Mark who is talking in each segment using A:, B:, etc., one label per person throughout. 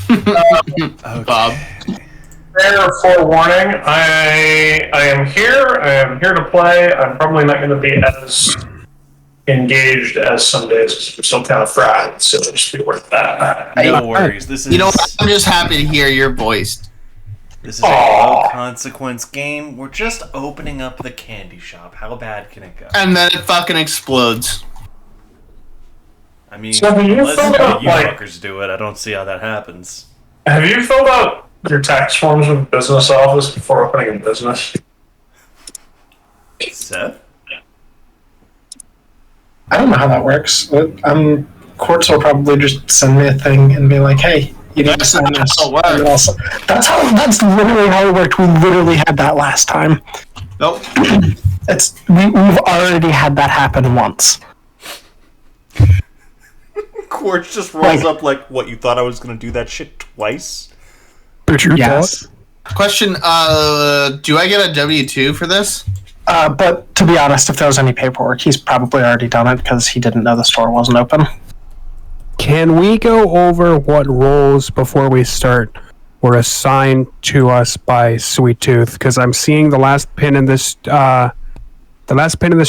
A: Bob.
B: Fair forewarning, I am here. I am here to play. I'm probably not going to be as engaged as some days because I'm still kind of fried, so just be worth that.
C: No worries. This is.
A: You know what? I'm just happy to hear your voice.
C: This is a low consequence game. We're just opening up the candy shop. How bad can it go?
A: And then it fucking explodes.
C: I mean,
B: So have you
C: unless
B: filled out,
C: you
B: like-
C: fuckers do it, I don't see how that happens.
B: Have you filled out your tax forms with the business office before opening a business?
C: Seth?
D: I don't know how that works. Courts will probably just send me a thing and be like, "Hey, you need to sign this." That's literally how it worked. We literally had that last time.
A: Nope.
D: We've already had that happen once.
C: Quartz just rolls up like, what, you thought I was going to do that shit twice?
E: But you
D: Yes.
A: Question, do I get a W-2 for this?
D: But to be honest, if there was any paperwork, he's probably already done it because he didn't know the store wasn't open.
E: Can we go over what roles before we start were assigned to us by Sweet Tooth? Because I'm seeing the last pin in this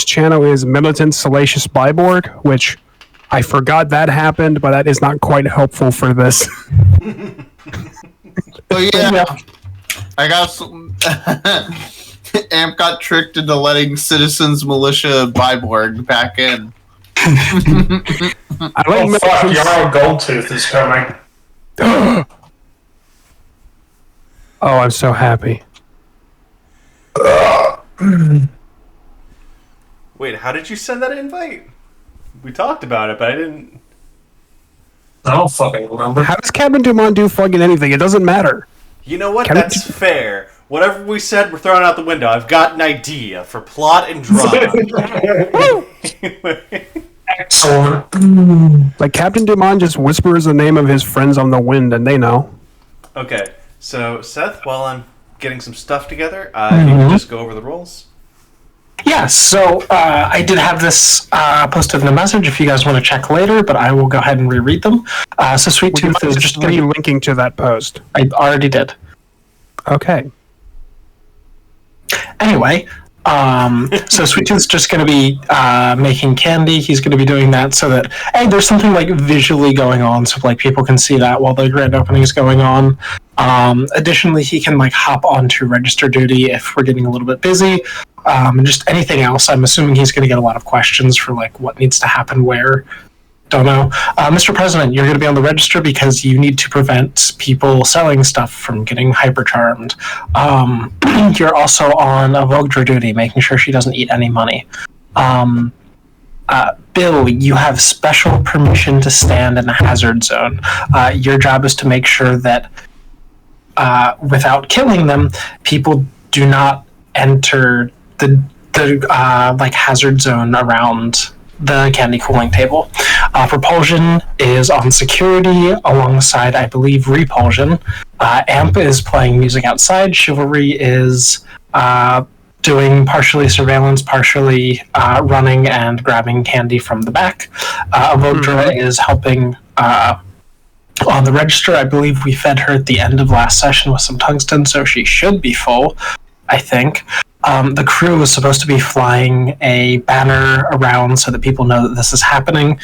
E: channel is Militant Salacious Byborg, which I forgot that happened, but that is not quite helpful for this.
A: Oh yeah, I got some... Amp got tricked into letting Citizens Militia Byborg back in.
E: I like
B: Fuck, Yarrow Goldtooth is coming.
E: Oh, I'm so happy.
C: Wait, how did you send that invite? We talked about it, but I didn't...
B: I don't fucking remember.
E: How does Captain Dumont do fucking anything? It doesn't matter.
C: You know what?
E: Can
C: That's fair. Whatever we said, we're throwing out the window. I've got an idea for plot and drama.
B: Excellent.
E: Like, Captain Dumont just whispers the name of his friends on the wind, and they know.
C: Okay, so Seth, while I'm getting some stuff together, you can just go over the roles.
D: Yeah, so I did have this posted in a message if you guys want to check later, but I will go ahead and reread them. So Sweet
E: Would you
D: Tooth
E: mind
D: is
E: just
D: just going to...
E: linking to that post?
D: I already did.
E: Okay.
D: Anyway, so Sweet Tooth's just going to be making candy. He's going to be doing that so that, hey, there's something like visually going on so like people can see that while the grand opening is going on. Additionally, he can like hop onto register duty if we're getting a little bit busy. And just anything else. I'm assuming he's going to get a lot of questions for like what needs to happen where. Don't know. Mr. President, you're going to be on the register because you need to prevent people selling stuff from getting hypercharmed. You're also on a Vogdra duty, making sure she doesn't eat any money. Bill, you have special permission to stand in the hazard zone. Your job is to make sure that without killing them, people do not enter the like hazard zone around the candy cooling table. Propulsion is on security alongside, I believe, repulsion. Amp is playing music outside. Chivalry is doing partially surveillance, partially running and grabbing candy from the back. Avodra is helping on the register. I believe we fed her at the end of last session with some tungsten, so she should be full, I think. The crew is supposed to be flying a banner around so that people know that this is happening.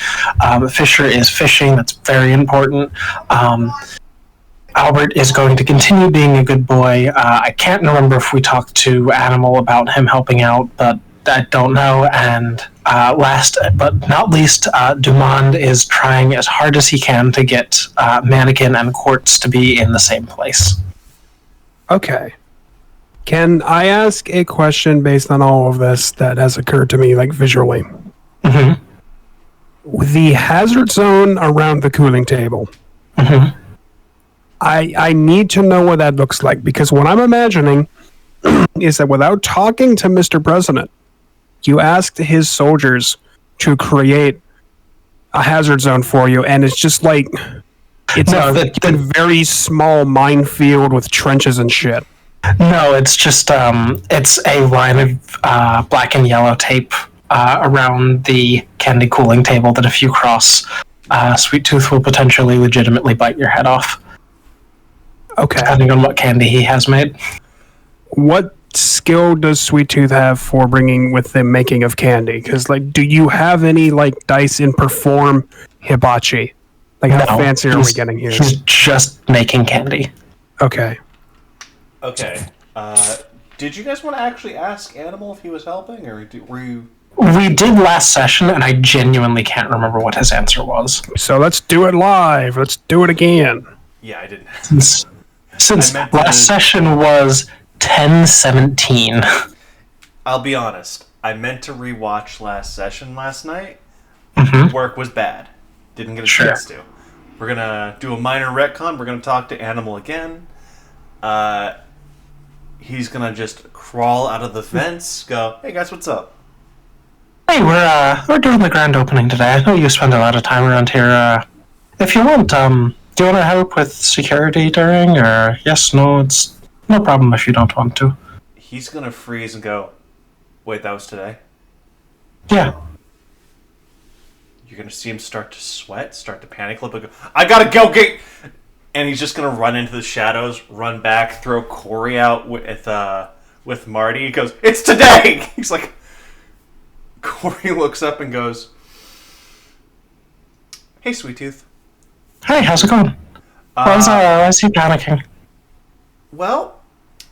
D: Fisher is fishing. That's very important. Albert is going to continue being a good boy. I can't remember if we talked to Animal about him helping out, but I don't know. And last but not least, Dumond is trying as hard as he can to get Mannequin and Quartz to be in the same place.
E: Okay. Can I ask a question based on all of this that has occurred to me, like visually?
D: Mm-hmm.
E: The hazard zone around the cooling table.
D: Mm-hmm.
E: I need to know what that looks like, because what I'm imagining is that without talking to Mr. President, you asked his soldiers to create a hazard zone for you, and it's just like it's a very small minefield with trenches and shit.
D: No, it's just it's a line of black and yellow tape around the candy cooling table that if you cross, Sweet Tooth will potentially legitimately bite your head off.
E: Okay.
D: depending on what candy he has made.
E: What skill does Sweet Tooth have for bringing with the making of candy? Because, like, do you have any, like, dice in perform hibachi? Like, how
D: No,
E: fancy are we getting here?
D: He's just making candy.
E: Okay.
C: Okay. Did you guys want to actually ask Animal if he was helping, or were you?
D: We did last session, and I genuinely can't remember what his answer was.
E: So let's do it live. Let's do it again.
C: Yeah, I didn't.
D: Since
C: I meant to-
D: last session was 10:17.
C: I'll be honest. I meant to rewatch last session last night.
D: Mhm.
C: Work was bad. Didn't get a
D: Sure.
C: chance to. We're gonna do a minor retcon. We're gonna talk to Animal again. He's gonna just crawl out of the fence. Go, hey guys, what's up?
D: Hey, we're doing the grand opening today. I know you spend a lot of time around here. If you want, do you want to help with security during, or yes, no, it's no problem if you don't want to.
C: He's gonna freeze and go, wait, that was today?
D: Yeah.
C: You're gonna see him start to sweat, start to panic a little bit. Go, I gotta go get, and he's just gonna run into the shadows, run back, throw Corey out with Marty. He goes, "It's today." He's like, Corey looks up and goes, "Hey, Sweet Tooth."
D: Hey, how's it going? Why is he panicking?
C: Well,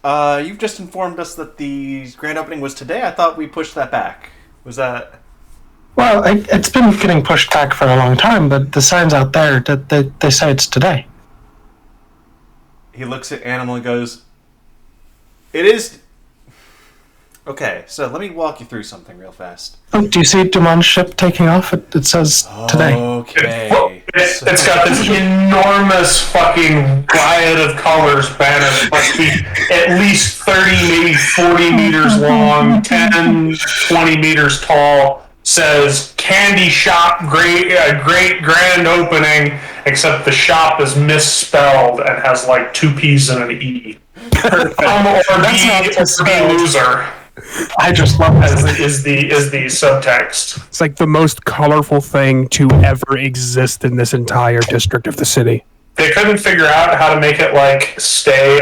C: you've just informed us that the grand opening was today. I thought we pushed that back. Was that?
D: Well, it's been getting pushed back for a long time, but the signs out there that they say it's today.
C: He looks at Animal and goes, "It is." Okay, so let me walk you through something real fast.
D: Oh, do you see Dumon's ship taking off? It says today.
C: Okay.
B: It's got this enormous fucking riot of colors banner. It must be at least 30, maybe 40 meters long, 10, 20 meters tall. Says candy shop, great grand opening, except the shop is misspelled and has like 2 P's and an E.
D: That's not misspelled.
B: Loser.
D: I just love that.
B: Is the subtext.
E: It's like the most colorful thing to ever exist in this entire district of the city.
B: They couldn't figure out how to make it like stay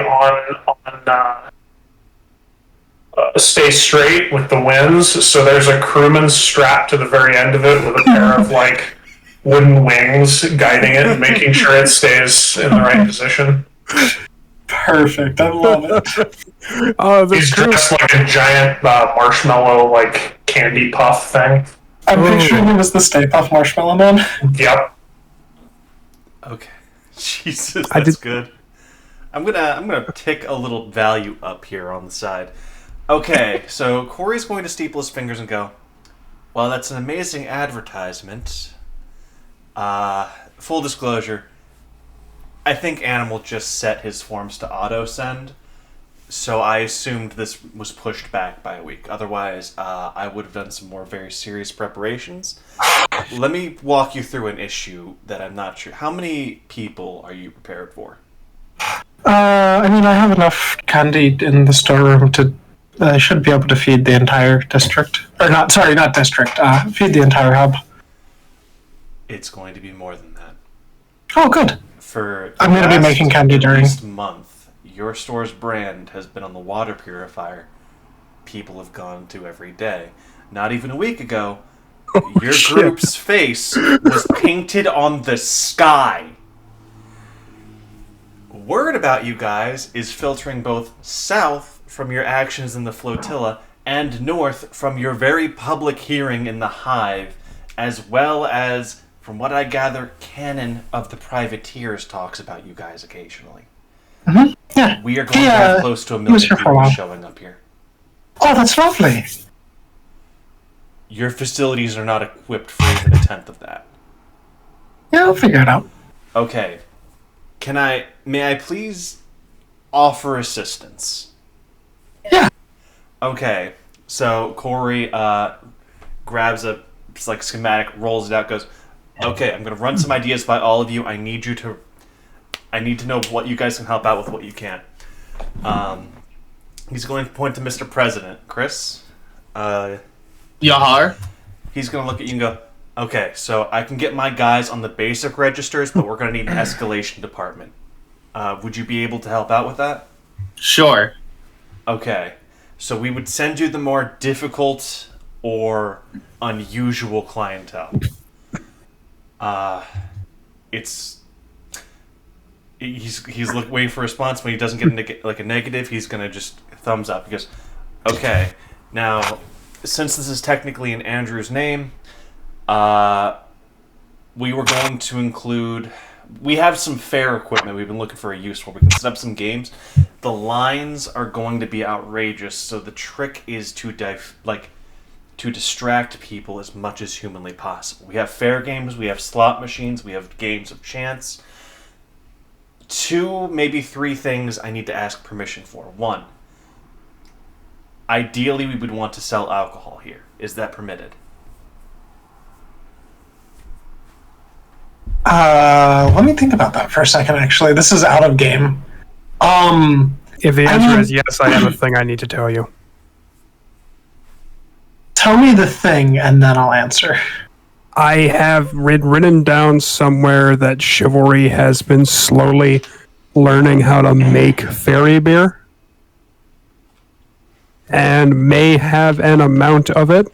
B: stay straight with the winds. So there's a crewman strapped to the very end of it with a pair of like wooden wings guiding it and making sure it stays in the right position.
D: Perfect. I love it.
E: Oh, the
B: He's
E: crew.
B: dressed like a giant marshmallow like candy puff thing.
D: I'm picturing him as the Stay Puft Marshmallow Man.
B: Yep.
C: Okay. Jesus, that's good. I'm gonna tick a little value up here on the side. Okay, so Corey's going to steeple his fingers and go, well, that's an amazing advertisement. Full disclosure, I think Animal just set his forms to auto-send, so I assumed this was pushed back by a week. Otherwise, I would have done some more very serious preparations. Let me walk you through an issue that I'm not sure. How many people are you prepared for?
D: I mean, I have enough candy in the storeroom to. I should be able to feed the entire district. Or not, sorry, not district. Feed the entire hub.
C: It's going to be more than that.
D: Oh, good.
C: For
D: I'm going to be making candy during.
C: Last month, your store's brand has been on the water purifier people have gone to every day. Not even a week ago, your group's face was painted on the sky. Word about you guys is filtering both south from your actions in the flotilla and north from your very public hearing in the hive, as well as, from what I gather, canon of the privateers talks about you guys occasionally.
D: Mm-hmm. Yeah.
C: We are going to have close to 1 million people showing up here.
D: Oh, that's lovely.
C: Your facilities are not equipped for even a tenth of that.
D: Yeah, I'll figure it out.
C: Okay. May I please offer assistance?
D: Yeah.
C: Okay. So Corey grabs a schematic, rolls it out, goes, okay, I'm going to run some ideas by all of you. I need to know what you guys can help out with, what you can't. He's going to point to Mr. President. Chris?
A: Yahar?
C: He's going to look at you and go, okay, so I can get my guys on the basic registers, but we're going to need an escalation department. Would you be able to help out with that?
A: Sure.
C: Okay. So we would send you the more difficult or unusual clientele. He's waiting for a response. When he doesn't get a negative, he's gonna just thumbs up. He goes, okay. Now, since this is technically in Andrew's name, we were going to include. We have some fair equipment we've been looking for a use for. We can set up some games. The lines are going to be outrageous, so the trick is to distract people as much as humanly possible. We have fair games, we have slot machines, we have games of chance. 2, maybe 3 things I need to ask permission for. 1, ideally we would want to sell alcohol here. Is that permitted?
D: Let me think about that for a second, actually. This is out of game.
E: If the answer is yes, I have a thing I need to tell you.
D: Tell me the thing, and then I'll answer.
E: I have written down somewhere that Chivalry has been slowly learning how to make fairy beer, and may have an amount of it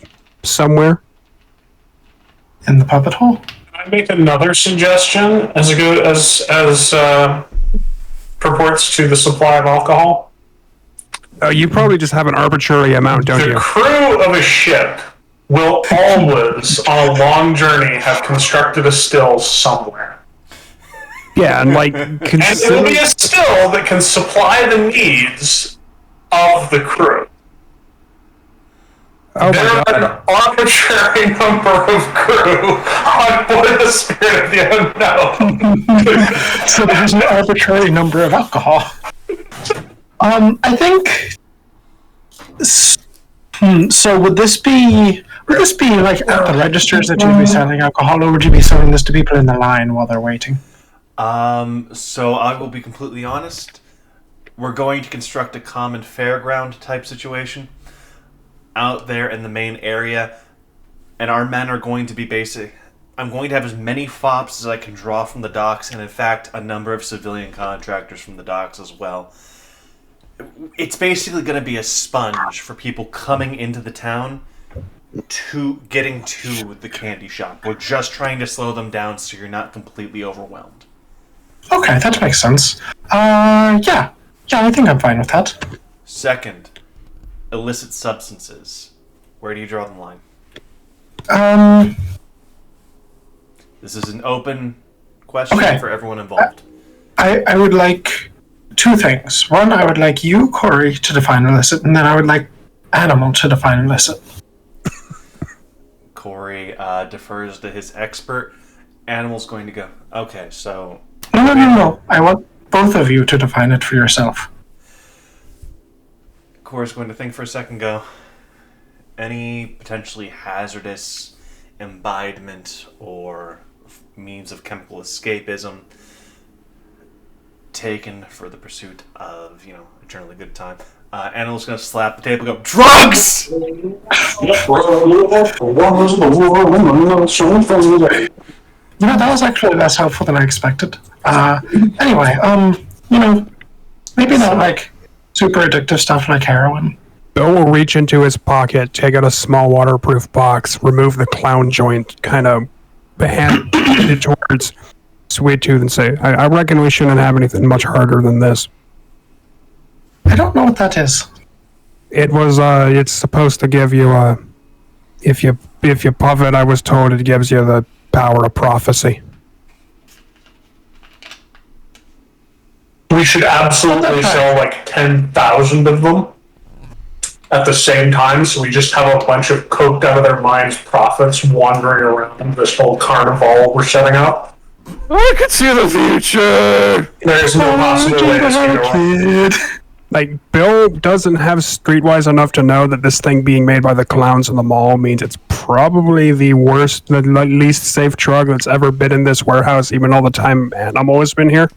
E: somewhere.
D: In the puppet hole?
B: Can I make another suggestion as purports to the supply of alcohol?
E: You probably just have an arbitrary amount, don't
B: The
E: you?
B: crew of a ship will always, on a long journey, have constructed a still somewhere.
E: Yeah, and like
B: And it will be a still that can supply the needs of the crew.
E: Oh
B: There
E: my
B: are an
E: god.
B: arbitrary number of crew on board the Spirit of the Unknown.
D: So there's an arbitrary number of alcohol. I think. So would this be like at the registers that you'd be selling alcohol, or would you be selling this to people in the line while they're waiting?
C: So I will be completely honest. We're going to construct a common fairground type situation out there in the main area, and our men are going to be basic. I'm going to have as many fops as I can draw from the docks, and in fact, a number of civilian contractors from the docks as well. It's basically going to be a sponge for people coming into the town to getting to the candy shop. We're just trying to slow them down so you're not completely overwhelmed.
D: Okay, that makes sense. Yeah, I think I'm fine with that.
C: Second, illicit substances. Where do you draw the line? This is an open question for everyone involved.
D: I would like 2 things. One, I would like you, Corey, to define illicit, and then I would like Animal to define illicit.
C: Corey defers to his expert. Animal's going to go, okay, so...
D: No. I want both of you to define it for yourself.
C: Corey's going to think for a second, go, any potentially hazardous imbibement or means of chemical escapism taken for the pursuit of, a generally good time. Animal's going to slap the table and go, drugs!
D: That was actually less helpful than I expected. Anyway, maybe not like super addictive stuff like heroin.
E: Bill will reach into his pocket, take out a small waterproof box, remove the clown joint, kind of hand it towards Sweet Tooth and say, I reckon we shouldn't have anything much harder than this.
D: I don't know what that is.
E: It was, it's supposed to give you, if you puff it, I was told it gives you the power of prophecy.
B: We should absolutely sell like 10,000 of them at the same time, so we just have a bunch of coked out of their minds prophets wandering around this whole carnival we're setting up.
E: I can see the future!
B: There's no possible way to speed away.
E: Like, Bill doesn't have streetwise enough to know that this thing being made by the clowns in the mall means it's probably the worst, the least safe drug that's ever been in this warehouse, even all the time Animal has been here.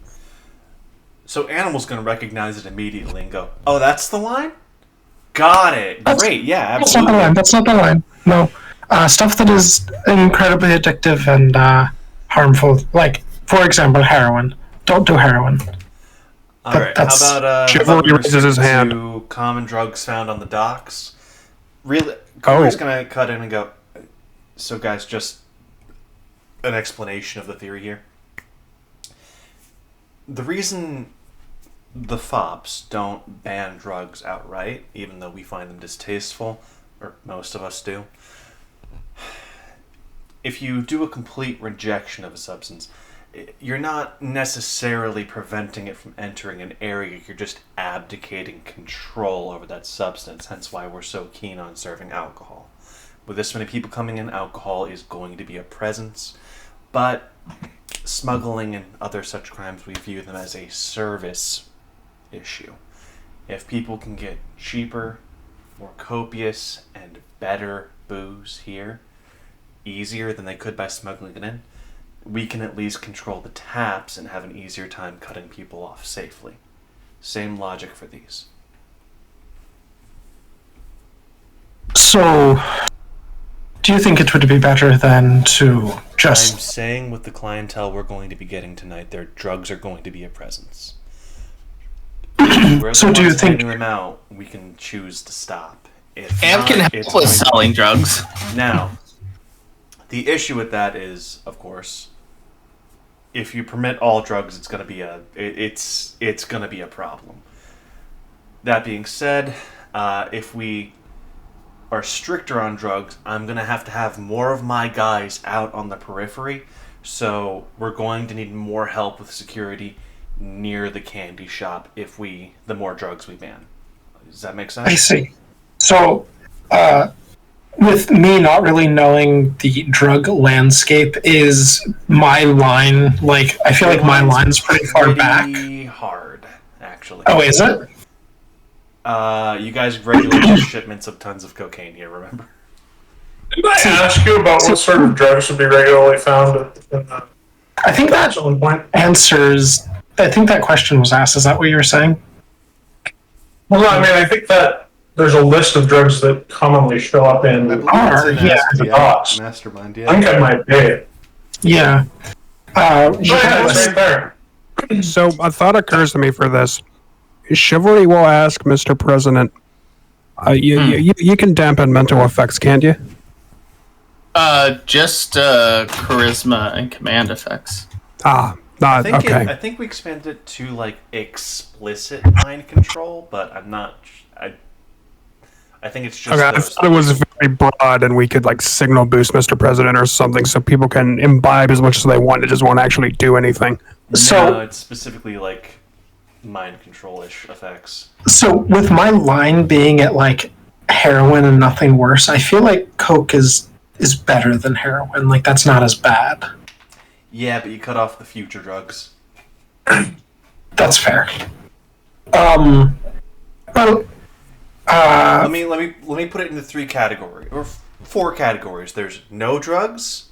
C: So Animal's going to recognize it immediately and go, oh, that's the line? Got it. Great, yeah, absolutely.
D: That's not the line. No. Stuff that is incredibly addictive and harmful. Like, for example, heroin. Don't do heroin.
C: All right. How
D: that's
C: about
E: Chivalry
C: we
E: raises his
C: restrict it
E: hand.
C: to common drugs found on the docks? Really, Corey's gonna cut in and go. So, guys, just an explanation of the theory here. The reason the FOPs don't ban drugs outright, even though we find them distasteful, or most of us do, if you do a complete rejection of a substance, you're not necessarily preventing it from entering an area, you're just abdicating control over that substance, hence why we're so keen on serving alcohol. With this many people coming in, alcohol is going to be a presence, but smuggling and other such crimes, we view them as a service issue. If people can get cheaper, more copious, and better booze here, easier than they could by smuggling it in, we can at least control the taps and have an easier time cutting people off safely. Same logic for these.
D: So, do you think it would be better than to
C: I'm
D: just...
C: saying with the clientele we're going to be getting tonight, their drugs are going to be a presence. We're
D: So
C: the
D: do you
C: ones
D: think-
C: handing them out, we can choose to stop. If
A: Amp
C: not,
A: can help
C: it's
A: with
C: going to-
A: selling drugs.
C: Now, the issue with that is, of course, if you permit all drugs, it's going to be it's going to be a problem. That being said, if we are stricter on drugs, I'm going to have more of my guys out on the periphery. So we're going to need more help with security near the candy shop the more drugs we ban. Does that make sense?
D: I see. So, with me not really knowing the drug landscape, is my line, like, I feel like my line's pretty far back.
C: Pretty hard, actually.
D: Oh, is it?
C: You guys regulate shipments of tons of cocaine here, remember?
B: Did I ask you about what sort of drugs would be regularly found in the
D: I think that
B: at one point?
D: answers... I think that question was asked. Is that what you were saying?
B: Well, no, I mean, I think that there's a list of drugs that commonly show up in
C: I believe it's in
D: yeah,
B: the box.
C: Mastermind,
B: I think
C: yeah.
B: I might be.
D: Yeah.
B: Oh, yeah, it's right there.
E: So a thought occurs to me for this. Chivalry will ask Mr. President, you can dampen mental effects, can't you?
A: Just charisma and command effects.
C: I think
E: Okay.
C: I think we expanded it to like explicit mind control, but I'm not. I think it's just.
E: Okay, I
C: those
E: thought it was very broad and we could like signal boost Mr. President or something so people can imbibe as much as they want, they just won't actually do anything.
D: So-
C: No, it's specifically like mind control-ish effects.
D: So, with my line being at, like, heroin and nothing worse, I feel like Coke is better than heroin. Like, that's not as bad.
C: Yeah, but you cut off the future drugs.
D: That's fair. Well,
C: Let me put it into 3 categories or 4 categories. There's no drugs,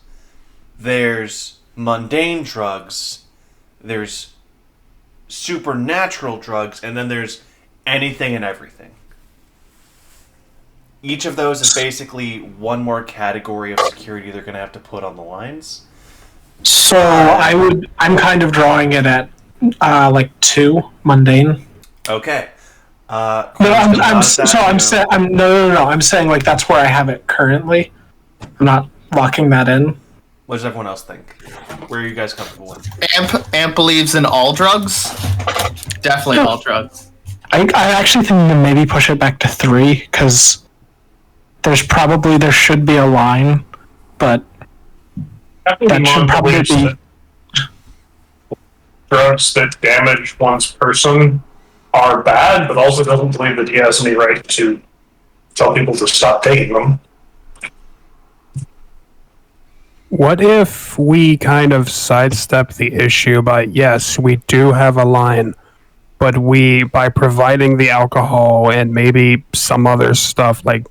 C: there's mundane drugs, there's supernatural drugs, and then there's anything and everything. Each of those is basically one more category of security they're going to have to put on the lines.
D: so I'm kind of drawing it at, like, 2, mundane.
C: Okay.
D: No,
C: I'm
D: I'm saying, like, that's where I have it currently. I'm not locking that in.
C: What does everyone else think? Where are you guys comfortable with?
A: Amp believes in all drugs. Definitely all drugs.
D: I actually think to maybe push it back to 3, because there should be a line, but that should probably be...
B: Drugs that damage one's person are bad, but also doesn't believe that he has any right to tell people to stop taking them.
E: What if we kind of sidestep the issue by, yes, we do have a line, but by providing the alcohol and maybe some other stuff like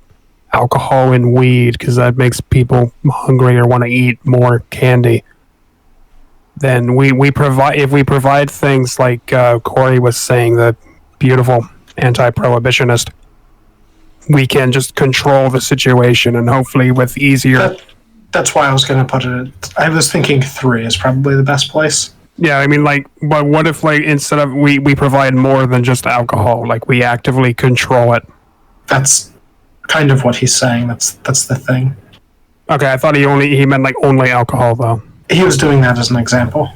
E: alcohol and weed, because that makes people hungry or want to eat more candy, then we provide things like Corey was saying, the beautiful anti-prohibitionist, we can just control the situation and hopefully with easier...
D: That's why I was going to put it... I was thinking 3 is probably the best place.
E: Yeah, I mean, like, but what if, like, instead of we provide more than just alcohol, like we actively control it?
D: That's kind of what he's saying. That's the thing.
E: Okay, I thought he meant like only alcohol though.
D: He was doing that as an example.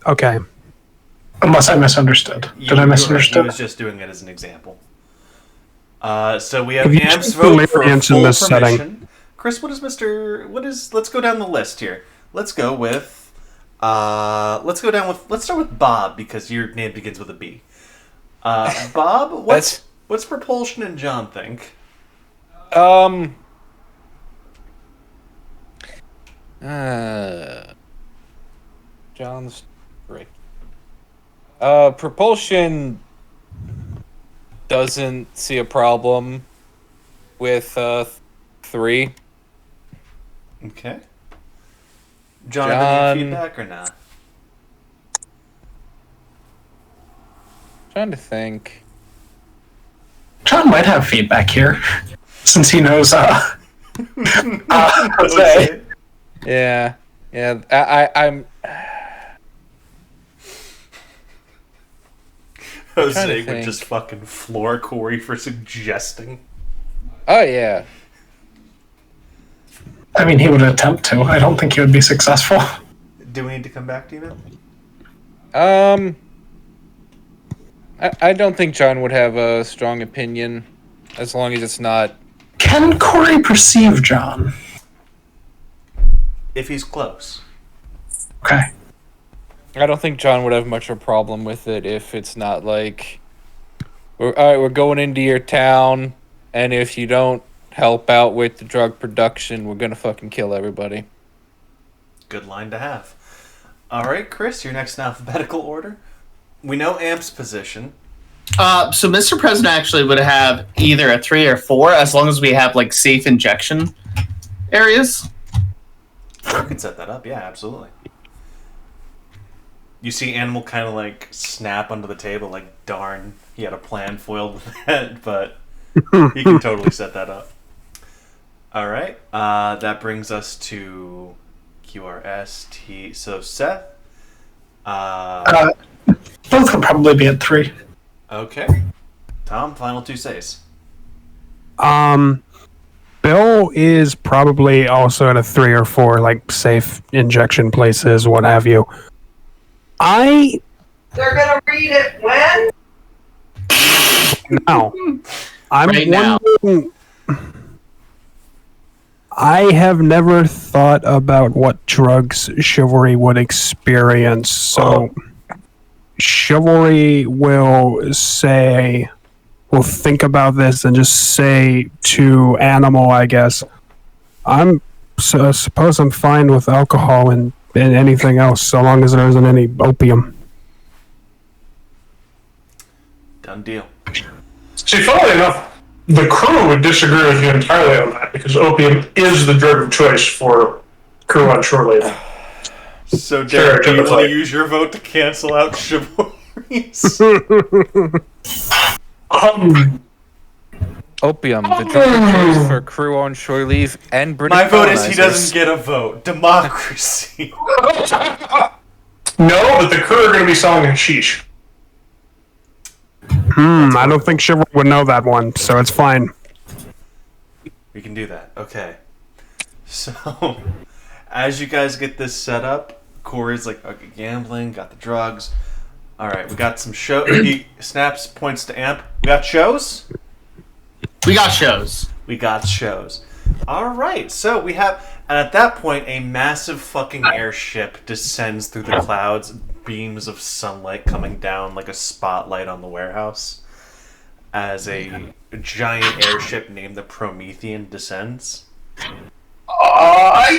E: Okay.
D: Unless I misunderstood. Did I
C: He
D: misunderstood?
C: was just doing it as an example. So we have
E: Have you
C: Amp's
E: checked
C: vote for
E: variance
C: full
E: in this
C: permission.
E: setting?
C: Chris, let's go down the list here. Let's start with Bob, because your name begins with a B. Bob, what's propulsion and John think?
F: John's great. Propulsion doesn't see a problem with 3.
C: Okay. John, any feedback or not?
F: Trying to think.
D: John might have feedback here, since he knows Jose.
F: Yeah. I'm
C: Jose would
F: think.
C: just fucking floor Corey for suggesting.
F: Oh yeah.
D: I mean, he would attempt to. I don't think he would be successful.
C: Do we need to come back to you now?
F: I don't think John would have a strong opinion, as long as it's not.
D: Can Corey perceive John?
C: If he's close.
D: Okay.
F: I don't think John would have much of a problem with it if it's not like, we're going into your town, and if you don't help out with the drug production, we're gonna fucking kill everybody.
C: Good line to have. All right, Chris, you're next in alphabetical order. We know Amp's position.
A: So Mr. President actually would have either a 3 or 4, as long as we have like safe injection areas.
C: You can set that up, yeah, absolutely. You see Animal kind of like snap under the table, like, darn, he had a plan foiled with that, but he can totally set that up. All right, that brings us to QRST. So Seth,
D: Both would probably be at 3.
C: okay. Tom, final 2 says.
E: Bill is probably also at a 3 or 4, like safe injection places, what have you.
G: They're gonna read it when?
E: Now, I'm
A: Right now.
E: wondering. I have never thought about what drugs Chivalry would experience, so Chivalry will think about this and just say to Animal, I guess, suppose I'm fine with alcohol and anything else, so long as there isn't any opium.
C: Done deal.
B: See, funnily enough, the crew would disagree with you entirely on that, because opium is the drug of choice for crew on shore leave.
C: So, Derek, do you want
B: typically.
C: to use your vote to cancel out Chivalry's?
F: Opium, the drug of choice for crew on shore leave and British
C: My vote is he
F: colonizers.
C: doesn't get a vote. Democracy.
B: No, but the crew are going to be selling hashish.
E: I don't think Chivalry would know that one, so it's fine.
C: We can do that. Okay. So, as you guys get this set up, Corey's like, okay, gambling, got the drugs. All right, we got some show. He snaps, points to Amp. We got shows?
A: We got shows.
C: We got shows. All right, so we have, and at that point, a massive fucking airship descends through the clouds, beams of sunlight coming down like a spotlight on the warehouse, as a giant airship named the Promethean descends.
B: Yeah!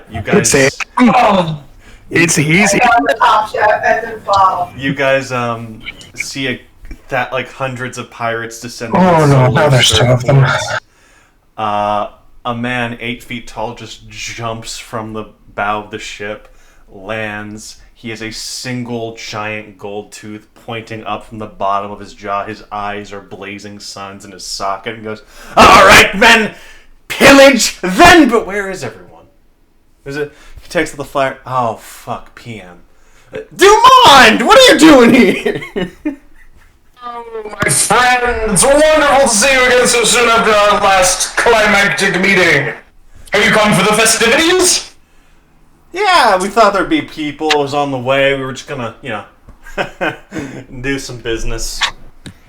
C: You guys,
E: It's easy.
G: On the top shelf at the bottom.
C: you guys, see that like hundreds of pirates descending.
D: Oh
C: in
D: no,
C: solo
D: now there's 2 of them.
C: surfboards. A man 8 feet tall just jumps from the bow of the ship, lands. He has a single giant gold tooth pointing up from the bottom of his jaw. His eyes are blazing suns in his socket, and goes, "All right, men, pillage then!" But where is everyone? He takes the flyer. Oh, fuck, PM. Dumond! What are you doing here?
B: Oh, my friends! Wonderful to see you again so soon after our last climactic meeting. Have you come for the festivities?
C: Yeah, we thought there'd be people. It was on the way. We were just gonna, do some business.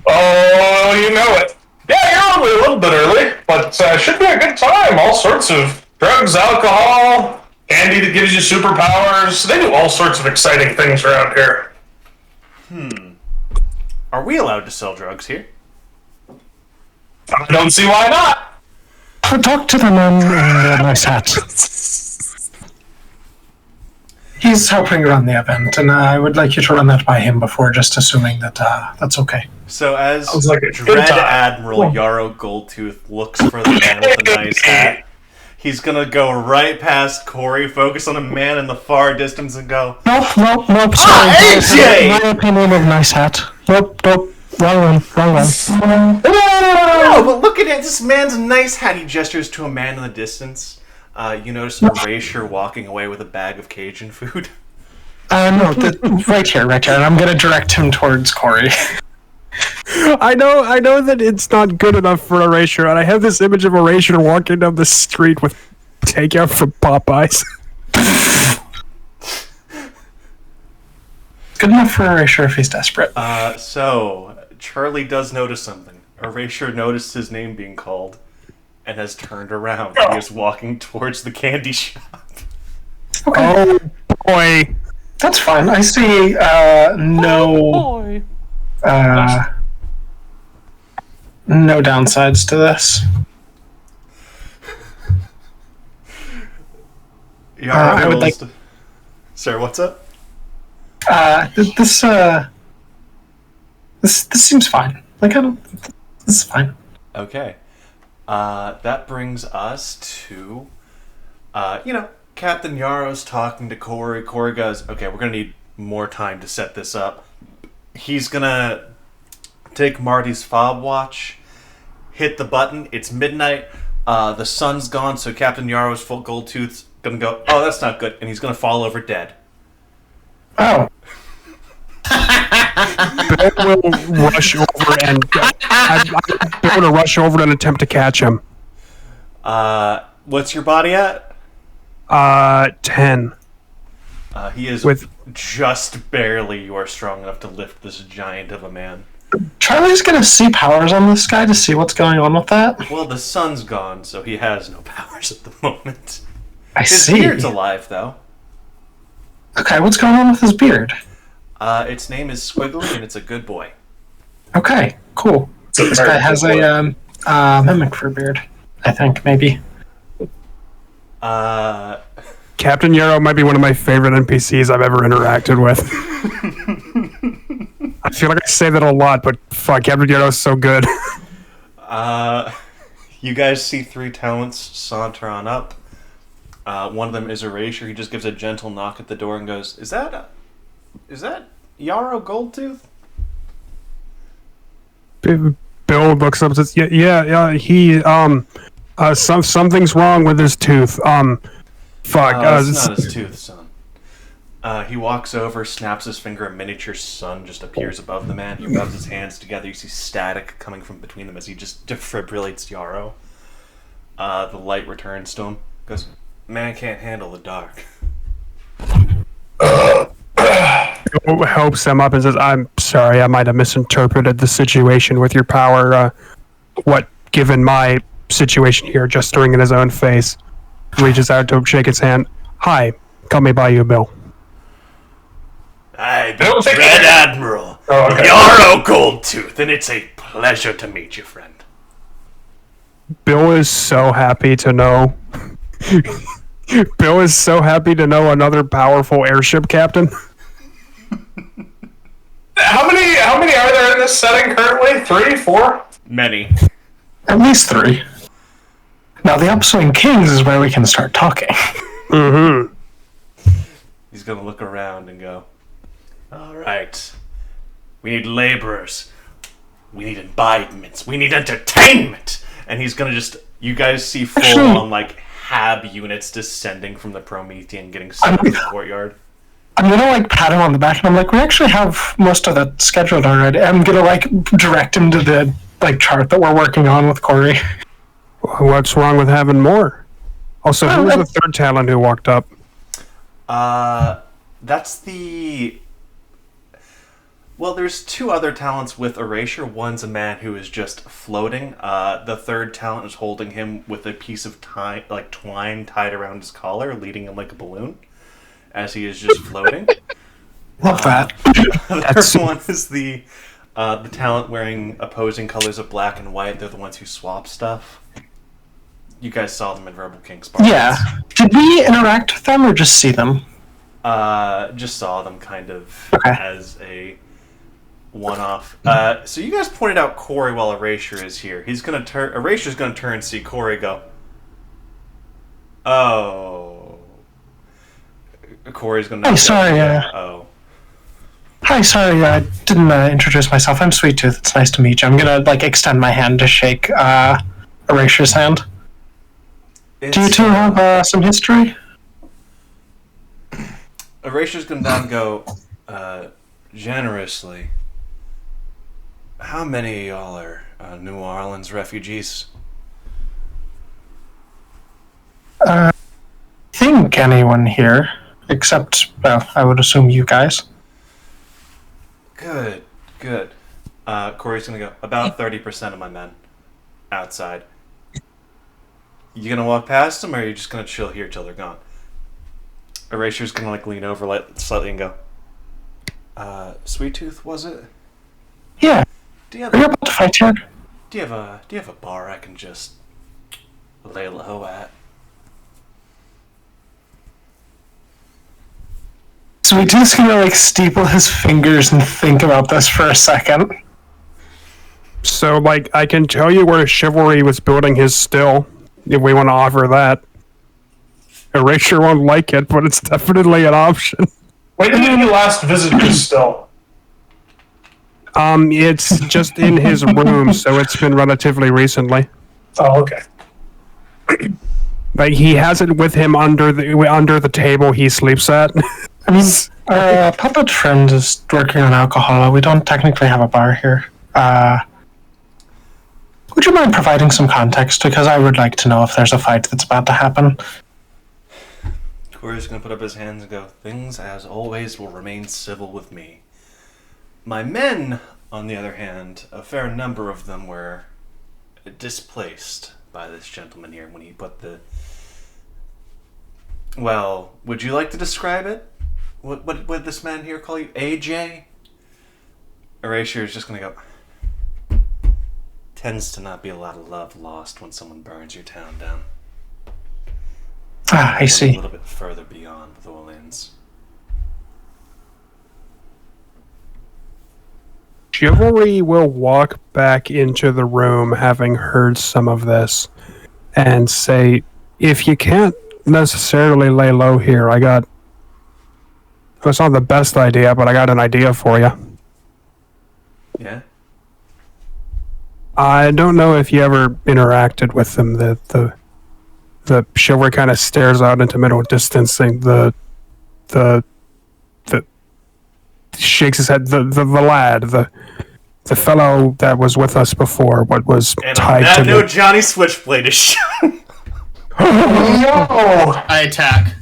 B: Oh, you know it. Yeah, you're only a little bit early, but should be a good time. All sorts of drugs, alcohol, candy that gives you superpowers. They do all sorts of exciting things around here.
C: Are we allowed to sell drugs here?
B: I don't see why not.
D: Talk to the man in the nice hat. He's helping run the event, and I would like you to run that by him before just assuming that that's okay.
C: So as
B: Sounds like a good
C: Dread
B: time.
C: Admiral Yarrow Goldtooth looks for the man with the nice hat, he's gonna go right past Corey, focus on a man in the far distance, and go,
D: Nope, sorry.
C: AJ!
D: My opinion of nice hat. Nope, wrong one.
C: No, but look at it. This man's nice hat. He gestures to a man in the distance. You notice Erasure walking away with a bag of Cajun food.
D: No, right here, and I'm gonna direct him towards Corey.
E: I know that it's not good enough for Erasure, and I have this image of Erasure walking down the street with takeout from Popeyes.
D: Good enough for Erasure if he's desperate.
C: So Charlie does notice something. Erasure noticed his name being called and has turned around. He is walking towards the candy shop.
D: Okay.
E: Oh boy.
D: That's fine. I see no no downsides to this. I would like.
C: Sir, what's up?
D: This seems fine. Like this is fine.
C: Okay. That brings us to, Captain Yarrow's talking to Corey. Corey goes, okay, we're going to need more time to set this up. He's going to take Marty's fob watch, hit the button. It's midnight. The sun's gone, so Captain Yarrow's full gold tooth's going to go, oh, that's not good. And he's going to fall over dead.
D: Oh.
E: Bill will rush over and Bill to rush over and attempt to catch him.
C: What's your body at?
E: 10.
C: He is
E: With-
C: just barely you are strong enough to lift this giant of a man.
D: Charlie's gonna see powers on this guy to see what's going on with that.
C: Well, the sun's gone, so he has no powers at the moment.
D: I
C: His
D: see.
C: beard's alive, though.
D: Okay, what's going on with his beard?
C: Its name is Squiggly, and it's a good boy.
D: Okay, cool. This guy has a mimic for a beard. I think maybe.
E: Captain Yarrow might be one of my favorite NPCs I've ever interacted with. I feel like I say that a lot, but fuck, Captain Yarrow is so good.
C: You guys see three talents saunter on up. One of them is Erasure. He just gives a gentle knock at the door and goes, Is that Yarrow Goldtooth?
E: Bill looks up and says, yeah, he, something's wrong with his tooth.
C: It's not his tooth, son. He walks over, snaps his finger, a miniature sun just appears above the man. He rubs his hands together. You see static coming from between them as he just defibrillates Yarrow. The light returns to him. Goes, man can't handle the dark.
E: Bill helps him up and says, I'm sorry, I might have misinterpreted the situation with your power. Given my situation here, gesturing in his own face, reaches out to shake his hand. Hi, call me by you, Bill.
C: I be
B: Bill, take
C: Dread
B: care.
C: Admiral
B: Oh, okay.
C: Yarrow Goldtooth, and it's a pleasure to meet you, friend.
E: Bill is so happy to know. Bill is so happy to know another powerful airship captain.
B: How many are there in this setting currently? 3, 4?
C: Many.
D: At least 3. Now the Upswing Kings is where we can start talking.
E: Mm-hmm.
C: He's gonna look around and go, alright. We need laborers. We need imbibements. We need entertainment! And he's gonna you guys see full on, Hab units descending from the Promethean getting set up in the courtyard.
D: I'm gonna like pat him on the back, and I'm like, we actually have most of that scheduled already. I'm gonna like direct him to the like chart that we're working on with Corey.
E: What's wrong with having more? Also, who was the third talent who walked up?
C: That's the... Well, there's two other talents with Erasure. One's a man who is just floating. The third talent is holding him with a piece of twine tied around his collar, leading him like a balloon, as he is just floating.
D: Love that.
C: The third one is the talent wearing opposing colors of black and white. They're the ones who swap stuff. You guys saw them in Verbal King's Bar.
D: Yeah. Did we interact with them or just see them?
C: Just saw them kind of
D: Okay.
C: as a one-off. So you guys pointed out Corey while Erasure is here. He's gonna turn. Erasure's gonna turn and see Corey go. Oh. Corey's gonna.
D: Hey, sorry.
C: Oh.
D: Hi, sorry. I didn't introduce myself. I'm Sweet Tooth. It's nice to meet you. I'm gonna like extend my hand to shake Erasure's hand. Do you two have some history?
C: Erasure's gonna down and go. Generously. How many of y'all are New Orleans refugees?
D: Think anyone here, except, well, I would assume you guys.
C: Good. Corey's gonna go. About 30% of my men outside. You gonna walk past them, or are you just gonna chill here till they're gone? Erasure's gonna like lean over slightly and go. Sweet Tooth, was it?
D: Yeah.
C: Do you
D: Are you
C: have
D: about to fight here?
C: do you have a bar I can just lay low at?
D: Sweet Tooth's gonna like steeple his fingers and think about this for a second.
E: So, like, I can tell you where Chivalry was building his still, if we want to offer that. Erasure won't like it, but it's definitely an option.
B: When did you last visit this still?
E: It's just in his room, so it's been relatively recently.
B: Oh, okay.
E: Like, he has it with him under the table he sleeps at.
D: I mean, our puppet friend is working on alcohol. We don't technically have a bar here. Would you mind providing some context? Because I would like to know if there's a fight that's about to happen.
C: Corey's gonna put up his hands and go, things as always will remain civil with me. My men, on the other hand, a fair number of them were displaced by this gentleman here when he put the... Well, would you like to describe it? What did this man here call you? AJ? Erasure is just gonna go... Tends to not be a lot of love lost when someone burns your town down.
D: Ah, I
C: A
D: see.
C: little bit further beyond with Orleans.
E: Chivalry will walk back into the room having heard some of this and say, if you can't necessarily lay low here, it's not the best idea, but I got an idea for you.
C: Yeah?
E: I don't know if you ever interacted with them. The Chivalry kind of stares out into middle distance, and the shakes his head. The lad, the fellow that was with us before, what was
C: And
E: tied
C: on that
E: to
C: note, Johnny Switchblade is shown.
A: I attack.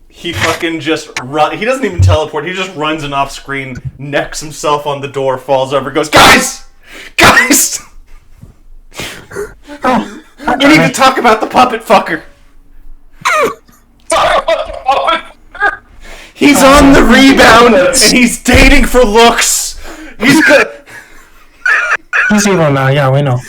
C: He fucking just run. He doesn't even teleport. He just runs and off screen, necks himself on the door, falls over, goes, guys! We need to talk about the puppet fucker. He's on the rebound and he's dating for looks. He's good.
D: He's evil now, yeah, we know.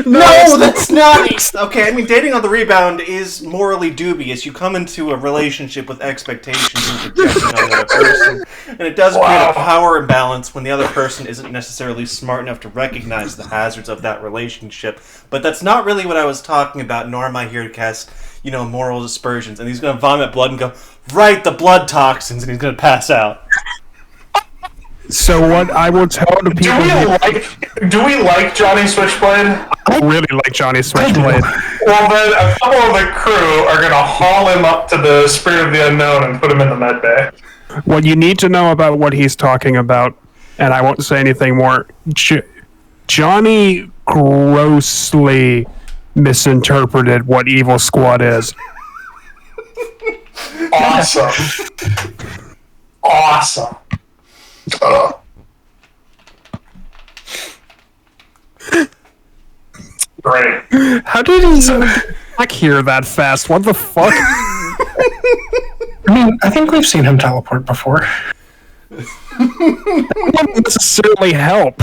C: No, that's not. Okay, I mean, dating on the rebound is morally dubious. You come into a relationship with expectations and projecting on the other person, and it does create a power imbalance when the other person isn't necessarily smart enough to recognize the hazards of that relationship. But that's not really what I was talking about, nor am I here to cast, moral aspersions. And he's going to vomit blood and go, right, the blood toxins, and he's going to pass out.
E: So what I will tell the people...
B: Do we like Johnny Switchblade?
E: I really like Johnny Switchblade.
B: Well, then a couple of the crew are going to haul him up to the Spirit of the Unknown and put him in the med bay.
E: What you need to know about what he's talking about, and I won't say anything more, Johnny grossly misinterpreted what Evil Squad is.
B: Awesome. Awesome. Great.
E: How did he back here that fast? What the fuck?
D: I mean, I think we've seen him teleport before.
E: That wouldn't necessarily help.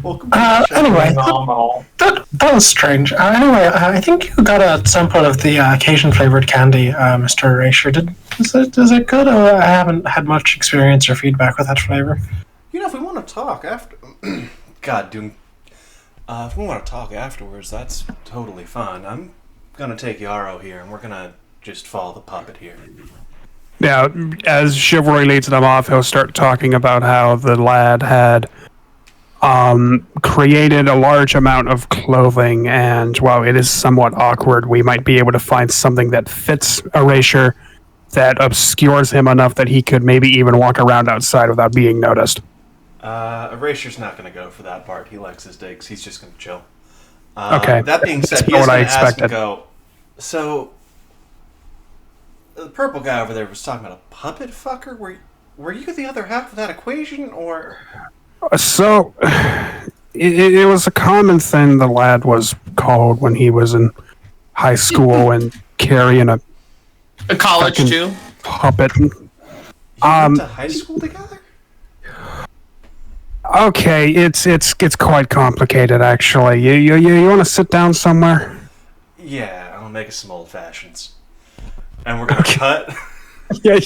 D: Anyway,
B: Phenomenal.
D: that was strange. Anyway, I think you got a sample of the Cajun flavored candy, Mr. Erasure. Is it good? I haven't had much experience or feedback with that flavor.
C: You know, if we want to talk after... God, dude. If we want to talk afterwards, that's totally fine. I'm going to take Yarrow here, and we're going to just follow the puppet here.
E: Yeah, as Chivalry leads them off, he'll start talking about how the lad had created a large amount of clothing, and while it is somewhat awkward, we might be able to find something that fits Erasure that obscures him enough that he could maybe even walk around outside without being noticed.
C: Erasure's not going to go for that part. He likes his digs. He's just going to chill.
E: Okay.
C: That being said,
E: That's
C: he is
E: what I
C: going to ask and
E: expected.
C: go, so, the purple guy over there was talking about a puppet fucker? Were you the other half of that equation, or...
E: So, it was a common thing the lad was called when he was in high school and carrying a
A: College
E: fucking
A: too.
E: puppet.
C: You went to high school together?
E: Okay, it's quite complicated actually. You want to sit down somewhere?
C: Yeah, I'll make us some old fashions. And we're going to cut...
E: Yeah.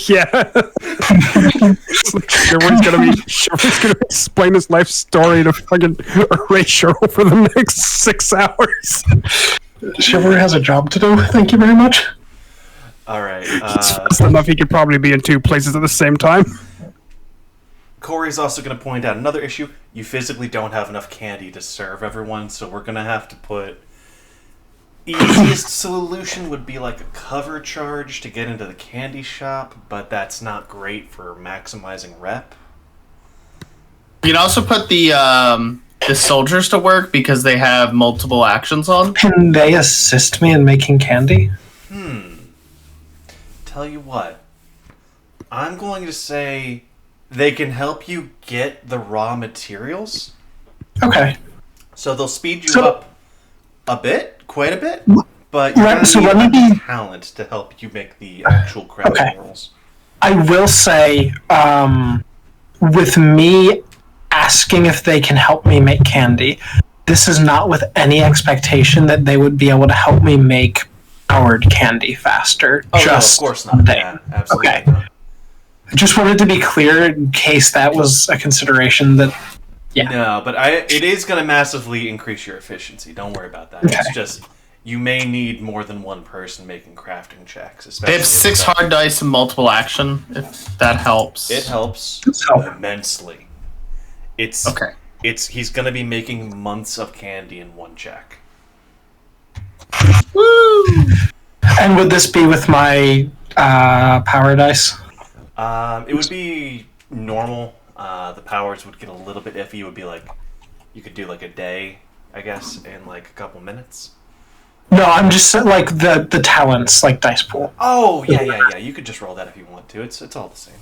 E: Chivalry's gonna explain his life story to fucking Erasure for the next 6 hours.
D: Chivalry has a job to do. Thank you very much.
C: Alright,
E: It's fast enough he could probably be in 2 places at the same time.
C: Corey's also going to point out another issue. You physically don't have enough candy to serve everyone, so we're going to have to put... Easiest solution would be like a cover charge to get into the candy shop, but that's not great for maximizing rep.
A: You can also put the soldiers to work because they have multiple actions on.
D: Can they assist me in making candy?
C: Tell you what, I'm going to say they can help you get the raw materials.
D: Okay.
C: So they'll speed you up a bit, quite a bit, but you're going
D: so
C: to
D: let me
C: need
D: be-
C: talent to help you make the actual crafting rolls.
D: I will say, with me asking if they can help me make candy, this is not with any expectation that they would be able to help me make powered candy faster.
C: Oh,
D: just
C: no, of course not.
D: they.
C: Yeah, absolutely
D: Okay.
C: not.
D: I just wanted to be clear in case that was a consideration that. Yeah.
C: No, but it is going to massively increase your efficiency. Don't worry about that.
D: Okay.
C: It's just you may need more than one person making crafting checks.
A: They
C: Especially
A: have 6 hard dice and multiple action. If that helps.
C: It helps
D: help.
C: immensely. It's
A: Okay.
C: He's going to be making months of candy in one check.
A: Woo!
D: And would this be with my power dice?
C: It would be normal. The powers would get a little bit iffy. It would be like you could do like a day, I guess, in like a couple minutes.
D: No, I'm just saying, like the talents, like dice pool.
C: Oh yeah. You could just roll that if you want to. It's all the same.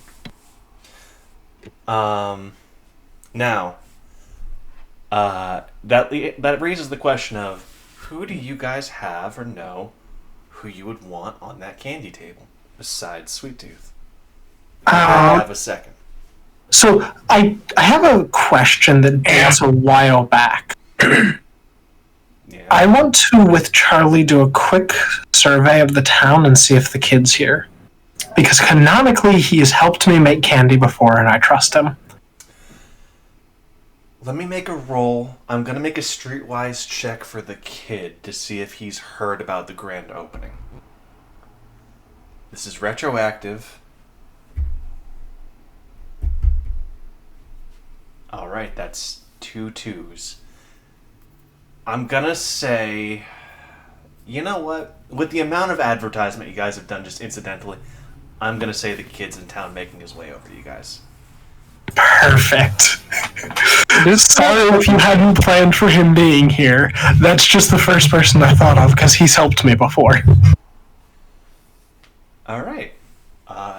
C: Now, that raises the question of who do you guys have or know who you would want on that candy table besides Sweet Tooth? I have a second.
D: So I have a question that dates a while back.
C: Yeah.
D: I want to, with Charlie, do a quick survey of the town and see if the kid's here. Because canonically, he has helped me make candy before, and I trust him.
C: Let me make a roll. I'm going to make a streetwise check for the kid to see if he's heard about the grand opening. This is retroactive. All right, that's 2 2s. I'm gonna say, you know what? With the amount of advertisement you guys have done just incidentally, I'm gonna say the kid's in town making his way over to you guys.
D: Perfect. Sorry if you hadn't planned for him being here. That's just the first person I thought of because he's helped me before.
C: All right.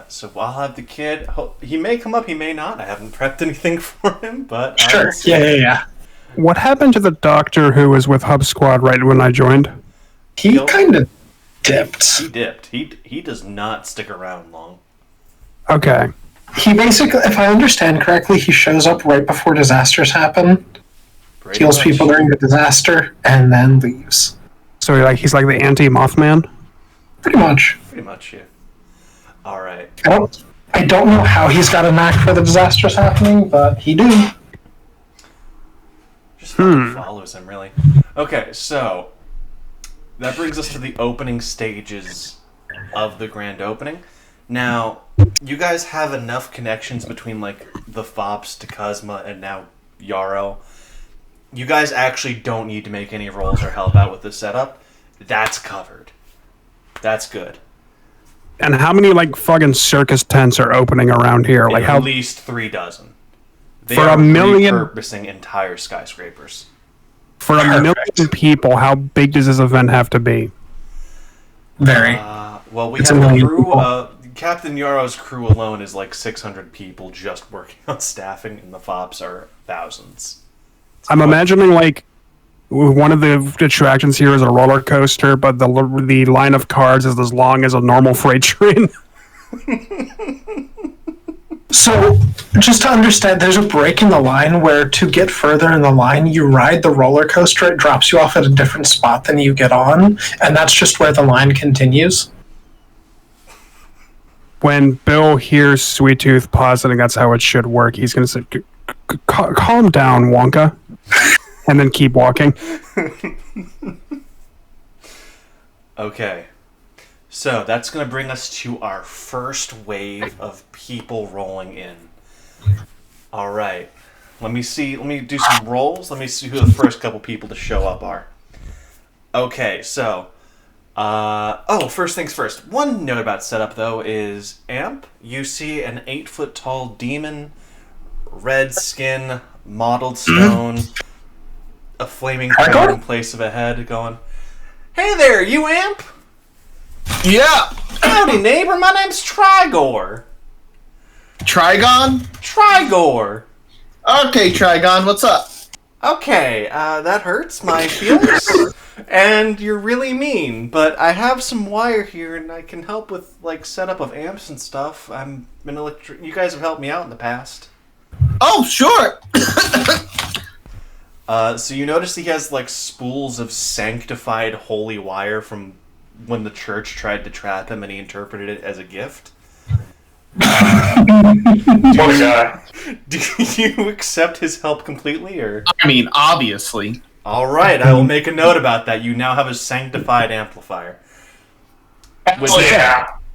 C: So I'll have the kid. He may come up, he may not. I haven't prepped anything for him, but
D: Sure. Yeah.
E: What happened to the doctor who was with HubSquad right when I joined?
D: He kind of dipped.
C: He dipped. He does not stick around long.
E: Okay.
D: He basically, if I understand correctly, he shows up right before disasters happen,
C: Pretty
D: heals
C: much.
D: people during the disaster, and then leaves.
E: So he's like the anti-Mothman?
D: Pretty much.
C: Pretty much, yeah. All right.
D: I don't know how he's got a knack for the disasters happening, but he do.
C: Just fucking follows him, really. Okay, so that brings us to the opening stages of the grand opening. Now, you guys have enough connections between, like, the Fops to Cosma and now Yarrow. You guys actually don't need to make any rolls or help out with the setup. That's covered. That's good.
E: And how many, like, fucking circus tents are opening around here? Like,
C: At least 3 dozen. They
E: For
C: are
E: a million-
C: repurposing entire skyscrapers.
E: for a million people, how big does this event have to be?
D: Very.
C: Well, we
D: It's a
C: have a
D: million
C: crew.
D: people.
C: Captain Yarrow's crew alone is like 600 people just working on staffing, and the FOPs are thousands.
E: I'm imagining, like, one of the attractions here is a roller coaster, but the line of cars is as long as a normal freight train.
D: So, just to understand, there's a break in the line where to get further in the line, you ride the roller coaster, it drops you off at a different spot than you get on, and that's just where the line continues.
E: When Bill hears Sweet Tooth positing that's how it should work, he's going to say, calm down, Wonka, and then keep walking.
C: Okay. So that's going to bring us to our first wave of people rolling in. All right. Let me do some rolls. Let me see who the first couple people to show up are. Okay, so first things first. One note about setup, though, is Amp. You see an 8-foot tall demon, red skin, mottled stone, a flaming crown in place of a head, going, "Hey there, you Amp?
A: Yeah.
C: Howdy, neighbor. My name's Trigor."
A: Trigon?
C: Trigor.
A: Okay, Trigon, what's up?
C: Okay, that hurts my feelings. And you're really mean, but I have some wire here, and I can help with, like, setup of amps and stuff. I'm an you guys have helped me out in the past.
A: Oh, sure.
C: So you notice he has, like, spools of sanctified holy wire from when the church tried to trap him, and he interpreted it as a gift.
B: What a guy.
C: Do you accept his help completely, or?
A: I mean, obviously.
C: All right, I will make a note about that. You now have a sanctified amplifier.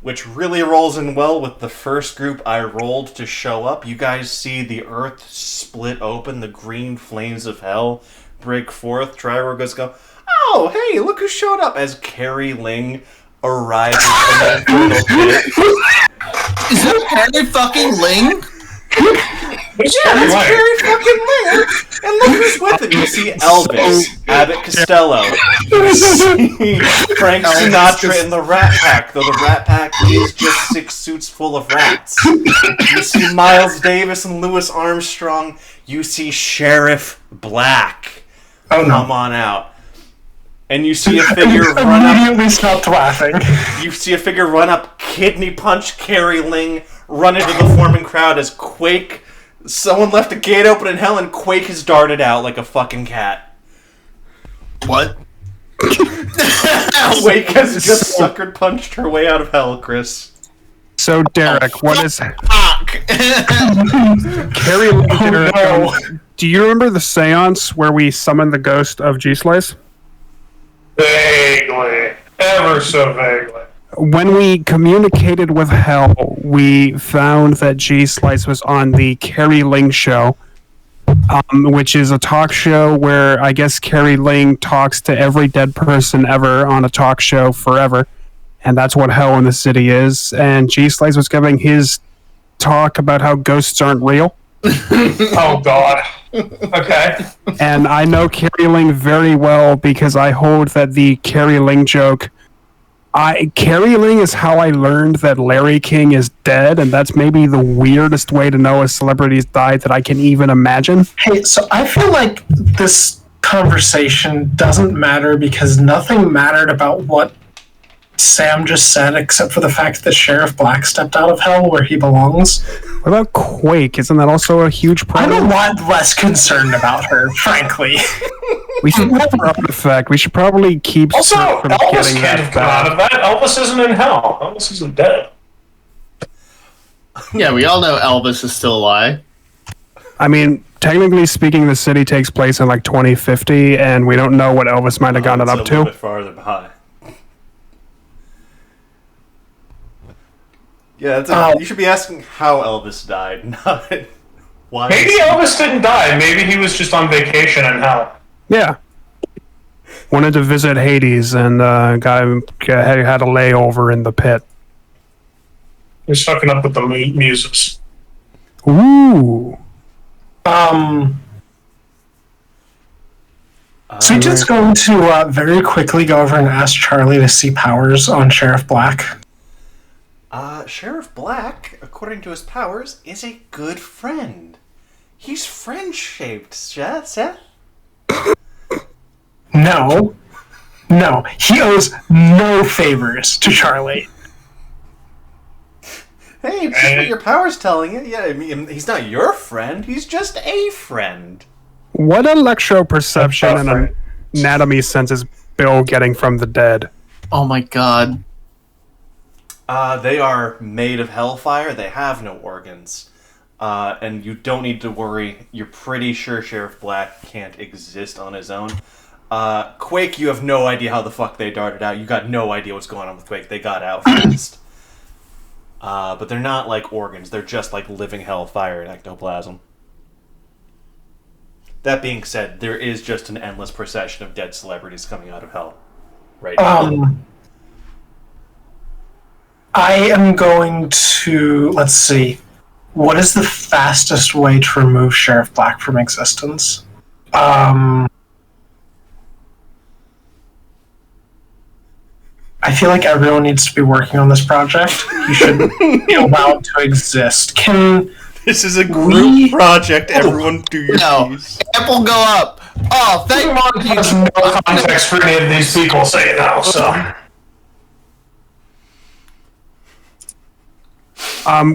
C: Which really rolls in well with the first group I rolled to show up. You guys see the earth split open, the green flames of hell break forth. Trigor goes, "Oh, hey, look who showed up," as Carrie Ling arrives from the infernal pit.
A: Is that Harry fucking Ling?
C: Yeah, it's Carrie fucking Ling. And look who's with him. You see Elvis, Abbott Costello. You see Frank Sinatra in the Rat Pack, though the Rat Pack is just 6 suits full of rats. You see Miles Davis and Louis Armstrong. You see Sheriff Black.
D: Oh, no.
C: Come on out. And you see a figure run up.
D: Immediately stopped laughing.
C: You see a figure run up, kidney punch Carrie Ling, run into the forming crowd as Quake. Someone left a gate open in hell, and Quake has darted out like a fucking cat.
A: What?
C: Quake has just sucker punched her way out of hell, Chris.
E: So, Derek, what is...
A: Fuck.
E: Carrie Ling, do you remember the seance where we summoned the ghost of G-Slice?
B: Vaguely. Ever so vaguely.
E: When we communicated with Hell, we found that G-Slice was on the Carrie Ling show, which is a talk show where I guess Carrie Ling talks to every dead person ever on a talk show forever. And that's what Hell in the City is. And G Slice was giving his talk about how ghosts aren't real.
B: Oh, God. Okay.
E: And I know Carrie Ling very well because I hold that the Carrie Ling joke. Carrie Ling is how I learned that Larry King is dead, and that's maybe the weirdest way to know a celebrity's died that I can even imagine.
D: Hey, so I feel like this conversation doesn't matter because nothing mattered about what Sam just said except for the fact that Sheriff Black stepped out of hell where he belongs.
E: What about Quake? Isn't that also a huge problem?
D: I'm a lot less concerned about her, frankly.
E: We should have an artifact. We should probably keep
B: Also,
E: Sir from
B: Elvis
E: getting
B: can't have
E: that
B: come out
E: back.
B: of that. Elvis isn't in hell. Elvis isn't dead.
A: Yeah, we all know Elvis is still alive.
E: I mean, technically speaking, the city takes place in like 2050, and we don't know what Elvis might have gotten
C: It's
E: up
C: a little
E: to.
C: bit farther behind. Yeah, you should be asking how Elvis died, not why.
B: Maybe Elvis didn't die. Maybe he was just on vacation in hell.
E: Yeah. Wanted to visit Hades and had a layover in the pit.
B: He's fucking up with the muses.
E: Ooh.
D: So we're just going to very quickly go over and ask Charlie to see powers on Sheriff Black.
C: Sheriff Black, according to his powers, is a good friend. He's friend-shaped, Seth.
D: No, he owes no favors to Charlie.
C: Hey, just what your power's telling you. Yeah, I mean, he's not your friend. He's just a friend.
E: What electroperception and anatomy sense is Bill getting from the dead?
A: Oh my god.
C: They are made of hellfire. They have no organs. And you don't need to worry. You're pretty sure Sheriff Black can't exist on his own. Quake, you have no idea how the fuck they darted out. You got no idea what's going on with Quake. They got out fast. But they're not like organs. They're just like living hellfire and ectoplasm. That being said, there is just an endless procession of dead celebrities coming out of hell right now.
D: I am going to, let's see, what is the fastest way to remove Sheriff Black from existence? I feel like everyone needs to be working on this project. He should be allowed to exist.
C: This is a group project. Everyone do your piece.
A: Apple go up. Oh, thank
B: Pokemon has no context for any of these people saying now, so.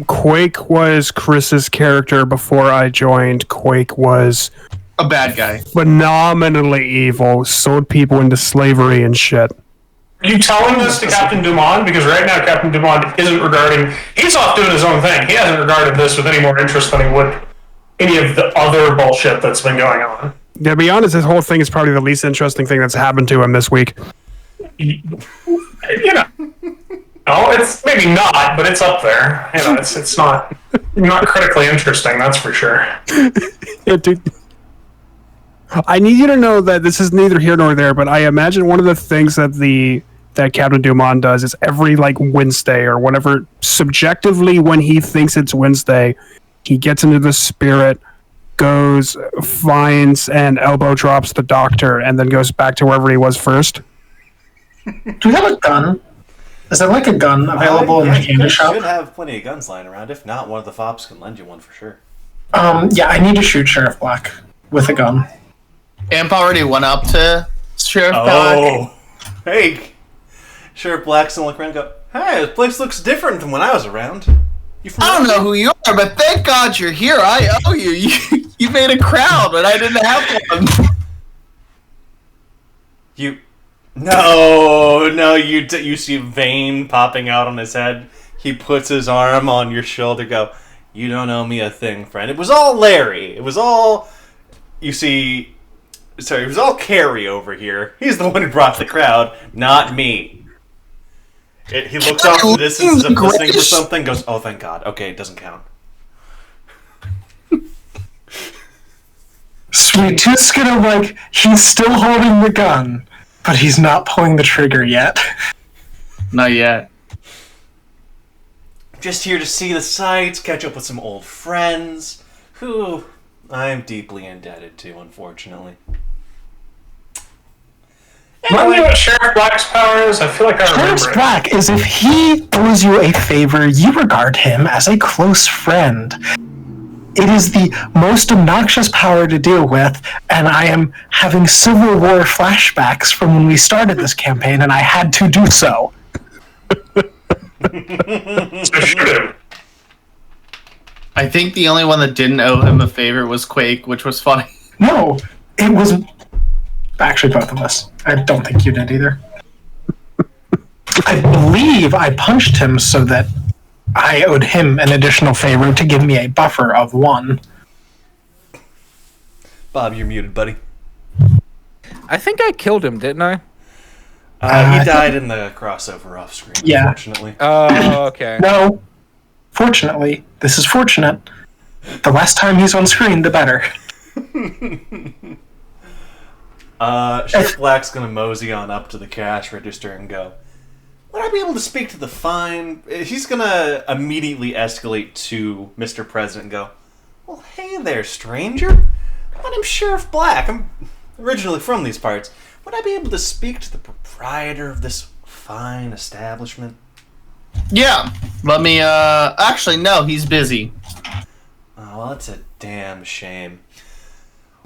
E: Quake was Chris's character before I joined. Quake was
A: a bad guy.
E: Phenomenally evil, sold people into slavery and shit.
B: Are you telling this to Captain Dumont? Because right now Captain Dumont isn't regarding... He's off doing his own thing. He hasn't regarded this with any more interest than he would any of the other bullshit that's been going on.
E: Yeah, to be honest, this whole thing is probably the least interesting thing that's happened to him this week.
B: You know... No, it's maybe not, but it's up there. You know, it's not critically interesting, that's for sure.
E: Yeah, dude. I need you to know that this is neither here nor there, but I imagine one of the things that Captain Dumont does is every like Wednesday or whatever, subjectively when he thinks it's Wednesday, he gets into the spirit, goes, finds, and elbow drops the doctor, and then goes back to wherever he was first.
D: Do we have a gun? Is there like a gun available in the candy shop?
C: You should have plenty of guns lying around. If not, one of the fops can lend you one for sure.
D: Yeah, I need to shoot Sheriff Black with a gun.
A: Amp already went up to Sheriff Black.
C: Oh, hey, Sheriff Black's gonna look around and go, hey, this place looks different from when I was around. You from
A: I don't know who you are, but thank God you're here. I owe you. You made a crowd, but I didn't have one.
C: No, you see vein popping out on his head. He puts his arm on your shoulder, go, you don't owe me a thing, friend. It was all Larry. It was all, it was all Carrie over here. He's the one who brought the crowd, not me. He looks off in the distance, listening for something, goes, oh, thank God. Okay, it doesn't count.
D: You're just gonna, like, he's still holding the gun, but he's not pulling the trigger yet.
A: Not yet.
C: Just here to see the sights, catch up with some old friends, who I'm deeply indebted to, unfortunately.
B: Remind me what Sheriff Black's power is? I feel like I remember
D: Sheriff
B: it.
D: Black is if he owes you a favor, you regard him as a close friend. It is the most obnoxious power to deal with, and I am having Civil War flashbacks from when we started this campaign, and I had to do so.
B: So shoot him.
A: I think the only one that didn't owe him a favor was Quake, which was funny.
D: No, it was actually both of us. I don't think you did either. I believe I punched him so that I owed him an additional favor to give me a buffer of 1.
C: Bob, you're muted, buddy.
F: I think I killed him, didn't I?
C: He died in the crossover off screen,
D: Yeah.
C: unfortunately.
F: Oh, okay.
D: No, fortunately, this is fortunate. The less time he's on screen, the better.
C: Sheriff Black's gonna mosey on up to the cash register and go, would I be able to speak to the fine? He's gonna immediately escalate to Mr. President and go, well, hey there, stranger. My name's Sheriff Black. I'm originally from these parts. Would I be able to speak to the proprietor of this fine establishment?
A: Yeah. Let me, actually, no, he's busy.
C: Oh, well, that's a damn shame.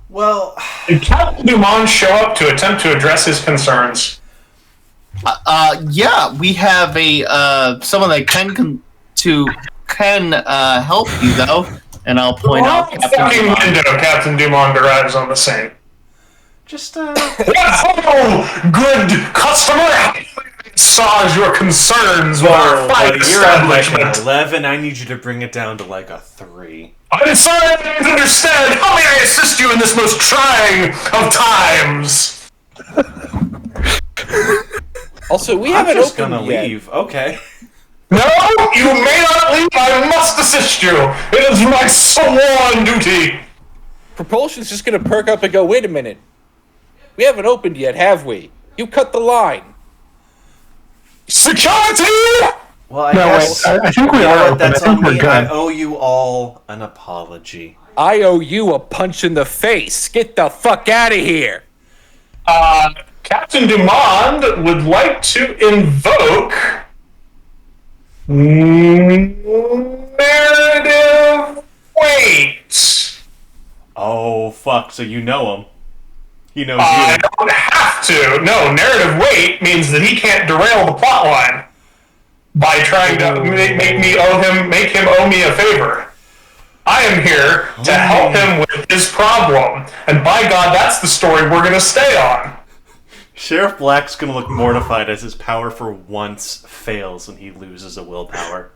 C: Well,
B: Did Captain Dumont show up to attempt to address his concerns?
A: Yeah, we have someone that can help you, though. And I'll point out Captain
B: Fucking
A: Dumont.
B: window Captain Dumont arrives on the scene.
C: just,
B: Oh, good customer! Massage your concerns with our fine
C: buddy, you're at like an
B: establishment.
C: 11. I need you to bring it down to like a 3.
B: I'm sorry I didn't understand. How may I assist you in this most trying of times?
F: Also, we
C: I'm
F: haven't
C: just
F: opened
C: gonna
F: yet.
C: leave. Okay.
B: No, you may not leave. I must assist you. It is my sworn duty.
F: Propulsion's just gonna perk up and go, wait a minute. We haven't opened yet, have we? You cut the line.
B: Security!
C: Well, I
D: No,
C: guess
D: wait, I think we
C: you know
D: are
C: what,
D: open.
C: that's
D: I think
C: on
D: we're
C: me.
D: good.
C: I owe you all an apology.
F: I owe you a punch in the face. Get the fuck out of here.
B: Captain Dumond would like to invoke narrative weight.
C: Oh fuck! So you know him. He knows
B: I
C: you.
B: don't have to. No, narrative weight means that he can't derail the plot line by trying to make him owe me a favor. I am here to help him with his problem, and by God, that's the story we're gonna stay on.
C: Sheriff Black's gonna look mortified as his power for once fails and he loses a willpower.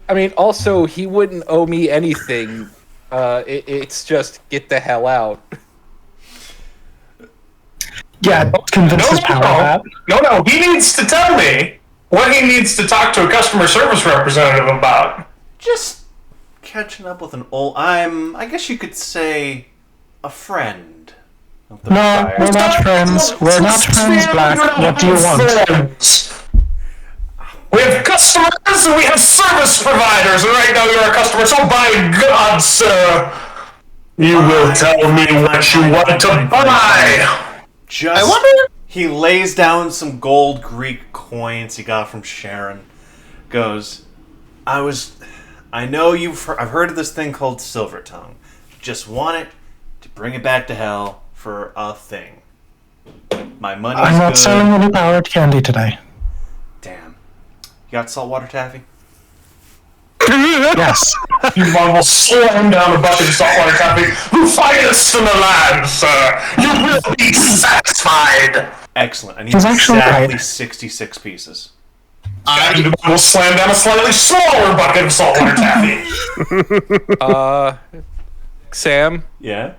F: I mean, also, he wouldn't owe me anything. It's just get the hell out.
D: Yeah, convince his power that.
B: No, he needs to tell me what he needs to talk to a customer service representative about.
C: Just catching up with an old. I guess you could say, a friend. Of the
D: No,
C: prior.
D: we're not friends. We're not friends, Black. What do you want?
B: Friends. We have customers and we have service providers, and right now you're a customer, so by God, sir, you will tell me what you want to buy.
C: Just,
A: I wonder.
C: he lays down some gold Greek coins he got from Sharon. Goes, I know I've heard of this thing called Silver Tongue. Just want it to bring it back to hell for a thing. My money's
D: I'm not
C: good.
D: selling any powered candy today.
C: Damn. You got saltwater taffy?
D: Yes.
B: You will slam down a bucket of saltwater taffy. The finest in the land, sir. You will be satisfied.
C: Excellent. I need
D: He's actually
C: exactly
D: right.
C: 66 pieces.
B: And will slam down a slightly smaller bucket of saltwater taffy.
F: Sam,
C: Yeah?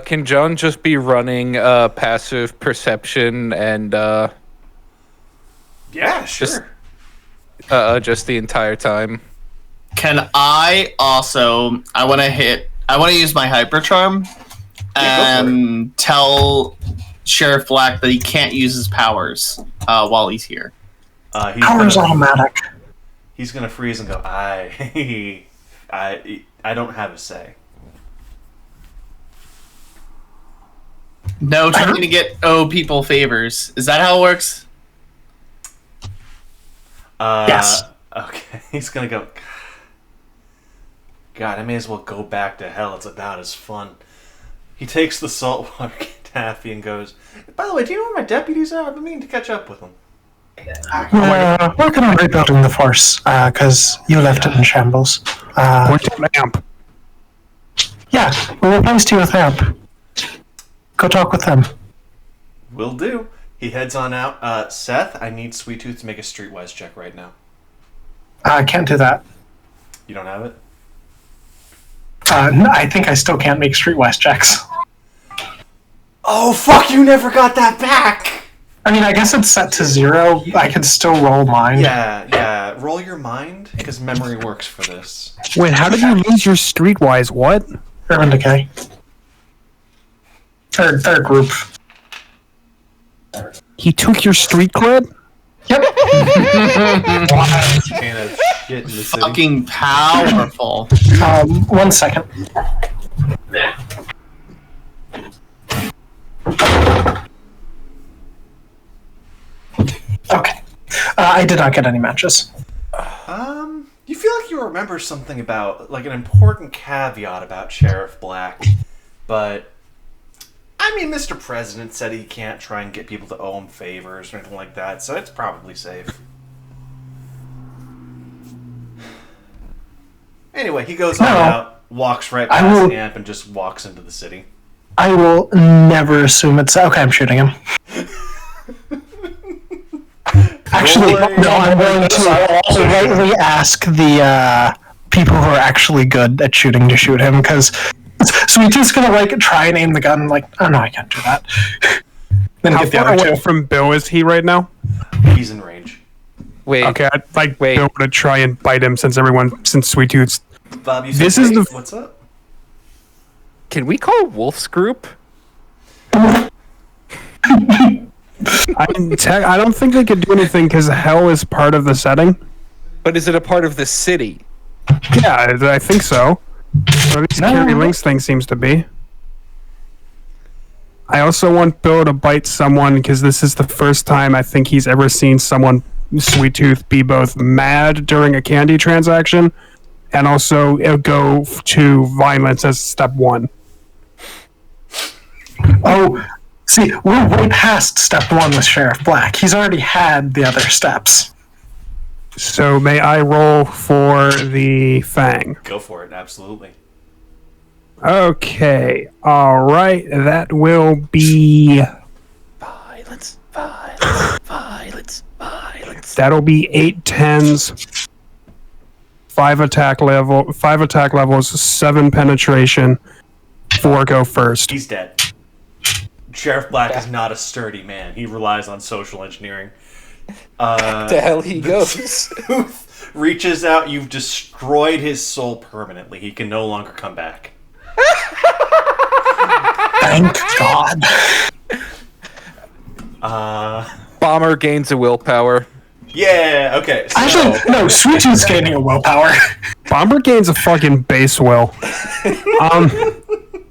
F: can John just be running passive perception and
C: Yeah, sure.
F: just the entire time?
A: Can I also? I want to use my hyper charm, and tell Sheriff Black that he can't use his powers while he's here.
D: Powers automatic.
C: He's gonna freeze and go, I don't have a say.
A: No trying to get people favors. Is that how it works?
D: Yes.
C: Okay, he's gonna go, God, I may as well go back to hell. It's about as fun. He takes the saltwater taffy and goes, by the way, do you know where my deputies are? I've been meaning to catch up with them.
D: We're working on rebuilding the force, because you left it in shambles.
E: Point to Amp.
D: Yeah, we replaced you with Amp. Go talk with them.
C: Will do. He heads on out. Seth, I need Sweet Tooth to make a streetwise check right now.
D: I can't do that.
C: You don't have it?
D: No, I think I still can't make streetwise checks.
C: Oh, fuck, you never got that back!
D: I mean, I guess it's set to 0. I can still roll mine.
C: Yeah. Roll your mind, because memory works for this.
E: Wait, how did you lose your streetwise? What?
D: Urban Decay. Third group.
E: He took your street cred?
D: Yep.
C: Kind of shit in the city.
A: Fucking powerful.
D: 1 second. Okay. I did not get any matches.
C: You feel like you remember something about, like, an important caveat about Sheriff Black, but I mean, Mr. President said he can't try and get people to owe him favors or anything like that, so it's probably safe. Anyway, he goes on out, walks right past Amp, and just walks into the city.
D: I will never assume it's... Okay, I'm shooting him. Actually, no, I'm going to politely ask the people who are actually good at shooting to shoot him, because Sweet Tooth's going to, like, try and aim the gun, and, like, oh, no, I can't do that. Then
E: How
D: get the
E: far
D: other
E: away
D: two.
E: from Bill is he right now?
C: He's in range.
F: Wait.
E: Okay, I'd like
F: Wait.
E: Bill to try and bite him since Sweet Tooth's...
C: Bob, you
E: This
C: said,
E: is the-
C: what's up?
F: Can we call Wolf's group?
E: I don't think they could do anything because hell is part of the setting.
F: But is it a part of the city?
E: Yeah, I think so. Or at least Carrie Link's thing seems to be. I also want Bill to bite someone because this is the first time I think he's ever seen someone, Sweet Tooth, be both mad during a candy transaction and also go to violence as step 1.
D: Oh, see, we're way past step 1 with Sheriff Black. He's already had the other steps.
E: So may I roll for the Fang?
C: Go for it, absolutely.
E: Okay, alright, that will be...
F: Violence.
E: That'll be 8 10s, 5 attack levels, 7 penetration, 4 go first.
C: He's dead. Sheriff Black is not a sturdy man. He relies on social engineering.
F: The hell he goes.
C: Tooth reaches out. You've destroyed his soul permanently. He can no longer come back.
D: Thank God.
F: Bomber gains a willpower.
C: Yeah, okay. So,
D: Actually, no, Sweet Tooth's gaining a willpower.
E: Bomber gains a fucking base will.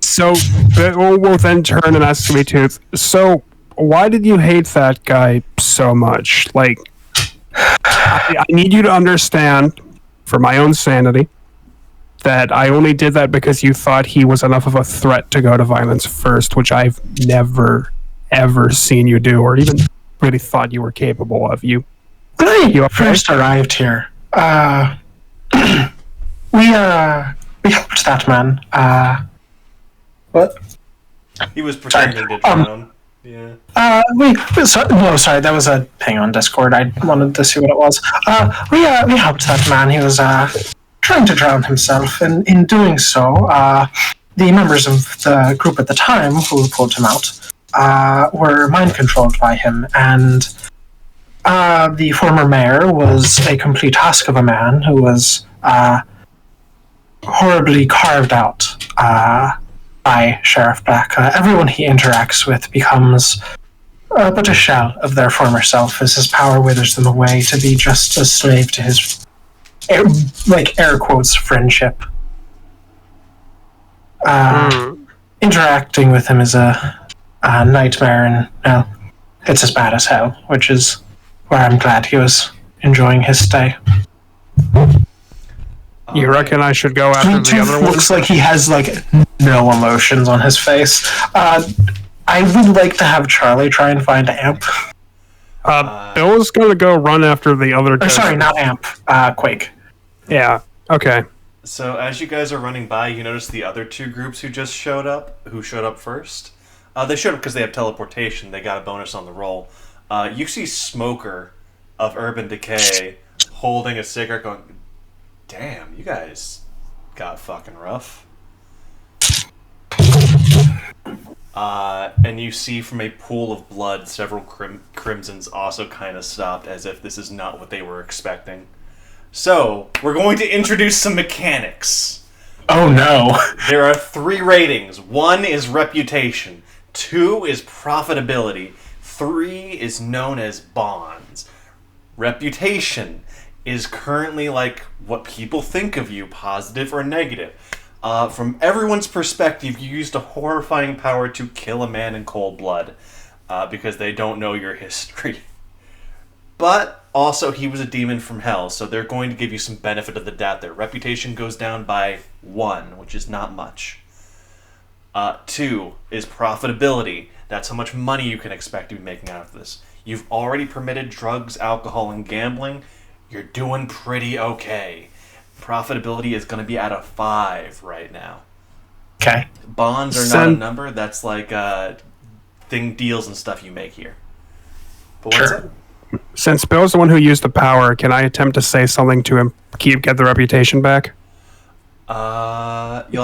E: So we'll then turn and ask Sweet Tooth, so why did you hate that guy so much? Like, I need you to understand, for my own sanity, that I only did that because you thought he was enough of a threat to go to violence first, which I've never, ever seen you do, or even really thought you were capable of. You okay?
D: First arrived here. We helped that man. What?
C: he was pretending to drown. Yeah.
D: Sorry, that was a ping on Discord. I wanted to see what it was. We helped that man. He was trying to drown himself, and in doing so, the members of the group at the time who pulled him out were mind controlled by him, and the former mayor was a complete husk of a man who was horribly carved out by Sheriff Black. Everyone he interacts with becomes but a shell of their former self as his power withers them away to be just a slave to his, air quotes, friendship. Interacting with him is a nightmare, and well, it's as bad as hell, which is why I'm glad he was enjoying his stay.
E: You reckon I should go after the other one?
D: Looks like he has no emotions on his face. I would like to have Charlie try and find Amp.
E: Bill's gonna go run after the other guy.
D: Sorry, not Amp. Quake.
E: Yeah. Okay.
C: So as you guys are running by, you notice the other two groups who showed up first. They showed up because they have teleportation. They got a bonus on the roll. You see Smoker of Urban Decay holding a cigarette going, damn, you guys got fucking rough. And you see from a pool of blood, several crimsons also kind of stopped, as if this is not what they were expecting. So, we're going to introduce some mechanics.
D: Oh no.
C: There are 3 ratings. 1 is reputation. 2 is profitability. 3 is known as bonds. Reputation is currently what people think of you, positive or negative. From everyone's perspective, you used a horrifying power to kill a man in cold blood because they don't know your history. But also, he was a demon from hell, so they're going to give you some benefit of the doubt there. Reputation goes down by 1, which is not much. 2 is profitability. That's how much money you can expect to be making out of this. You've already permitted drugs, alcohol, and gambling. You're doing pretty okay. Profitability is going to be at a 5 right now.
D: Okay.
C: Bonds are not a number. That's deals and stuff you make here. But what's
D: Sure.
C: it?
E: Since Bill's the one who used the power, can I attempt to say something to him, get the reputation back?
C: You'll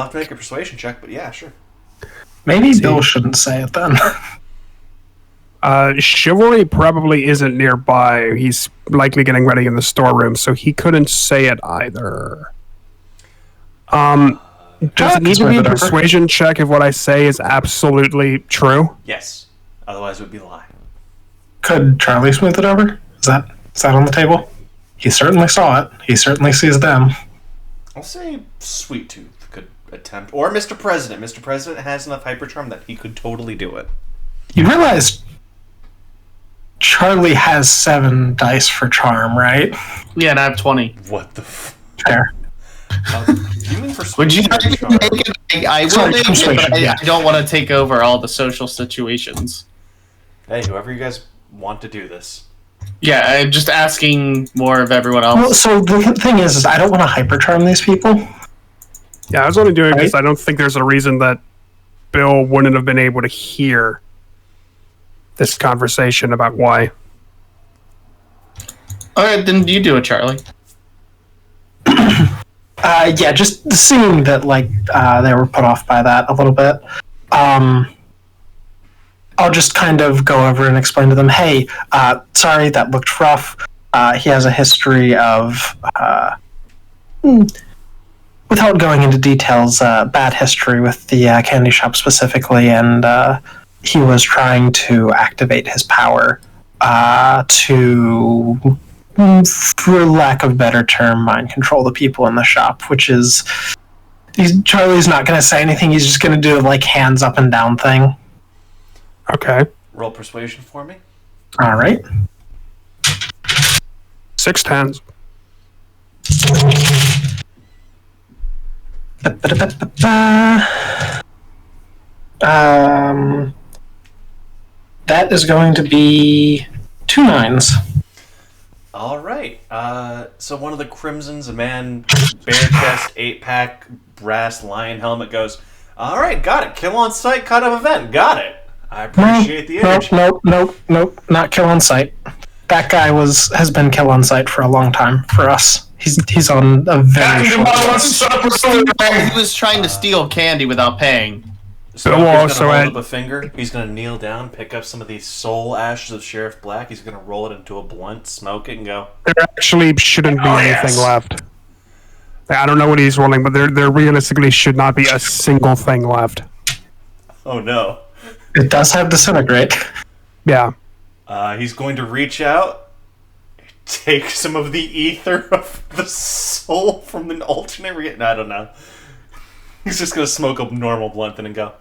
C: have to make a persuasion check, but yeah, sure.
D: Maybe Bill shouldn't say it then.
E: Chivalry probably isn't nearby. He's likely getting ready in the storeroom, so he couldn't say it either. Does it need to be a persuasion check if what I say is absolutely true?
C: Yes. Otherwise, it would be a lie.
D: Could Charlie smooth it over? Is that on the table? He certainly saw it. He certainly sees them.
C: I'll say Sweet Tooth could attempt, or Mr. President. Mr. President has enough hyper charm that he could totally do it.
D: You realize Charlie has 7 dice for charm, right?
A: Yeah, and I have 20.
C: What the
D: Fair.
C: You mean for
A: Would you like to
C: charm?
A: make it? I will
D: Sorry,
A: make it,
D: persuasion,
A: but
D: yeah.
A: I don't want to take over all the social situations.
C: Hey, whoever you guys want to do this.
A: Yeah, I'm just asking more of everyone else.
D: Well, so the thing is I don't want to hyper charm these people.
E: Yeah, I was only doing it because
D: Right.
E: I don't think there's a reason that Bill wouldn't have been able to hear this conversation about why.
A: Alright, then you do it, Charlie.
D: Yeah, just seeing that they were put off by that a little bit. I'll just kind of go over and explain to them, hey, sorry, that looked rough. He has a history of, without going into details, bad history with the candy shop specifically, and he was trying to activate his power to, for lack of a better term, mind control the people in the shop, which is... Charlie's not going to say anything, he's just going to do hands up and down thing.
E: Okay.
C: Roll persuasion for me.
D: All right.
E: 6 tens.
D: That is going to be 2 9s.
C: All right. So one of the Crimsons, a man, bare chest, 8-pack, brass lion helmet, goes, all right, got it. Kill on sight kind of event. Got it. I appreciate the energy.
D: Nope. Not kill on sight. That guy has been kill on sight for a long time for us. He's on a very short list.
A: He was trying to steal candy without paying.
C: So
E: Bill
C: he's
E: also
C: gonna hold
E: had-
C: up a finger. He's gonna kneel down, pick up some of these soul ashes of Sheriff Black. He's gonna roll it into a blunt, smoke it, and go.
E: There actually shouldn't be anything left. I don't know what he's rolling, but there realistically should not be a single thing left.
C: Oh no.
D: It does have disintegrate.
E: Yeah.
C: He's going to reach out, take some of the ether of the soul from an alternate I don't know. He's just going to smoke a normal blunt and go,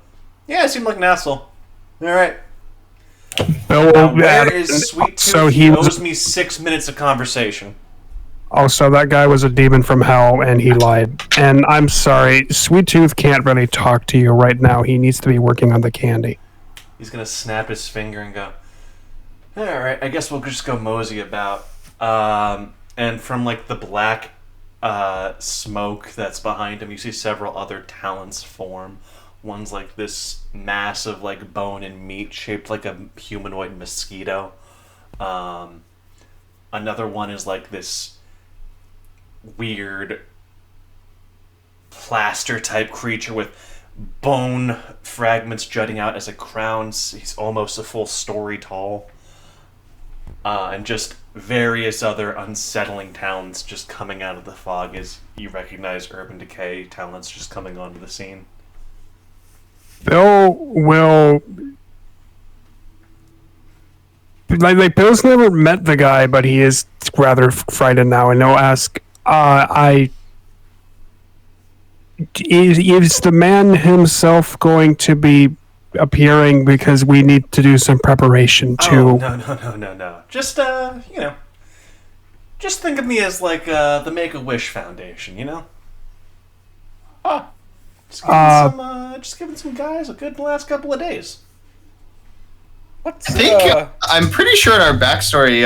C: yeah, it seemed like an asshole. Alright.
E: Bill,
C: Now, where is Sweet Tooth?
E: so
C: he
E: he
C: owes
E: was-
C: me 6 minutes of conversation.
E: Oh, so that guy was a demon from hell, and he lied. And I'm sorry, Sweet Tooth can't really talk to you right now. He needs to be working on the candy.
C: He's going to snap his finger and go, alright, I guess we'll just go mosey about. And from, like, the black smoke that's behind him, you see several other talents form. One's like this mass of like bone and meat shaped like a humanoid mosquito. Another one is like this weird plaster type creature with bone fragments jutting out as a crown. He's almost a full story tall. And just various other unsettling talents just coming out of the fog as you recognize Urban Decay talents just coming onto the scene.
E: Bill will... Like Bill's never met the guy, but he is rather frightened now, and he'll ask, is the man himself going to be appearing, because we need to do some preparation to...
C: Oh, no. Just, just think of me as like the Make-A-Wish Foundation, you know? Just giving some guys a good last couple of days.
A: I'm pretty sure in our backstory,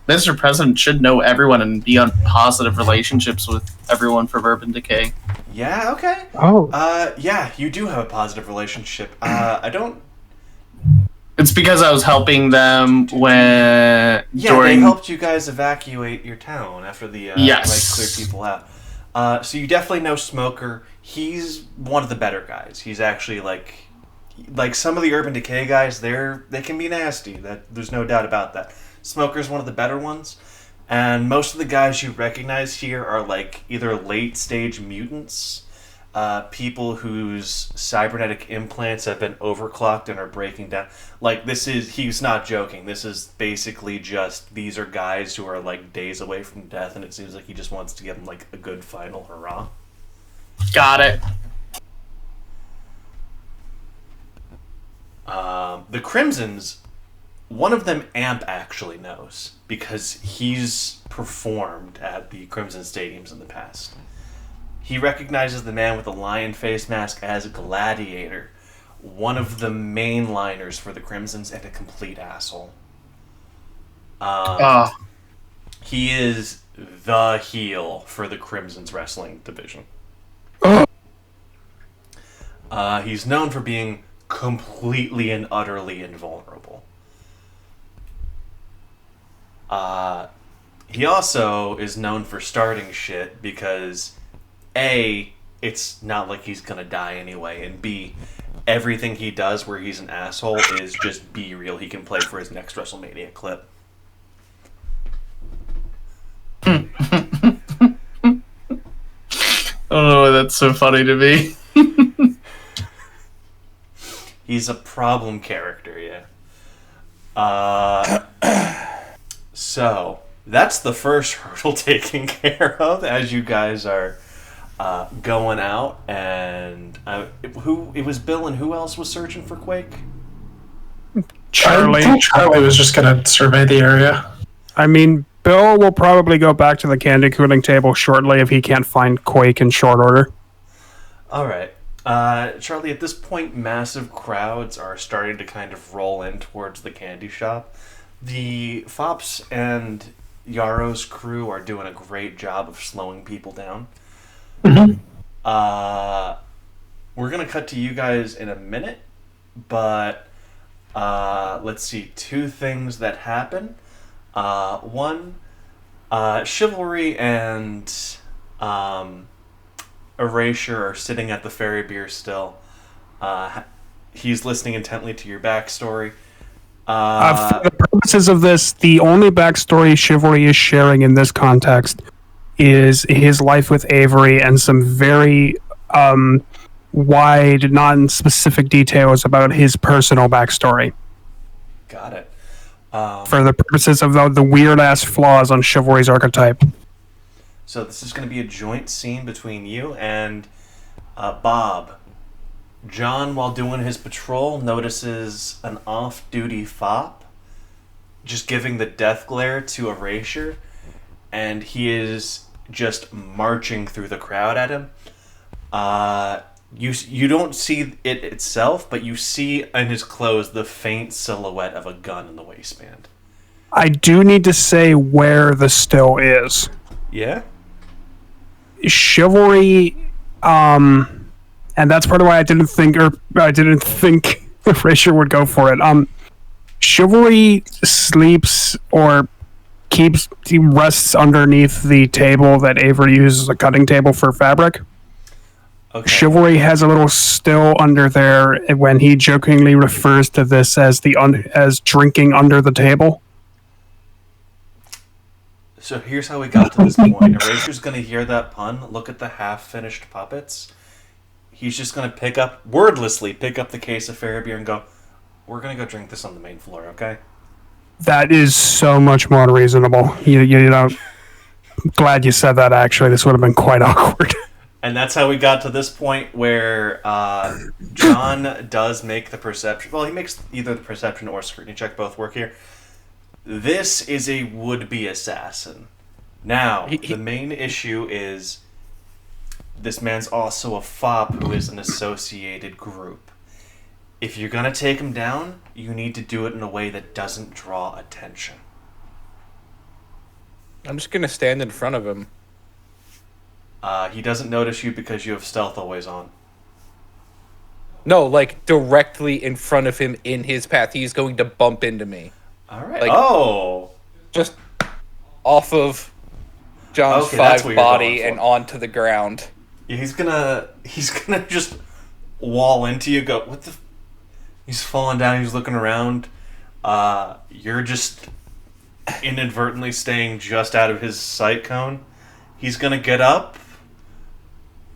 A: Mr. President should know everyone and be on positive relationships with everyone from Urban Decay.
C: Yeah, okay.
E: Oh.
C: Yeah, you do have a positive relationship. I don't...
A: It's because I was helping them when...
C: Yeah, they helped you guys evacuate your town after the
A: yes.
C: clear people out. So you definitely know Smoker. He's one of the better guys. He's actually like some of the Urban Decay guys. They can be nasty. There's no doubt about that. Smoker's one of the better ones, and most of the guys you recognize here are like either late stage mutants, people whose cybernetic implants have been overclocked and are breaking down. Like he's not joking. This is basically just these are guys who are like days away from death, and it seems like he just wants to give them like a good final hurrah.
A: Got it.
C: The Crimsons, one of them Amp actually knows because he's performed at the Crimson Stadiums in the past. He recognizes the man with the lion face mask as Gladiator, one of the main liners for the Crimsons and a complete asshole. He is the heel for the Crimson's wrestling division. He's known for being completely and utterly invulnerable. He also is known for starting shit because A, it's not like he's gonna die anyway, and B, everything he does where he's an asshole is just be real. He can play for his next WrestleMania clip.
A: I don't know why that's so funny to me.
C: He's a problem character, yeah. So, that's the first hurdle taken care of as you guys are going out. And it was Bill, and who else was searching for Quake?
E: Charlie.
D: I think Charlie was just going to survey the area.
E: I mean, Bill will probably go back to the candy cooling table shortly if he can't find Quake in short order.
C: Alright. Charlie, at this point, massive crowds are starting to kind of roll in towards the candy shop. The Fops and Yarrow's crew are doing a great job of slowing people down.
D: Mm-hmm.
C: We're going to cut to you guys in a minute, but let's see, two things that happen. One, Chivalry and Erasure are sitting at the Fairy Beer still. He's listening intently to your backstory.
E: For the purposes of this, the only backstory Chivalry is sharing in this context is his life with Avery and some very wide, non-specific details about his personal backstory
C: Got it.
E: for the purposes of the weird-ass flaws on Chivalry's archetype.
C: So this is going to be a joint scene between you and Bob. John, while doing his patrol, notices an off-duty fop just giving the death glare to Erasure, and he is just marching through the crowd at him. You don't see it itself, but you see in his clothes the faint silhouette of a gun in the waistband.
E: I do need to say where the still is.
C: Yeah?
E: Chivalry, and that's part of why I didn't think Erasure would go for it. Chivalry sleeps or he rests underneath the table that Avery uses as a cutting table for fabric.
C: Okay.
E: Chivalry has a little still under there when he jokingly refers to this as as drinking under the table.
C: So here's how we got to this point. Erasure's going to hear that pun, look at the half-finished puppets. He's just going to wordlessly pick up the case of fair beer and go, "We're going to go drink this on the main floor, okay?"
E: That is so much more reasonable. You know, glad you said that, actually. This would have been quite awkward.
C: And that's how we got to this point where John does make the perception... Well, he makes either the perception or scrutiny check. Both work here. This is a would-be assassin. Now, the main issue is this man's also a fop who is an associated group. If you're going to take him down, you need to do it in a way that doesn't draw attention.
F: I'm just gonna stand in front of him.
C: He doesn't notice you because you have stealth always on.
F: No, like directly in front of him in his path. He's going to bump into me.
C: Alright.
F: Like, just off of John's
C: Okay,
F: 5 body and onto the ground.
C: Yeah, he's gonna just wall into you, go, what the... He's falling down, he's looking around. You're just inadvertently staying just out of his sight cone. He's gonna get up,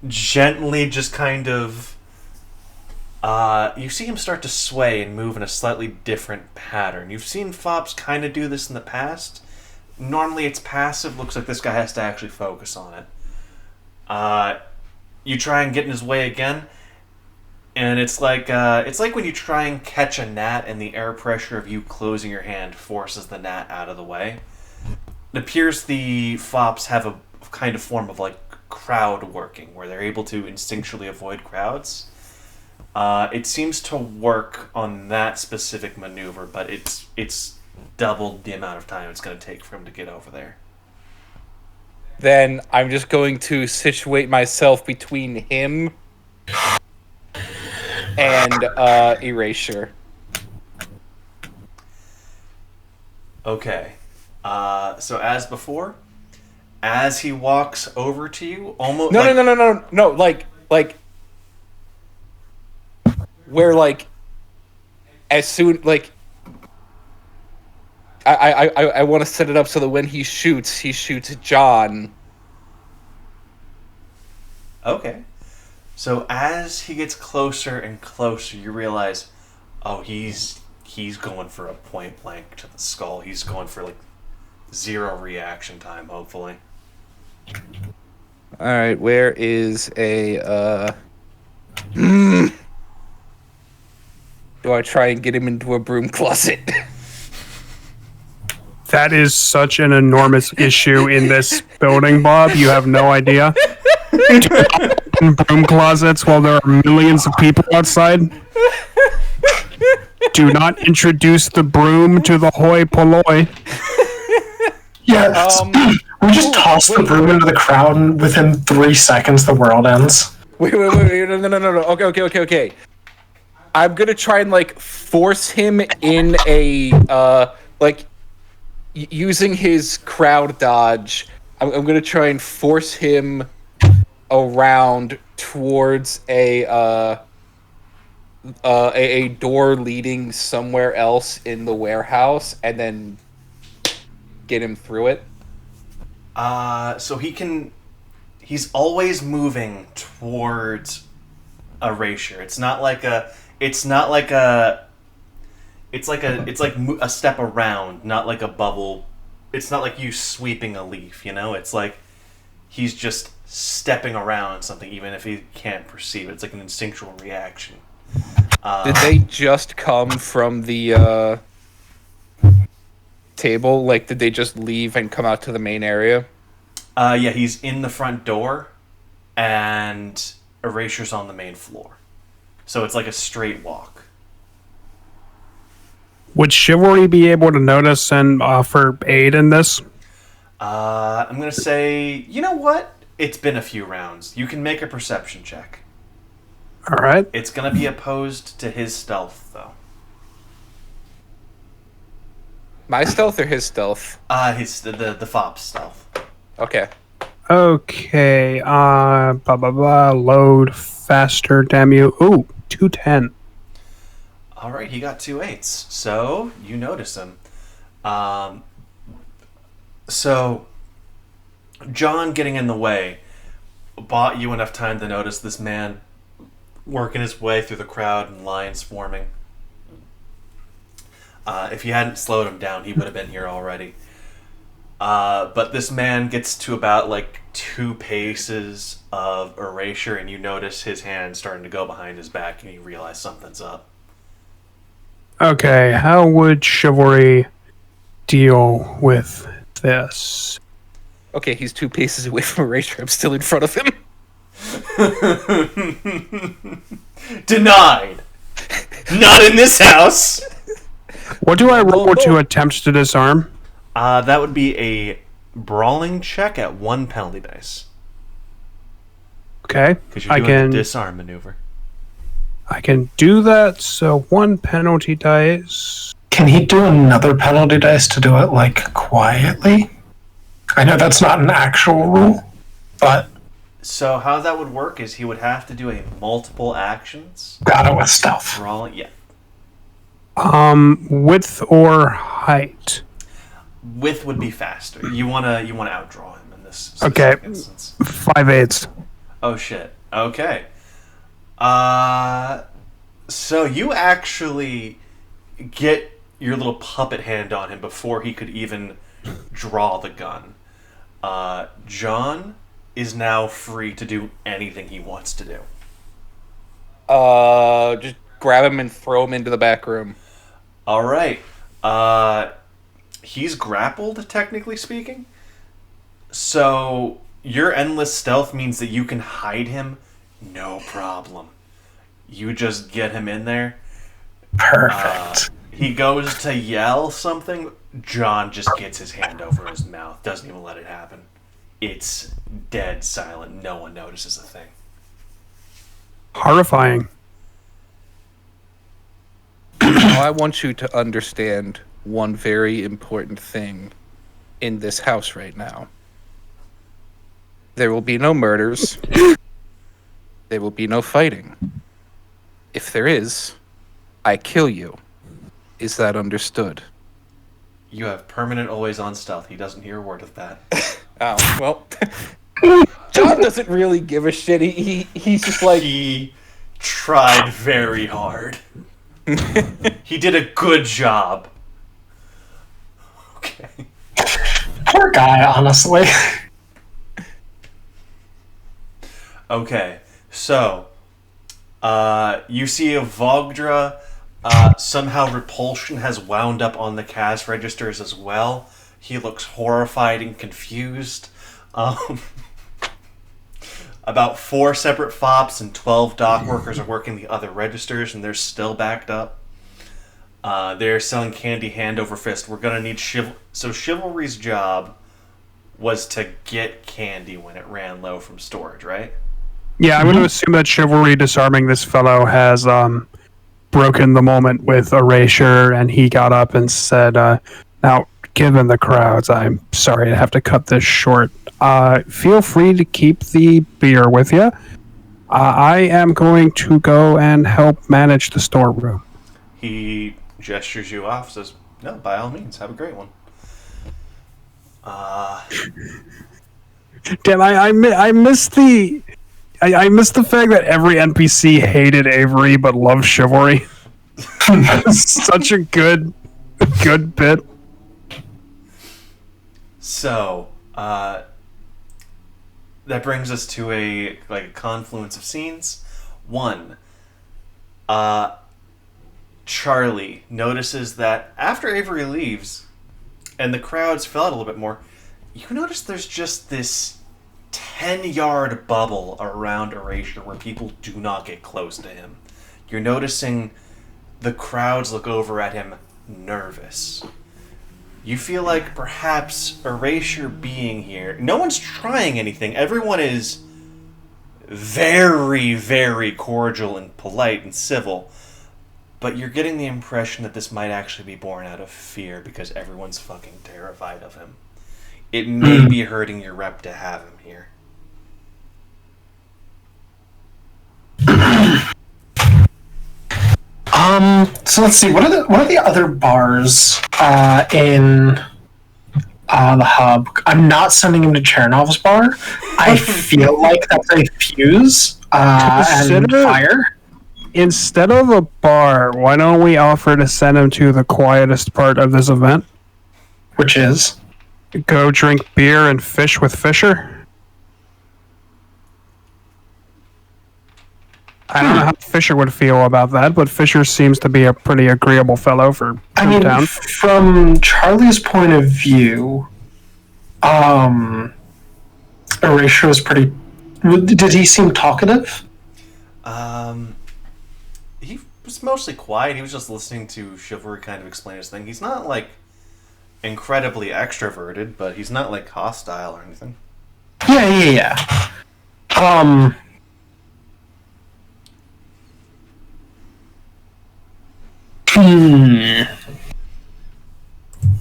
C: gently just kind of... you see him start to sway and move in a slightly different pattern. You've seen fops kind of do this in the past. Normally it's passive, looks like this guy has to actually focus on it. You try and get in his way again, and it's like when you try and catch a gnat and the air pressure of you closing your hand forces the gnat out of the way. It appears the fops have a kind of form of like crowd working, where they're able to instinctually avoid crowds. It seems to work on that specific maneuver, but it's doubled the amount of time it's going to take for him to get over there.
F: Then I'm just going to situate myself between him and Erasure.
C: Okay. So as before, as he walks over to you, almost
F: No, like where like as soon like I want to set it up so that when he shoots John.
C: Okay. So as he gets closer and closer, you realize, oh, he's going for a point blank to the skull. He's going for like 0 reaction time, hopefully.
F: All right, where is a do I try and get him into a broom closet?
E: That is such an enormous issue in this building, Bob. You have no idea. In broom closets while there are millions of people outside. Do not introduce the broom to the hoi polloi.
D: Yeah, we just toss the broom into the crowd, and within 3 seconds, the world ends.
F: Wait, no. Okay. I'm gonna try and like force him in a like using his crowd dodge. I'm gonna try and force him around towards a door leading somewhere else in the warehouse, and then get him through it.
C: So he's always moving towards erasure. It's like a step around, not like a bubble. It's not like you sweeping a leaf, you know? It's like he's just stepping around something even if he can't perceive it. It's like an instinctual reaction.
F: Did they just come from the table? Like, did they just leave and come out to the main area?
C: Yeah, he's in the front door, and Erasure's on the main floor. So it's like a straight walk.
E: Would Chivalry be able to notice and offer aid in this?
C: I'm going to say, you know what? It's been a few rounds. You can make a perception check.
E: All right.
C: It's going to be opposed to his stealth, though.
F: My stealth or his stealth?
C: The fop's stealth.
F: Okay.
E: Okay. Load faster, damn you. Ooh, 210.
C: All right, he got 2 8s. So you notice him. So John getting in the way bought you enough time to notice this man working his way through the crowd and lions swarming. If you hadn't slowed him down, he would have been here already. But this man gets to about like 2 paces of Erasure, and you notice his hand starting to go behind his back, and you realize something's up.
E: Okay, how would Chivalry deal with this?
F: Okay, he's 2 paces away from Erasure. I'm still in front of him.
C: Denied. Not in this house.
E: What do I roll to attempt to disarm?
C: That would be a brawling check at 1 penalty dice.
E: Okay,
C: Because you're doing the disarm maneuver.
E: I can do that, so 1 penalty dice.
D: Can he do another penalty dice to do it, like, quietly? I know that's not an actual rule, but...
C: So how that would work is he would have to do a multiple actions.
D: Got it with stealth.
C: Brawling, yeah.
E: Width or height?
C: Width would be faster. You wanna outdraw him in this
E: Okay.
C: instance.
E: 5/8.
C: Oh shit. Okay. So you actually get your little puppet hand on him before he could even draw the gun. John is now free to do anything he wants to do.
F: Just grab him and throw him into the back room.
C: All right. He's grappled, technically speaking. So your endless stealth means that you can hide him, no problem. You just get him in there.
D: Perfect.
C: He goes to yell something. John just gets his hand over his mouth. Doesn't even let it happen. It's dead silent. No one notices a thing.
E: Horrifying.
F: Now I want you to understand one very important thing in this house right now. There will be no murders. There will be no fighting. If there is, I kill you. Is that understood?
C: You have permanent always on stealth. He doesn't hear a word of that.
F: Oh, well. John doesn't really give a shit. He's just like...
C: He tried very hard. He did a good job. Okay.
D: Poor guy, honestly.
C: Okay, so you see a Vogdra. Somehow repulsion has wound up on the cast registers as well. He looks horrified and confused. About 4 separate fops and 12 dock workers are working the other registers, and they're still backed up. They're selling candy hand over fist. We're gonna need So Chivalry's job was to get candy when it ran low from storage, right?
E: Yeah, I'm going to assume that Chivalry disarming this fellow has broken the moment with Erasure, and he got up and said, now, given the crowds, I'm sorry to have to cut this short. Feel free to keep the beer with you. I am going to go and help manage the storeroom.
C: He gestures you off, says, no, by all means, have a great one.
E: Damn, I missed the... I missed the fact that every NPC hated Avery but loved chivalry. Such a good bit.
C: So, that brings us to a confluence of scenes. One, Charlie notices that after Avery leaves and the crowds fill out a little bit more, you notice there's just this 10-yard bubble around Erasure where people do not get close to him. You're noticing the crowds look over at him nervous. You feel like perhaps Erasure being here, no one's trying anything. Everyone is very, very cordial and polite and civil. But you're getting the impression that this might actually be born out of fear because everyone's fucking terrified of him. It may be hurting your rep to have him here.
D: So let's see. What are the other bars in the hub? I'm not sending him to Chernov's bar. I feel like that's a fuse and fire.
E: Instead of a bar, why don't we offer to send him to the quietest part of this event?
D: Which is?
E: Go drink beer and fish with Fisher? I don't know how Fisher would feel about that, but Fisher seems to be a pretty agreeable fellow for town.
D: From Charlie's point of view, Erasure was pretty... Did he seem talkative?
C: He was mostly quiet. He was just listening to Chivalry kind of explain his thing. He's not, incredibly extroverted, but he's not, hostile or anything.
D: Yeah.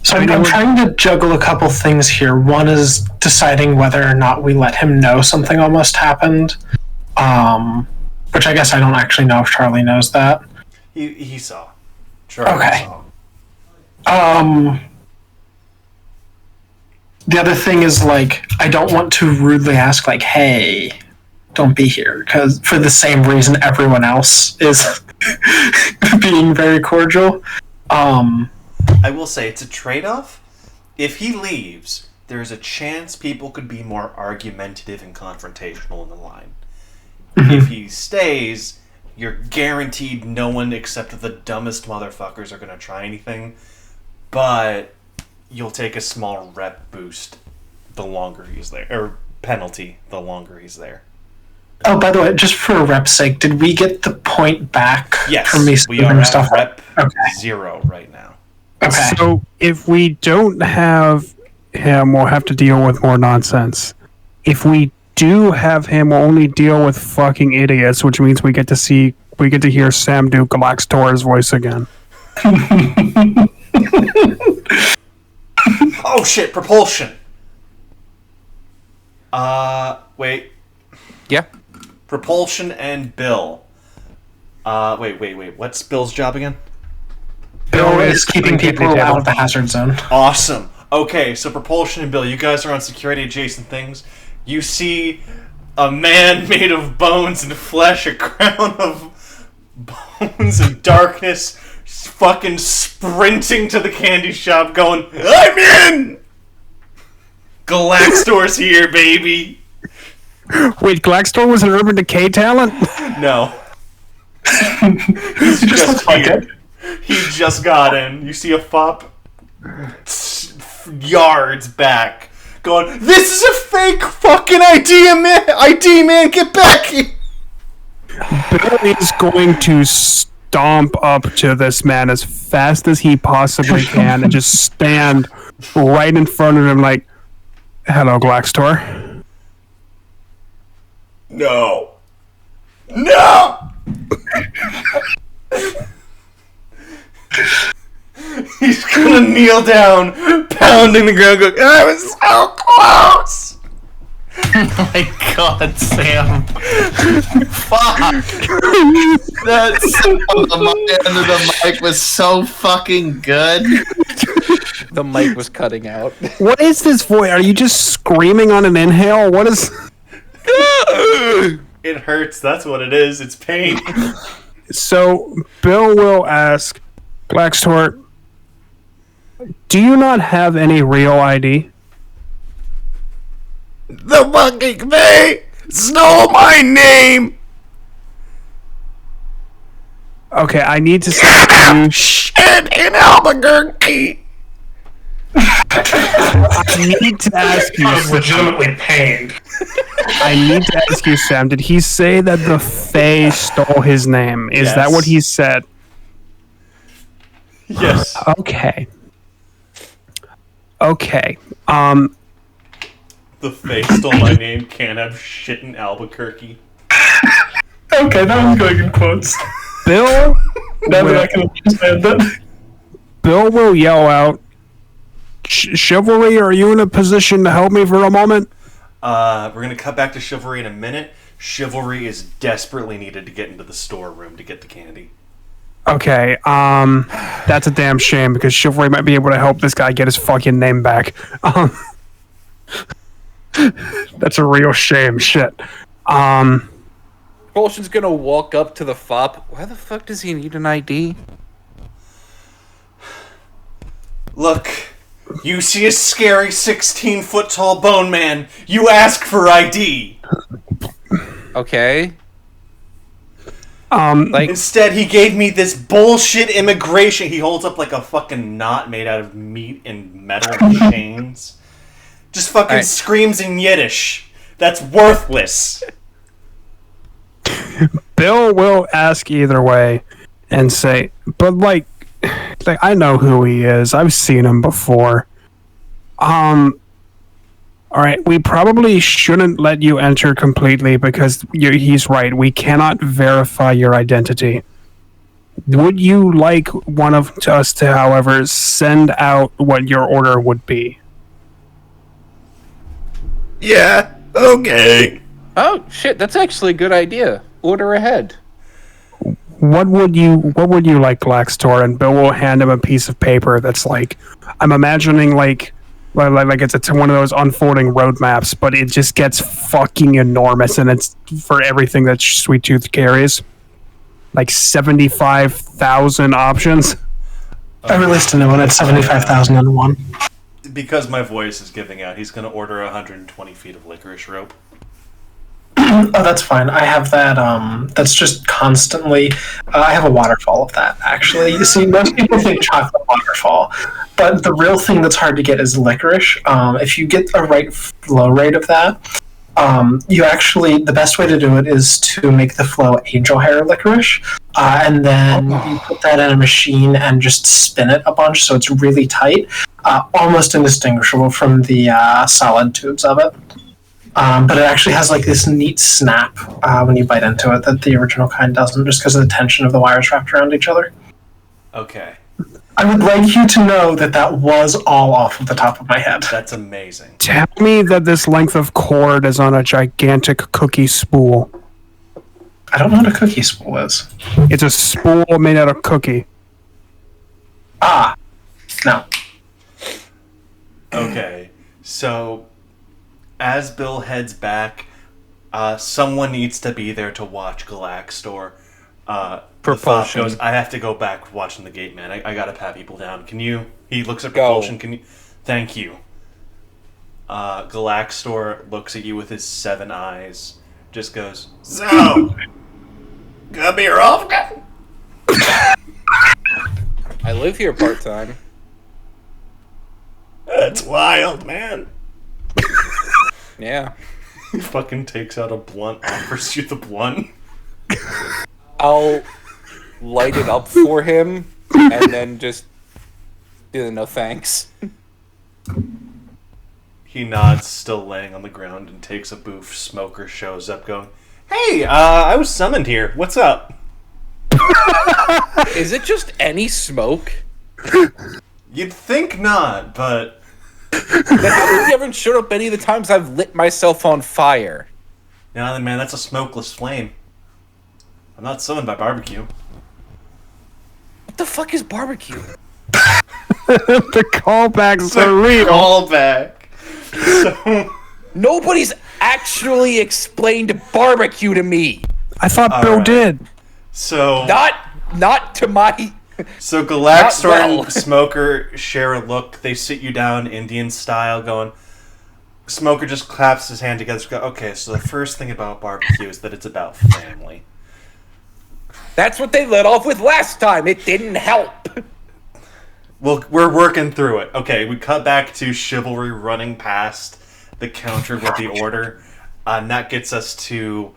D: So I'm trying to juggle a couple things here. One is deciding whether or not we let him know something almost happened. Which I guess I don't actually know if Charlie knows that.
C: He saw. Charlie saw.
D: The other thing is, I don't want to rudely ask, hey, don't be here, because for the same reason everyone else is being very cordial.
C: I will say, it's a trade-off. If he leaves, there's a chance people could be more argumentative and confrontational in the line. If he stays, you're guaranteed no one except the dumbest motherfuckers are going to try anything, but you'll take a small rep boost the longer he's there, or penalty the longer he's there.
D: Oh, by the way, just for a rep's sake, did we get the point back
C: from
D: me
C: we are
D: stuff
C: at rep 0 right now.
E: Okay. So if we don't have him, we'll have to deal with more nonsense. If we do have him, we'll only deal with fucking idiots, which means we get to hear Sam Duke Galaxtor's voice again.
C: Oh shit, propulsion. Wait.
F: Yeah.
C: Propulsion and Bill. Wait. What's Bill's job again?
D: Bill is keeping people out of the hazard zone.
C: Awesome. Okay, so Propulsion and Bill, you guys are on security adjacent things. You see a man made of bones and flesh, a crown of bones and darkness, fucking sprinting to the candy shop going, I'm in! Galaxtor's here, baby!
E: Wait, Galaxtor was an Urban Decay talent?
C: No. He's just here. He just got in. You see a fop yards back going, this is a fake fucking ID, man, get back here!
E: Bill is going to stomp up to this man as fast as he possibly can and just stand right in front of him like, hello, Galaxtor.
C: No! He's gonna kneel down, pounding the ground, going, I was so close!
A: Oh my god, Sam. Fuck! That sound on the end of the mic was so fucking good.
F: The mic was cutting out.
E: What is this voice? Are you just screaming on an inhale? What is...
C: It hurts. That's what it is. It's pain.
E: So Bill will ask Blackstore, do you not have any real ID?
C: The fucking thing stole my name.
E: Okay, I need to say
C: Shit in Albuquerque.
E: I need to ask you.
B: I was legitimately pained.
E: I need to ask you, Sam. Did he say that the Fae stole his name? Is that what he said?
C: Yes.
E: Okay. Okay.
C: The Fae stole my name. Can't have shit in Albuquerque.
D: Okay, that was going in quotes.
E: Bill.
D: Now that I can understand that.
E: Bill will yell out, Chivalry, are you in a position to help me for a moment?
C: We're gonna cut back to Chivalry in a minute. Chivalry is desperately needed to get into the storeroom to get the candy.
E: Okay, that's a damn shame because Chivalry might be able to help this guy get his fucking name back. That's a real shame. Shit.
F: Propulsion's gonna walk up to the fop. Why the fuck does he need an ID?
C: Look, you see a scary 16-foot-tall bone man. You ask for ID.
F: Okay.
C: Instead, he gave me this bullshit immigration. He holds up like a fucking knot made out of meat and metal and chains. Just fucking screams in Yiddish. That's worthless.
E: Bill will ask either way and say, but like I know who he is. I've seen him before. All right, we probably shouldn't let you enter completely because he's right. We cannot verify your identity. Would you like one of us to, however, send out what your order would be?
C: Yeah, okay.
F: Oh shit, that's actually a good idea. Order ahead.
E: What would you like, Blackstore? And Bill will hand him a piece of paper that's like, I'm imagining like it's one of those unfolding roadmaps, but it just gets fucking enormous, and it's for everything that Sweet Tooth carries. Like 75,000 options.
D: I released a new one at 75,001.
C: Because my voice is giving out, he's going to order 120 feet of licorice rope.
D: Oh, that's fine. I have that. That's just constantly. I have a waterfall of that, actually. You see, most people think chocolate waterfall, but the real thing that's hard to get is licorice. If you get a right flow rate of that, you actually, the best way to do it is to make the flow angel hair licorice, and then you put that in a machine and just spin it a bunch so it's really tight, almost indistinguishable from the solid tubes of it. But it actually has like this neat snap when you bite into it that the original kind doesn't, just because of the tension of the wires wrapped around each other.
C: Okay.
D: I would like you to know that that was all off of the top of my head.
C: That's amazing.
E: Tell me that this length of cord is on a gigantic cookie spool.
D: I don't know what a cookie spool is.
E: It's a spool made out of cookie.
D: Ah, no.
C: Okay, so as Bill heads back, someone needs to be there to watch Galaxtor.
F: Propulsion.
C: Goes, I have to go back watching the gate, man. I gotta pat people down. Can you? He looks at
F: Go.
C: Propulsion. Can you? Thank you. Galaxtor looks at you with his 7 eyes. Just goes, so, gonna be your off guy?
F: I live here part-time.
C: That's wild, man.
F: Yeah.
C: He fucking takes out a blunt, offers you the blunt.
F: I'll light it up for him, and then just do no thanks.
C: He nods, still laying on the ground, and takes a boof. Smoker shows up going, hey, I was summoned here. What's up?
F: Is it just any smoke?
C: You'd think not, but...
F: You haven't showed up any of the times I've lit myself on fire.
C: Yeah, man, that's a smokeless flame. I'm not summoned by barbecue.
F: What the fuck is barbecue?
E: The callbacks are real.
C: Call back. So,
F: Nobody's actually explained barbecue to me.
E: I thought
C: All
E: Bill
C: right.
E: did.
C: So
F: Not to my.
C: So Galactor
F: Not well.
C: and Smoker share a look. They sit you down Indian style, going. Smoker just claps his hand together. Go, okay, so the first thing about barbecue is that it's about family.
F: That's what they let off with last time. It didn't help.
C: Well, we're working through it. Okay, we cut back to Chivalry running past the counter with the order, and that gets us to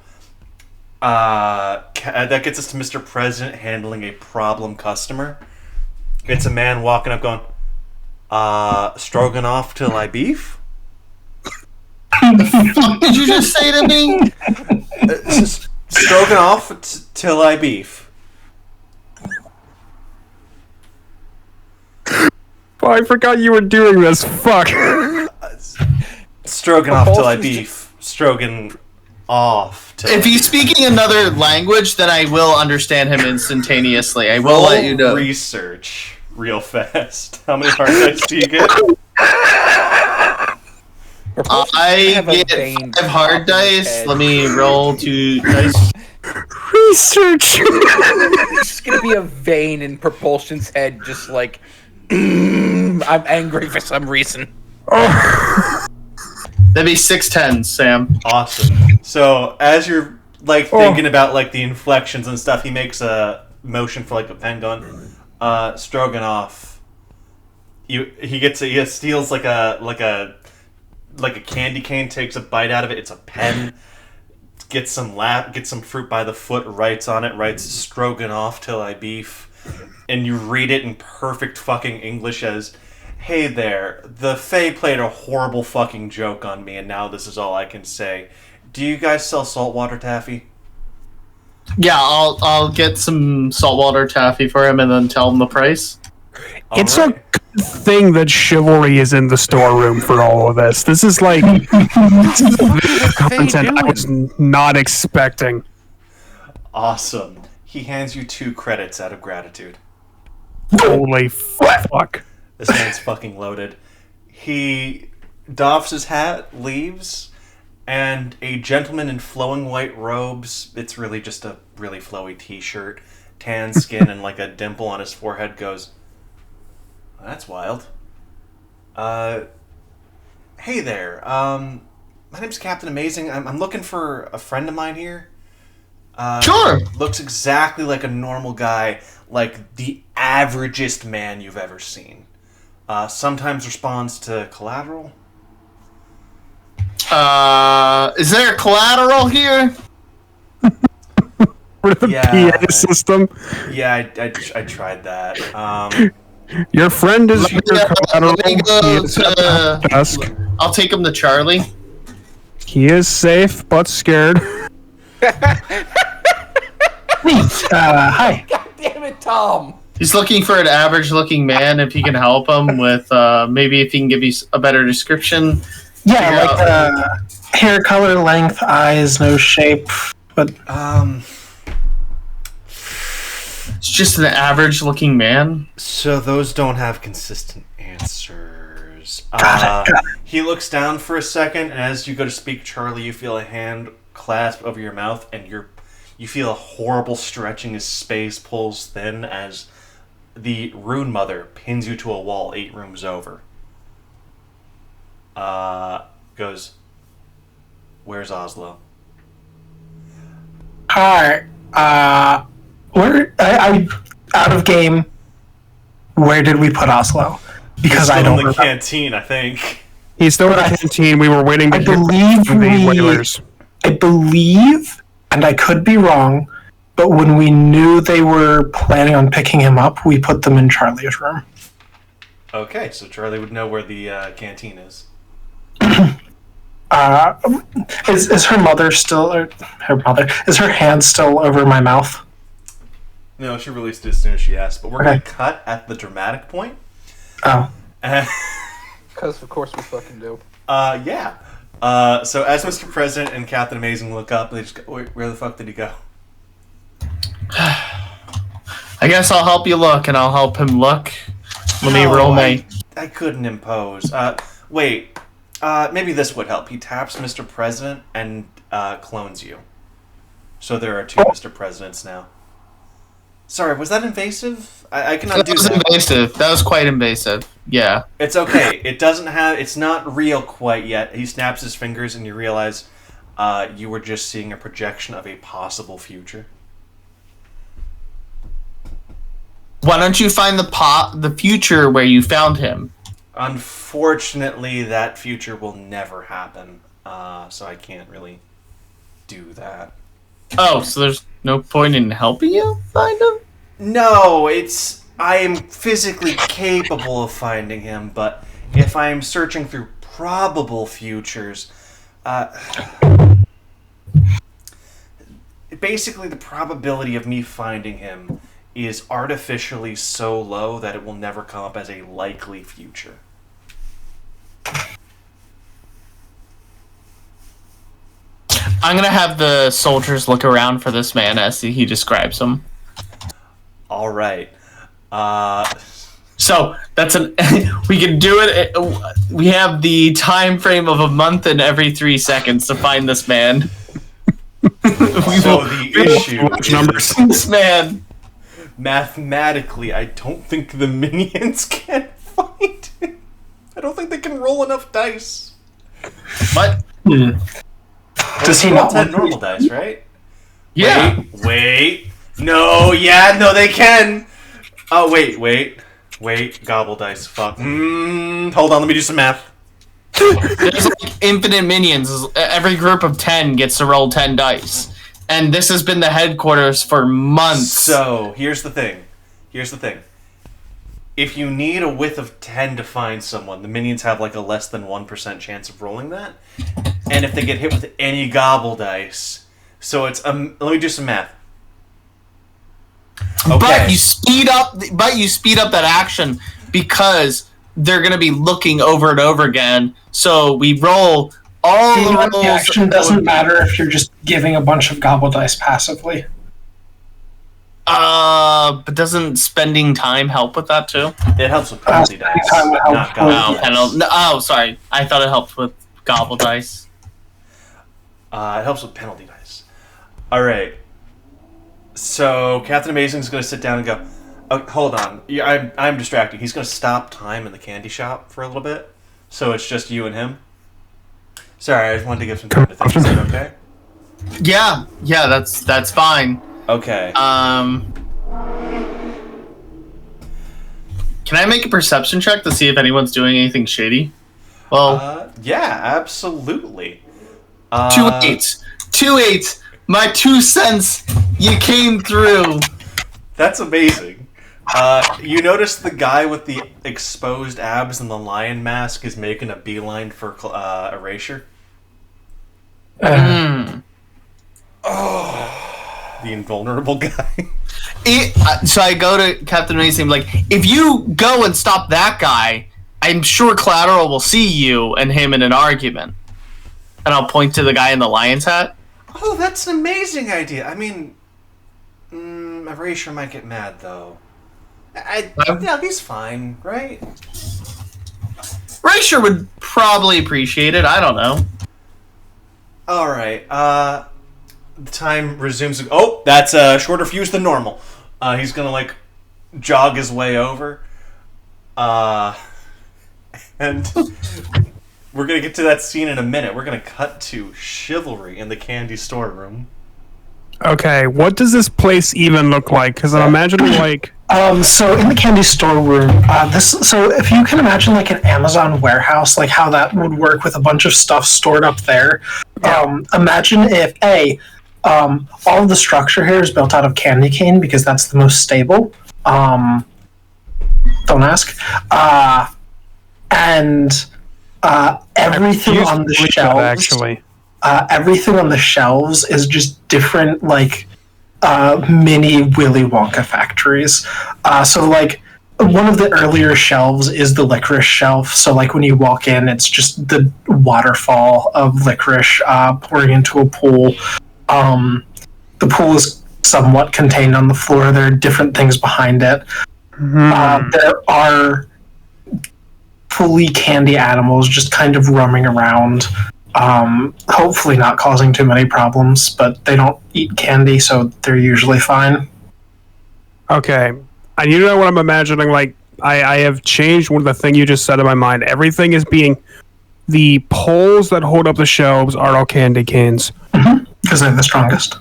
C: Mr. President handling a problem customer. It's a man walking up, going, "Stroganoff till I beef."
A: What did you just say to me?
C: Stroganoff till I beef.
E: Oh, I forgot you were doing this. Fuck.
C: Stroganoff till I beef. Strogan off. Till
A: If he's speaking another language, then I will understand him instantaneously. I will let you know.
C: Research real fast. How many hard dice do you get?
A: I get 5 hard dice. Let me roll 2 dice.
E: Research.
F: It's just gonna be a vein in Propulsion's head, just like I'm angry for some reason.
A: That'd be 6 10s, Sam.
C: Awesome. So as you're like thinking about like the inflections and stuff, he makes a motion for like a pen gun. Stroganoff. He steals like a candy cane, takes a bite out of it. It's a pen. Gets some fruit by the foot, writes on it, writes Stroganoff till I beef. And you read it in perfect fucking English as, "Hey there, the Fae played a horrible fucking joke on me, and now this is all I can say. Do you guys sell saltwater taffy?"
A: Yeah, I'll get some saltwater taffy for him and then tell him the price.
E: It's
C: Alright.
E: a good thing that Chivalry is in the storeroom for all of this. This is like content I was not expecting.
C: Awesome. He hands you 2 credits out of gratitude.
E: Holy fuck.
C: This man's fucking loaded. He doffs his hat, leaves, and a gentleman in flowing white robes, it's really just a really flowy t-shirt, tan skin, and like a dimple on his forehead goes, "That's wild. Hey there, my name's Captain Amazing. I'm looking for a friend of mine here.
A: Sure.
C: Looks exactly like a normal guy, like the averagest man you've ever seen. Sometimes responds to collateral.
A: Is there collateral here?
E: For the
C: Yeah.
E: PA system.
C: Yeah, I tried that.
E: Your friend is
A: Let me
E: your
A: go
E: collateral. He is at the
A: to-
E: desk.
A: I'll take him to Charlie.
E: He is safe but scared.
D: Hi.
F: God damn it, Tom!
A: He's looking for an average-looking man. If he can help him with, maybe if he can give you a better description.
D: Yeah,
A: Figure
D: like
A: out-
D: hair color, length, eyes, nose shape. But
A: It's just an average-looking man.
C: So those don't have consistent answers.
D: Got it.
C: He looks down for a second, and as you go to speak, Charlie, you feel a hand clasp over your mouth, and you feel a horrible stretching as space pulls thin as the Rune Mother pins you to a wall 8 rooms over. Goes, "Where's Oslo?"
D: Hi. Where I out of game. Where did we put Oslo? Because
C: Still
D: I don't
C: in the
D: remember.
C: canteen, I think.
E: He's still in the canteen. We were waiting to
D: I
E: hear
D: believe
E: from the
D: we-
E: whalers.
D: I believe, and I could be wrong, but when we knew they were planning on picking him up, we put them in Charlie's room.
C: Okay, so Charlie would know where the canteen is.
D: Is her mother still? Or her mother is her hand still over my mouth?
C: No, she released it as soon as she asked, but we're
D: Okay.
C: going to cut at the dramatic point.
D: Oh,
F: Because of course we fucking do.
C: Yeah. So as Mr. President and Captain Amazing look up, they just go, where the fuck did he go?
A: I guess I'll help you look, and I'll help him look. Let me roll my.
C: I couldn't impose. Wait. Maybe this would help. He taps Mr. President and clones you. So there are 2 Mr. Presidents now. Sorry, was that invasive? I cannot do that.
A: That was invasive. That was quite invasive. Yeah.
C: It's okay. It's not real quite yet. He snaps his fingers and you realize you were just seeing a projection of a possible future.
A: Why don't you find the future where you found him?
C: Unfortunately, that future will never happen. So I can't really do that.
A: Oh, so there's no point in helping you find him?
C: No, I am physically capable of finding him, but if I am searching through probable futures, basically the probability of me finding him is artificially so low that it will never come up as a likely future.
A: I'm gonna have the soldiers look around for this man as he describes him.
C: All right.
A: So that's we can do it. We have the time frame of a month and every 3 seconds to find this man.
C: The issue is
A: this man.
C: Mathematically, I don't think the minions can find him. I don't think they can roll enough dice.
A: What?
D: Does he
C: roll
D: not
C: 10
D: want
C: normal dice, right?
A: Yeah.
C: Wait. No, they can. Oh, wait. Gobble dice. Fuck. Hold on, let me do some math.
A: There's like infinite minions. Every group of 10 gets to roll 10 dice. And this has been the headquarters for months.
C: So, here's the thing. If you need a width of 10 to find someone, the minions have like a less than 1% chance of rolling that. And if they get hit with any gobble dice, so it's let me do some math. Okay.
A: But you speed up that action because they're going to be looking over and over again. So we roll all the rolls.
D: The action doesn't matter if you're just giving a bunch of gobble dice passively.
A: But doesn't spending time help with that too?
C: It helps with penalty dice. Not gobble dice.
A: Oh, sorry. I thought it helped with gobble dice.
C: It helps with penalty dice. All right. So Captain Amazing is going to sit down and go, oh, hold on. Yeah, I'm distracted. He's going to stop time in the candy shop for a little bit. So it's just you and him. Sorry, I just wanted to give some time to think. Is that okay?
A: Yeah, that's fine.
C: Okay.
A: Can I make a perception check to see if anyone's doing anything shady? Well,
C: yeah, absolutely.
A: 2 8s. 2 8s. My 2 cents. You came through.
C: That's amazing. You notice the guy with the exposed abs and the lion mask is making a beeline for Erasure. The invulnerable guy.
A: So I go to Captain Amazing, like, if you go and stop that guy, I'm sure Collateral will see you and him in an argument. And I'll point to the guy in the lion's hat.
C: Oh, that's an amazing idea. I mean, Erasure might get mad, though. Yeah, he's fine, right?
A: Erasure would probably appreciate it. I don't know.
C: All right. The time resumes. Oh, that's a shorter fuse than normal. He's gonna like jog his way over. And we're gonna get to that scene in a minute. We're gonna cut to chivalry in the candy storeroom.
E: Okay, what does this place even look like? Because I'm imagining like.
D: So in the candy store room, so if you can imagine like an Amazon warehouse, like how that would work with a bunch of stuff stored up there. Imagine if all of the structure here is built out of candy cane because that's the most stable. Don't ask. And everything on the shelves.
E: Actually.
D: Everything on the shelves is just different, like. Mini Willy Wonka factories. So like one of the earlier shelves is the licorice shelf. So like when you walk in, it's just the waterfall of licorice pouring into a pool. The pool is somewhat contained on the floor. There are different things behind it. There are fully candy animals just kind of roaming around. Hopefully not causing too many problems, but they don't eat candy, so they're usually fine.
E: Okay. And you know what I'm imagining? Like, I have changed one of the thing you just said in my mind. Everything is being... The poles that hold up the shelves are all candy canes.
D: Because they're the strongest.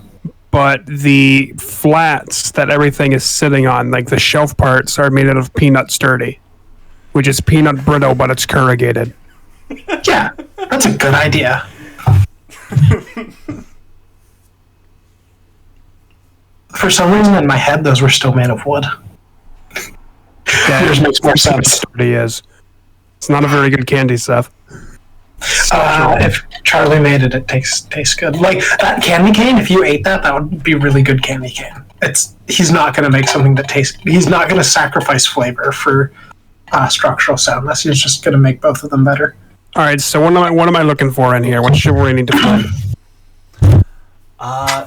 E: But the flats that everything is sitting on, like the shelf parts, are made out of peanut sturdy. Which is peanut brittle, but it's corrugated.
D: Yeah, that's a good idea. For some reason in my head, those were still made of wood.
E: That
D: Which makes more
E: peanut
D: sense.
E: sturdy is. It's not a very good candy, Seth.
D: If Charlie made it, it tastes good. Like, that candy cane, if you ate that, that would be really good candy cane. He's not going to make something that tastes... He's not going to sacrifice flavor for structural soundness. He's just going to make both of them better.
E: Alright, so what am I looking for in here? What chivalry need to find?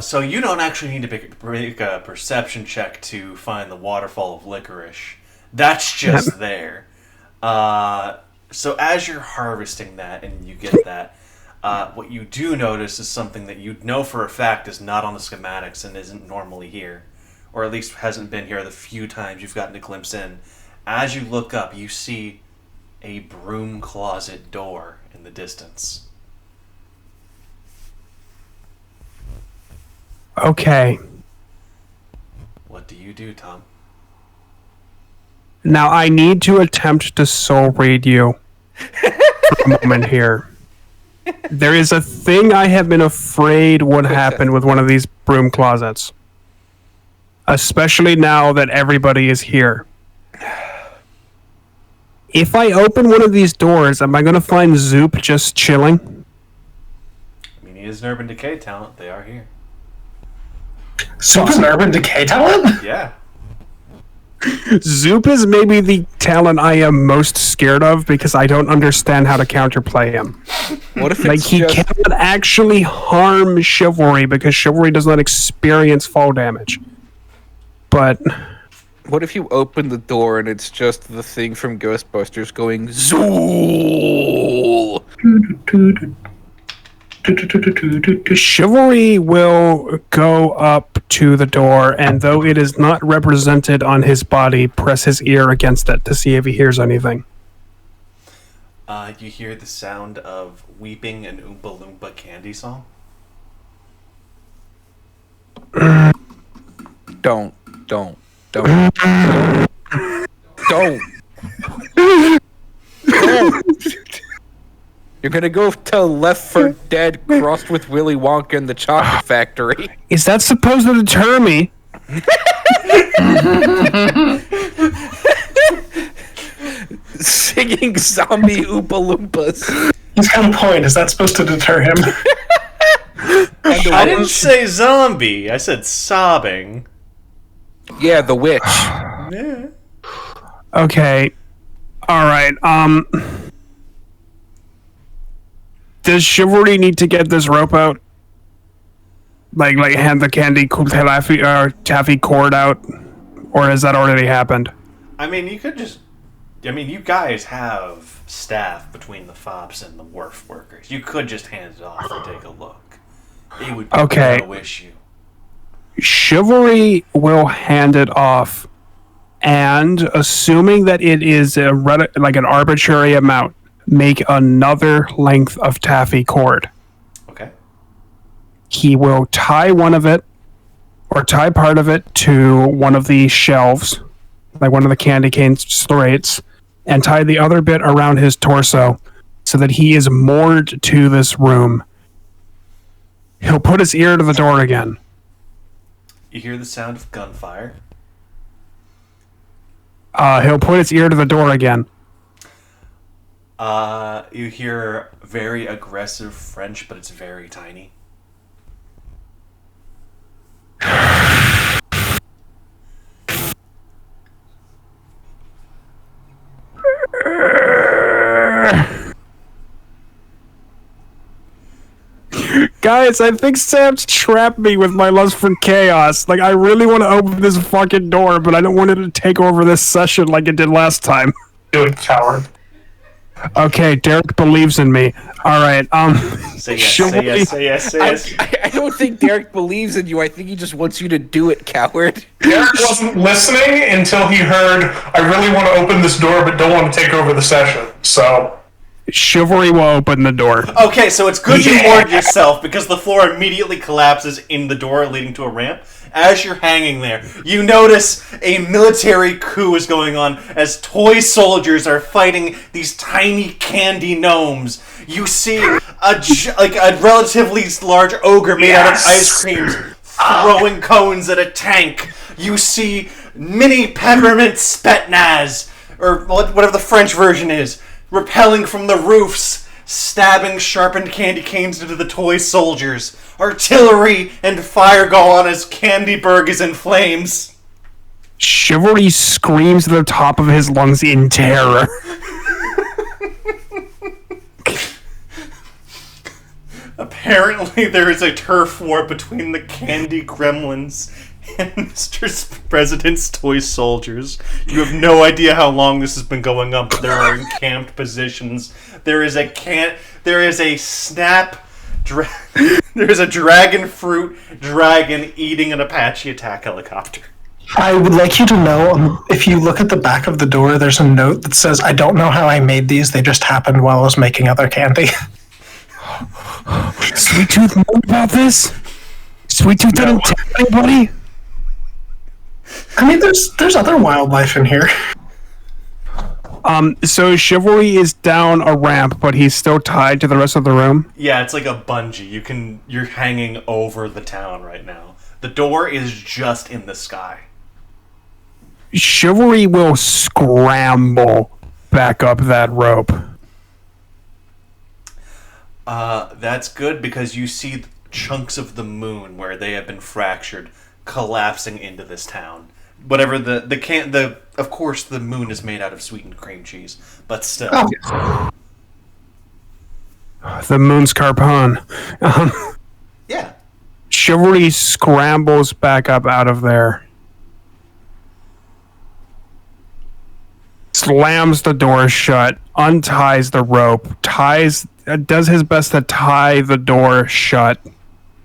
C: So you don't actually need to make a perception check to find the waterfall of licorice. That's just there. So as you're harvesting that and you get that, what you do notice is something that you know for a fact is not on the schematics and isn't normally here, or at least hasn't been here the few times you've gotten a glimpse in. As you look up, you see a broom closet door in the distance.
E: Okay.
C: What do you do, Tom?
E: Now, I need to attempt to soul read you for a moment here. There is a thing I have been afraid would happen with one of these broom closets. Especially now that everybody is here. If I open one of these doors, am I going to find Zoop just chilling?
C: I mean, he is an Urban Decay talent. They are here.
D: Zoop's an Urban Decay talent?
C: Yeah.
E: Zoop is maybe the talent I am most scared of because I don't understand how to counterplay him.
F: What if
E: Like,
F: it's
E: he
F: just,
E: cannot actually harm Chivalry because Chivalry does not experience fall damage. But...
F: what if you open the door and it's just the thing from Ghostbusters going Zool?
E: Chivalry will go up to the door, and though it is not represented on his body, press his ear against it to see if he hears anything.
C: You hear the sound of Weeping and Oompa Loompa candy song?
F: Don't. Don't. You're gonna go to Left 4 Dead crossed with Willy Wonka and the Chocolate Factory.
E: Is that supposed to deter me?
F: Singing zombie Oompa Loompas.
D: He's got a point. Is that supposed to deter him?
C: I didn't say zombie. I said sobbing.
F: Yeah, the witch.
C: Yeah.
E: Okay. Alright, does Chivalry need to get this rope out? Like hand the candy taffy cord out? Or has that already happened?
C: I mean, you could just... I mean, you guys have staff between the FOPs and the wharf workers. You could just hand it off and take a look. It would be
E: Okay.
C: no issue.
E: Chivalry will hand it off, and assuming that it is like an arbitrary amount, make another length of taffy cord.
C: Okay.
E: He will tie one of it, or tie part of it to one of the shelves, like one of the candy cane slates, and tie the other bit around his torso so that he is moored to this room. He'll put his ear to the door again.
C: You hear the sound of gunfire.
E: He'll put his ear to the door again.
C: You hear very aggressive French, but it's very tiny.
E: Guys, I think Sam's trapped me with my lust for chaos. Like, I really want to open this fucking door, but I don't want it to take over this session like it did last time.
B: Do it, coward.
E: Okay, Derek believes in me. All right.
C: Say yes.
F: I don't think Derek believes in you. I think he just wants you to do it, coward.
B: Derek wasn't listening until he heard, I really want to open this door, but don't want to take over the session. So
E: Chivalry will open the door.
C: Okay, so it's good you warned yourself because the floor immediately collapses in the door leading to a ramp. As you're hanging there, you notice a military coup is going on as toy soldiers are fighting these tiny candy gnomes. You see a relatively large ogre made out of ice creams throwing cones at a tank. You see mini peppermint spetnaz, or whatever the French version is, rappelling from the roofs, stabbing sharpened candy canes into the toy soldiers. Artillery and fire go on as Candyberg is in flames.
E: Chivalry screams at the top of his lungs in terror.
C: Apparently there is a turf war between the Candy Gremlins and Mr. President's toy soldiers. You have no idea how long this has been going on, but there are encamped positions. There is a dragon fruit dragon eating an Apache attack helicopter.
D: I would like you to know, if you look at the back of the door, there's a note that says, I don't know how I made these, they just happened while I was making other candy.
E: Sweet Tooth know about this? Sweet Tooth didn't tell anybody?
D: I mean, there's other wildlife in here.
E: So Chivalry is down a ramp, but he's still tied to the rest of the room?
C: Yeah, it's like a bungee. You're hanging over the town right now. The door is just in the sky.
E: Chivalry will scramble back up that rope.
C: That's good because you see chunks of the moon where they have been fractured collapsing into this town. Whatever of course the moon is made out of sweetened cream cheese, but still.
D: Oh.
E: The moon's Carpon.
C: Yeah.
E: Chivalry scrambles back up out of there. Slams the door shut, unties the rope, does his best to tie the door shut,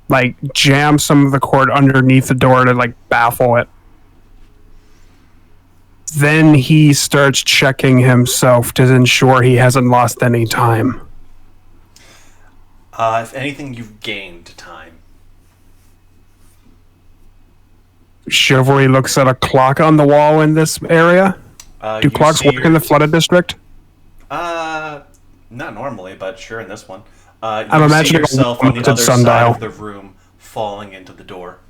E: like jams some of the cord underneath the door to baffle it. Then he starts checking himself to ensure he hasn't lost any time.
C: If anything, you've gained time.
E: Chivalry looks at a clock on the wall in this area. Do clocks work in the flooded district?
C: Not normally, but sure in this one.
E: I'm imagining
C: yourself on the other side of the room falling into the door.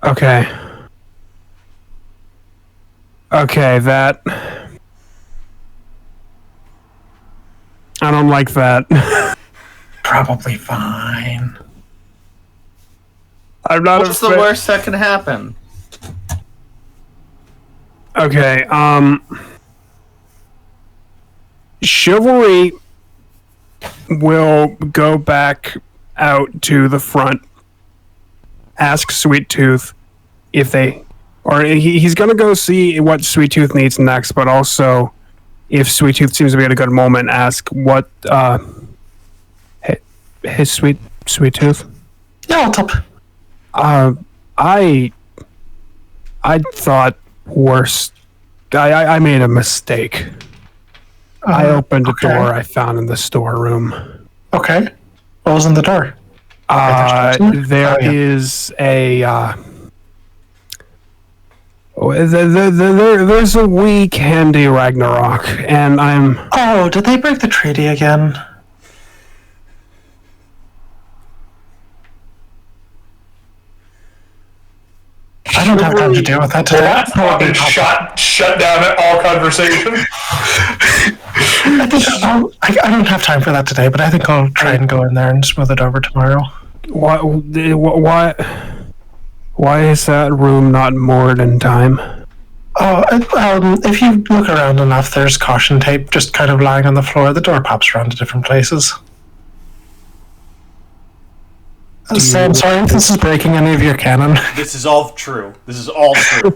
E: Okay, that... I don't like that.
D: Probably fine.
E: I'm not
A: What's the worst that can happen?
E: Okay, Chivalry will go back out to the front, ask Sweet Tooth if they... Or he's going to go see what Sweet Tooth needs next, but also, if Sweet Tooth seems to be at a good moment, ask what... Hey, Sweet Tooth?
D: Yeah, what's up?
E: I thought worse. I made a mistake. I opened a door I found in the storeroom.
D: Okay. What was in the door?
E: Is a... there's a wee Candy Ragnarok, and I'm...
D: Oh, did they break the treaty again? I don't have time to deal with that today.
B: That's probably shut down all conversation.
D: I don't have time for that today, but I think I'll try and go in there and smooth it over tomorrow.
E: Why is that room not moored in time?
D: Oh, if you look around enough, there's caution tape just kind of lying on the floor. The door pops around to different places. So I'm sorry if this is breaking any of your canon.
C: This is all true. This is all true.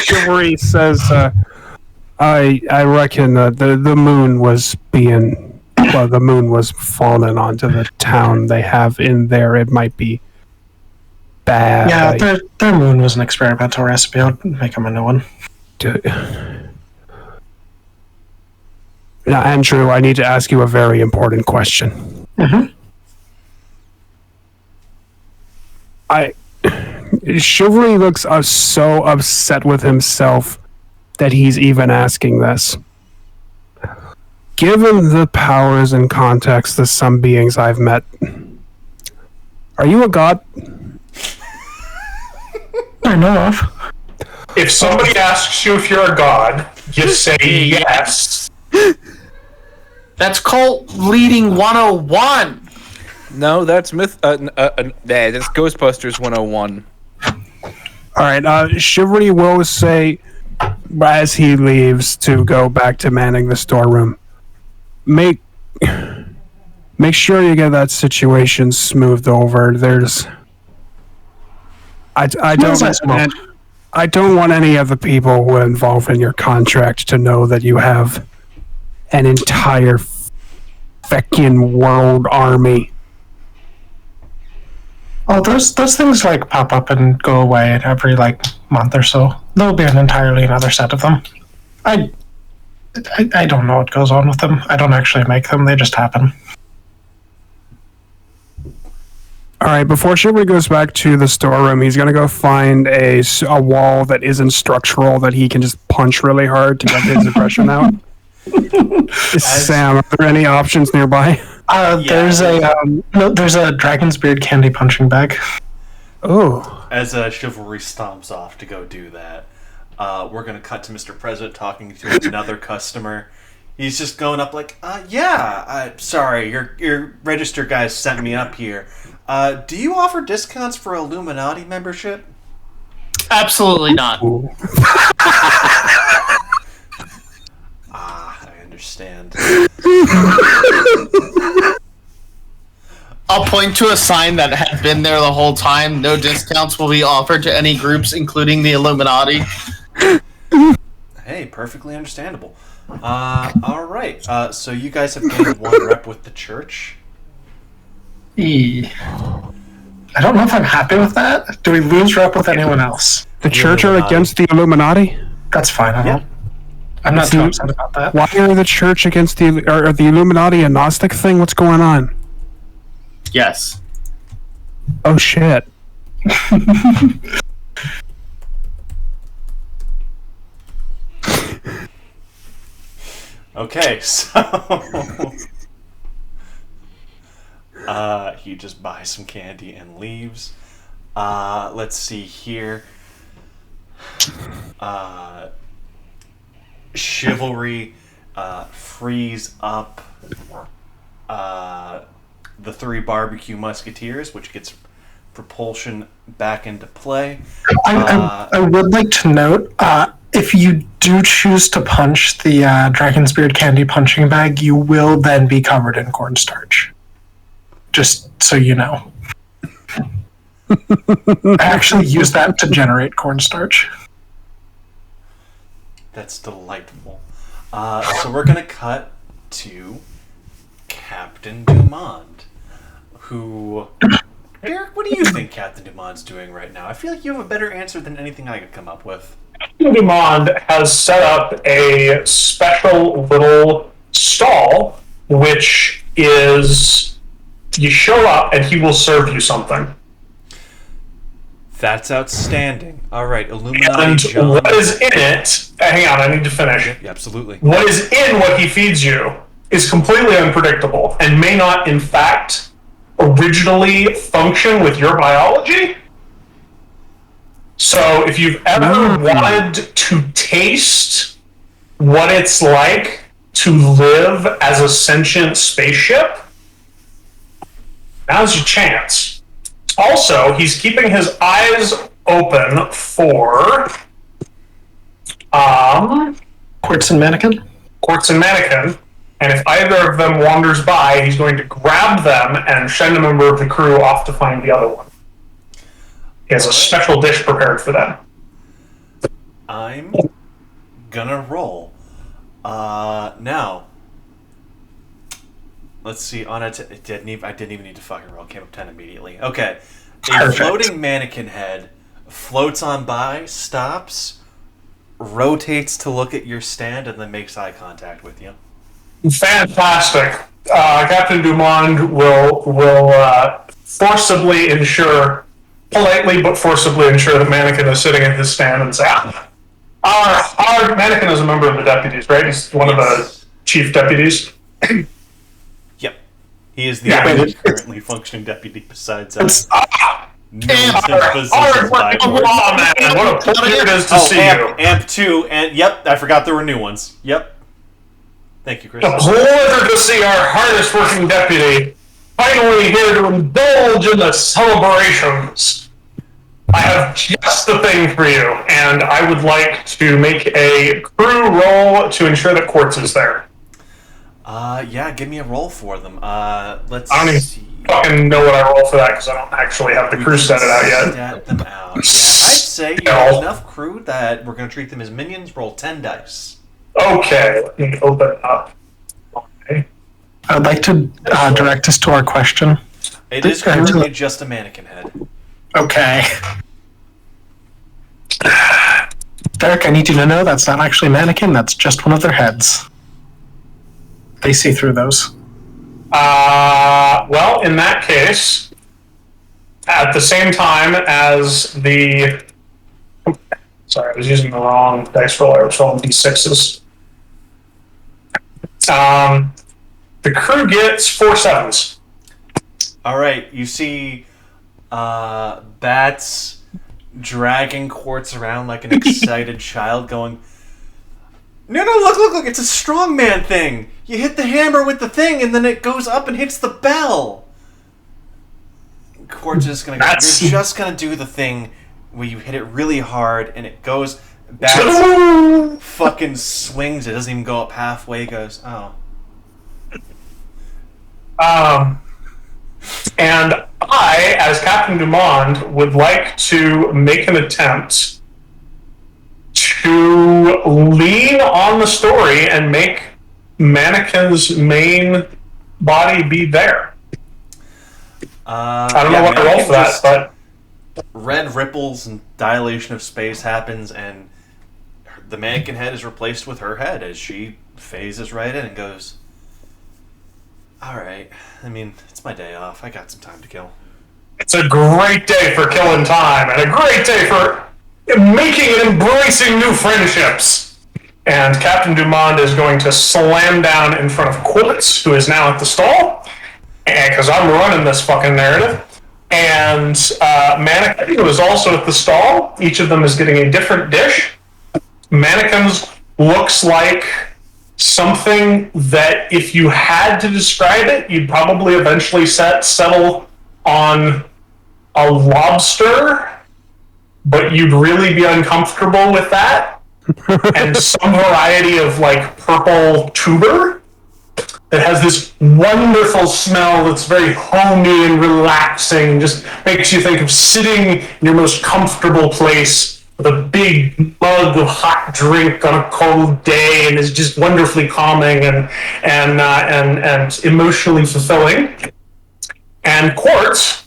E: Chivalry says, I reckon the moon was the moon was falling onto the town they have in there. It might be bad.
D: Yeah, their moon was an experimental recipe. I'll make them a new one.
E: Now, Andrew, I need to ask you a very important question.
D: Mm-hmm.
E: Chivalry looks so upset with himself that he's even asking this. Given the powers and context of some beings I've met, are you a god?
D: I know of.
B: If somebody asks you if you're a god, you say yes.
A: That's cult leading 101.
F: No, that's that's Ghostbusters 101.
E: All right, Chivalry will say, as he leaves to go back to manning the storeroom, make sure you get that situation smoothed over. I don't want any of the people who are involved in your contract to know that you have an entire feckin' world army.
D: Oh, those things like pop up and go away every month or so. There'll be an entirely another set of them. I don't know what goes on with them. I don't actually make them; they just happen.
E: All right, before Chivalry goes back to the storeroom, he's gonna go find a wall that isn't structural that he can just punch really hard to get his aggression out. Sam, are there any options nearby?
D: There's a dragon's beard candy punching bag.
E: Oh.
C: As Chivalry stomps off to go do that, we're going to cut to Mr. President talking to another customer. He's just going up sorry, your register guys sent me up here. Do you offer discounts for Illuminati membership?
A: Absolutely not.
C: I understand.
A: I'll point to a sign that had been there the whole time. No discounts will be offered to any groups, including the Illuminati.
C: Hey, perfectly understandable. All right. So you guys have gained one rep with the church.
D: I don't know if I'm happy with that. Do we lose rep with anyone else?
E: The church are against the Illuminati?
D: That's fine. I'm not too upset about that.
E: Why are the church against the Illuminati a Gnostic thing? What's going on?
A: Yes.
E: Oh shit.
C: Okay, so he just buys some candy and leaves. Let's see here. Chivalry frees up the three barbecue musketeers, which gets propulsion back into play.
D: I would like to note, if you do choose to punch the Dragon's Beard candy punching bag, you will then be covered in cornstarch. Just so you know. I actually use that to generate cornstarch.
C: That's delightful. So we're going to cut to Captain Dumont, who... Derek, what do you think Captain Dumont's doing right now? I feel like you have a better answer than anything I could come up with.
B: Captain Dumont has set up a special little stall, which is you show up and he will serve you something.
C: That's outstanding. All right, Illuminati
B: And
C: John.
B: what is in it? Hang on, I need to finish.
C: Yeah, absolutely.
B: What is in what he feeds you is completely unpredictable and may not, in fact, originally function with your biology. So if you've ever wanted to taste what it's like to live as a sentient spaceship, now's your chance. Also, he's keeping his eyes open for
D: Quartz and Mannequin?
B: Quartz and Mannequin, and if either of them wanders by, he's going to grab them and send a member of the crew off to find the other one. He has a special dish prepared for them.
C: I'm gonna roll. Now, let's see. I didn't even need to fucking roll. Came up 10 immediately. Okay. A floating mannequin head floats on by, stops, rotates to look at your stand, and then makes eye contact with you.
B: Fantastic. Captain Dumond will forcibly ensure, politely but forcibly ensure that Mannequin is sitting at his stand and say, our Mannequin is a member of the deputies, right? He's one of the chief deputies.
C: Yep. He is the only currently functioning deputy besides us. What
B: a pleasure it is to see you.
C: Amp 2, and yep, I forgot there were new ones. Yep. Thank you, Chris.
B: A pleasure to see our hardest working deputy finally here to indulge in the celebrations. I have just the thing for you, and I would like to make a crew roll to ensure that Quartz is there.
C: Yeah, give me a roll for them. Let's
B: I don't even
C: see.
B: fucking know what I roll for that because I don't actually have the crew statted out yet.
C: Stat them out. Yeah, I'd say you have enough crew that we're going to treat them as minions. Roll 10 dice.
B: Okay, let me open up. Okay.
D: I'd like to direct us to our question.
C: It is currently just a mannequin head.
D: Okay. Derek, I need you to know that's not actually a mannequin, that's just one of their heads. They see through those.
B: Well, in that case, at the same time as the... Sorry, I was using the wrong dice roll. I was rolling D6s. The crew gets 4 7s.
C: All right, you see Bats dragging Quartz around like an excited child going, No, look, it's a strongman thing. You hit the hammer with the thing and then it goes up and hits the bell. Quartz is going to go, you're just going to do the thing where you hit it really hard and it goes, Bats fucking swings, it doesn't even go up halfway, goes, oh.
B: And I, as Captain Dumond, would like to make an attempt to lean on the story and make Mannequin's main body be there. I don't know what to roll for that, but...
C: Red ripples and dilation of space happens, and the mannequin head is replaced with her head as she phases right in and goes, Alright, I mean, it's my day off. I got some time to kill.
B: It's a great day for killing time, and a great day for making and embracing new friendships. And Captain Dumond is going to slam down in front of Quartz, who is now at the stall, because I'm running this fucking narrative. And Mannequin, who is also at the stall. Each of them is getting a different dish. Mannequin's looks like something that, if you had to describe it, you'd probably eventually settle on a lobster, but you'd really be uncomfortable with that. And some variety of like purple tuber that has this wonderful smell that's very homey and relaxing, just makes you think of sitting in your most comfortable place with a big mug of hot drink on a cold day, and is just wonderfully calming and emotionally fulfilling. And Quartz,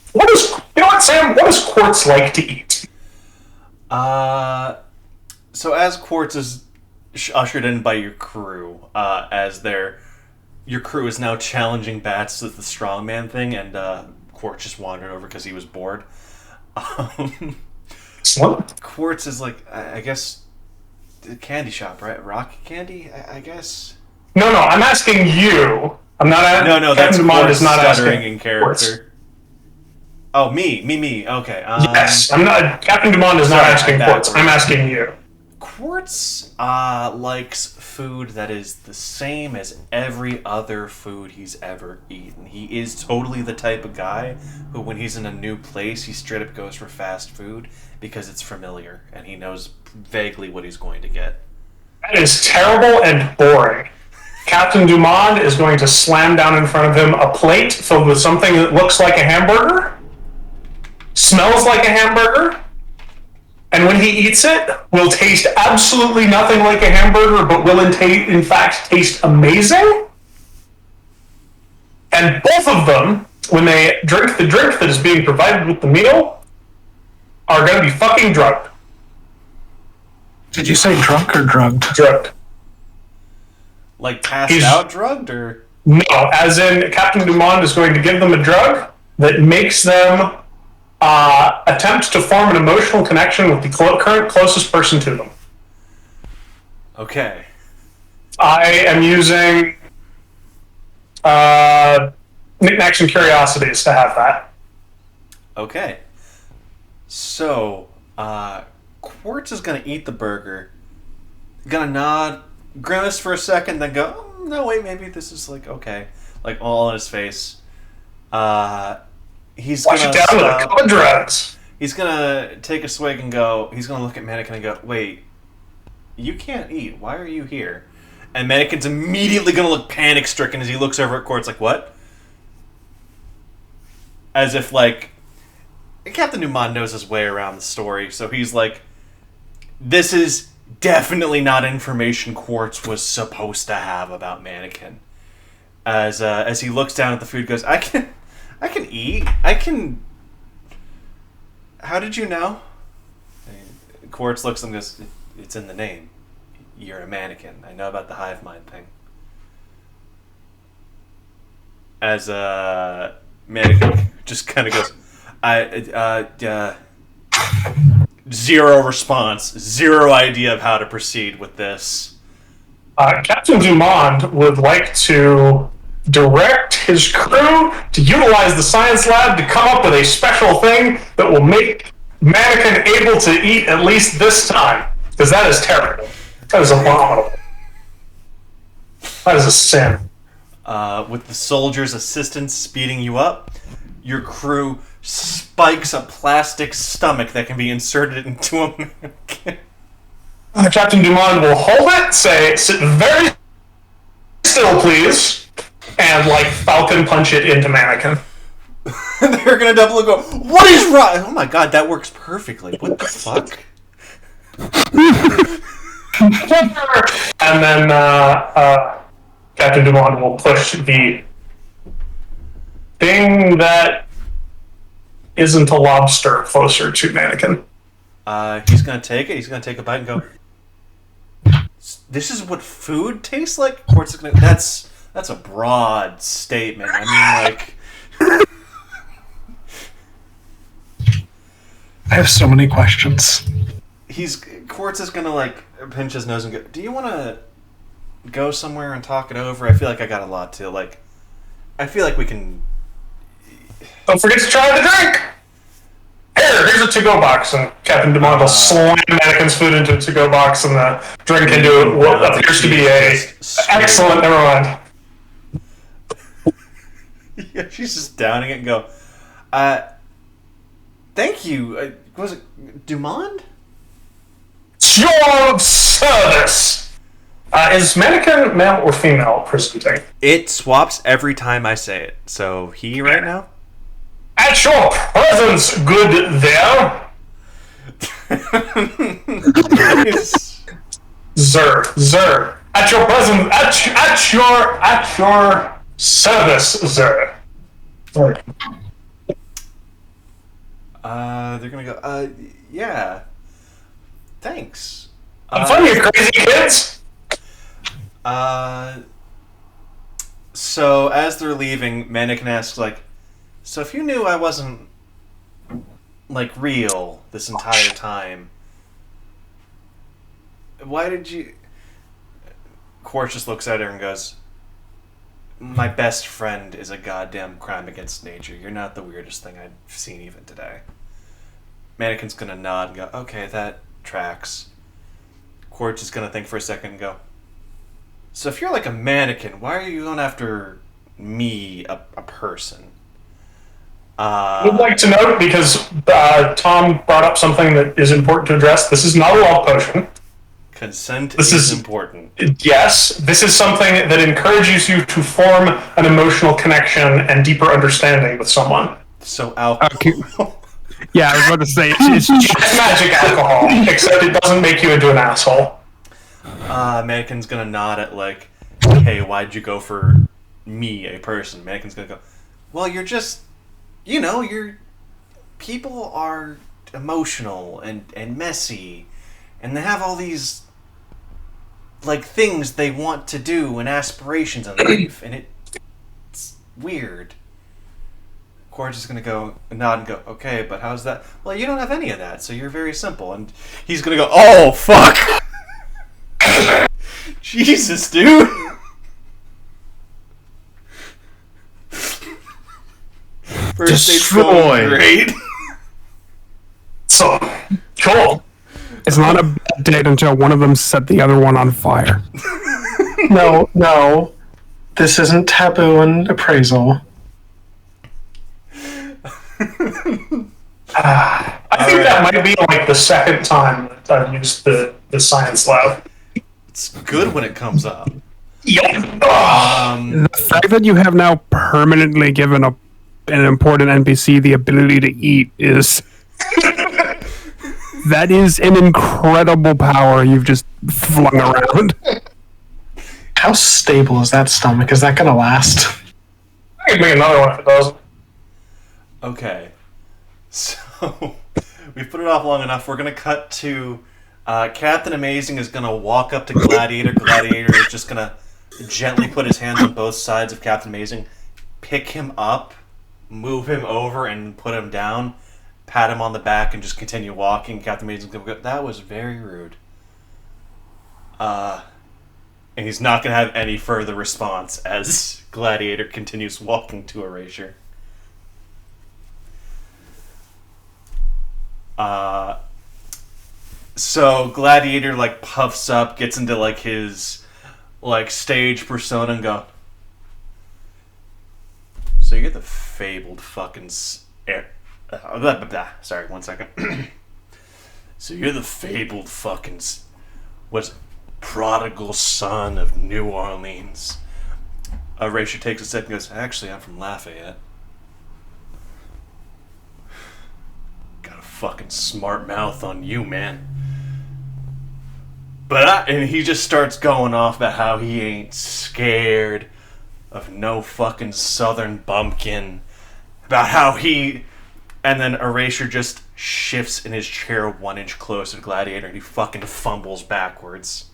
B: Sam? What does Quartz like to eat?
C: So as Quartz is ushered in by your crew, your crew is now challenging Bats with the strongman thing, and Quartz just wandered over because he was bored. Quartz is like, I guess, the candy shop, right? Rock candy, I guess?
B: No, I'm asking you. I'm not.
C: No, that's Quartz stuttering in character.
B: Quartz.
C: Oh, me. Okay.
B: Yes, I'm not. Captain Dumond is not asking Quartz. I'm asking you.
C: Quartz likes food that is the same as every other food he's ever eaten. He is totally the type of guy who, when he's in a new place, he straight up goes for fast food because it's familiar and he knows vaguely what he's going to get.
B: That is terrible and boring. Captain Dumond is going to slam down in front of him a plate filled with something that looks like a hamburger, smells like a hamburger, and when he eats it, will taste absolutely nothing like a hamburger, but will in fact taste amazing. And both of them, when they drink the drink that is being provided with the meal, are going to be fucking drugged.
D: Did you say drunk or drugged?
B: Drugged.
C: Like passed out drugged, or?
B: No, as in Captain Dumont is going to give them a drug that makes them attempt to form an emotional connection with the current closest person to them.
C: Okay.
B: I am using knickknacks and curiosities to have that.
C: Okay. So, Quartz is going to eat the burger, going to nod, grimace for a second, then go, oh, no, wait, maybe this is like, okay. Like, all on his face. He's
B: Wash
C: gonna
B: it down with a couple of drugs.
C: He's gonna take a swig and go. He's gonna look at Mannequin and go, "Wait, you can't eat. Why are you here?" And Mannequin's immediately gonna look panic-stricken as he looks over at Quartz, like, "What?" As if like Captain Dumont knows his way around the story, so he's like, "This is definitely not information Quartz was supposed to have about Mannequin." As he looks down at the food, goes, I can eat. I can. How did you know? And Quartz looks at him and goes, it's in the name. You're a mannequin. I know about the hive mind thing. As Mannequin just kind of goes, zero response, zero idea of how to proceed with this.
B: Captain Dumont would like to direct his crew to utilize the science lab to come up with a special thing that will make Mannequin able to eat at least this time. Because that is terrible. That is abominable. That is a sin.
C: With the soldier's assistance speeding you up, your crew spikes a plastic stomach that can be inserted into a mannequin.
B: Captain Dumont will hold it, say, sit very still, please, and, like, falcon punch it into Mannequin.
C: They're gonna double and go, what is wrong? Oh my god, that works perfectly. What the fuck?
B: And then Captain Dumont will push the thing that isn't a lobster closer to Mannequin.
C: He's gonna take it. He's gonna take a bite and go, this is what food tastes like? Quartz is gonna, that's a broad statement. I mean, like...
D: I have so many questions.
C: Quartz is gonna, like, pinch his nose and go, do you want to go somewhere and talk it over? I feel like I got a lot to, like... I feel like we can...
B: Don't forget to try the drink! Here's a to-go box, and Captain Dumont will slam Mannequin's food into a to-go box, and the drink into what appears to be a excellent. Never mind.
C: Yeah, she's just downing it and go, thank you. Was it Dumont?
B: It's your service. Is Mannequin male or female presenting?
C: It swaps every time I say it. So he right now.
B: At your presence, good there. Zer. At your presence, at your service, Zer.
C: They're gonna go, yeah. Thanks.
B: I'm fun, you crazy kids.
C: So as they're leaving, Mannequin asks, like, so if you knew I wasn't, like, real this entire time, why did you... Quartz just looks at her and goes, my best friend is a goddamn crime against nature. You're not the weirdest thing I've seen even today. Mannequin's gonna nod and go, okay, that tracks. Quartz is gonna think for a second and go, so if you're like a mannequin, why are you going after me, a person?
B: I would like to note, because Tom brought up something that is important to address, this is not a love potion.
C: Consent is important.
B: Yes, this is something that encourages you to form an emotional connection and deeper understanding with someone.
C: So alcohol.
E: Yeah, I was about to say it's just
B: It's magic alcohol, except it doesn't make you into an asshole.
C: Mannequin's gonna nod at like, hey, why'd you go for me, a person? Mannequin's gonna go, well, you're just, you're people are emotional and messy, and they have all these like things they want to do and aspirations in life, and it's weird. Cor's just gonna go nod and go, okay, but how's that? Well, you don't have any of that, so you're very simple. And he's gonna go, oh fuck, Jesus, dude. First date's going great.
B: So, cool.
E: it's not a bad date until one of them set the other one on fire.
D: No. This isn't taboo and appraisal.
B: I think that might be like the second time that I've used the science lab.
C: It's good when it comes up.
B: Yep.
E: The fact that you have now permanently given an important NPC the ability to eat is that is an incredible power you've just flung around.
D: How stable is that stomach? Is that gonna last?
B: I could make another one if it doesn't.
C: Okay, so we've put it off long enough. We're gonna cut to Captain Amazing is gonna walk up to Gladiator. Gladiator is just gonna gently put his hands on both sides of Captain Amazing, pick him up, move him over, and put him down, pat him on the back, and just continue walking. Captain Amazing's gonna go, that was very rude. And he's not gonna have any further response as Gladiator continues walking to Erasure. So Gladiator like puffs up, gets into like his like stage persona and go, so you're the fabled fucking sorry, 1 second. So you're the fabled fucking prodigal son of New Orleans. Erasure takes a step and goes, actually, I'm from Lafayette. Got a fucking smart mouth on you, man. And he just starts going off about how he ain't scared of no fucking southern bumpkin. About how and then Erasure just shifts in his chair 1 inch closer to Gladiator and he fucking fumbles backwards.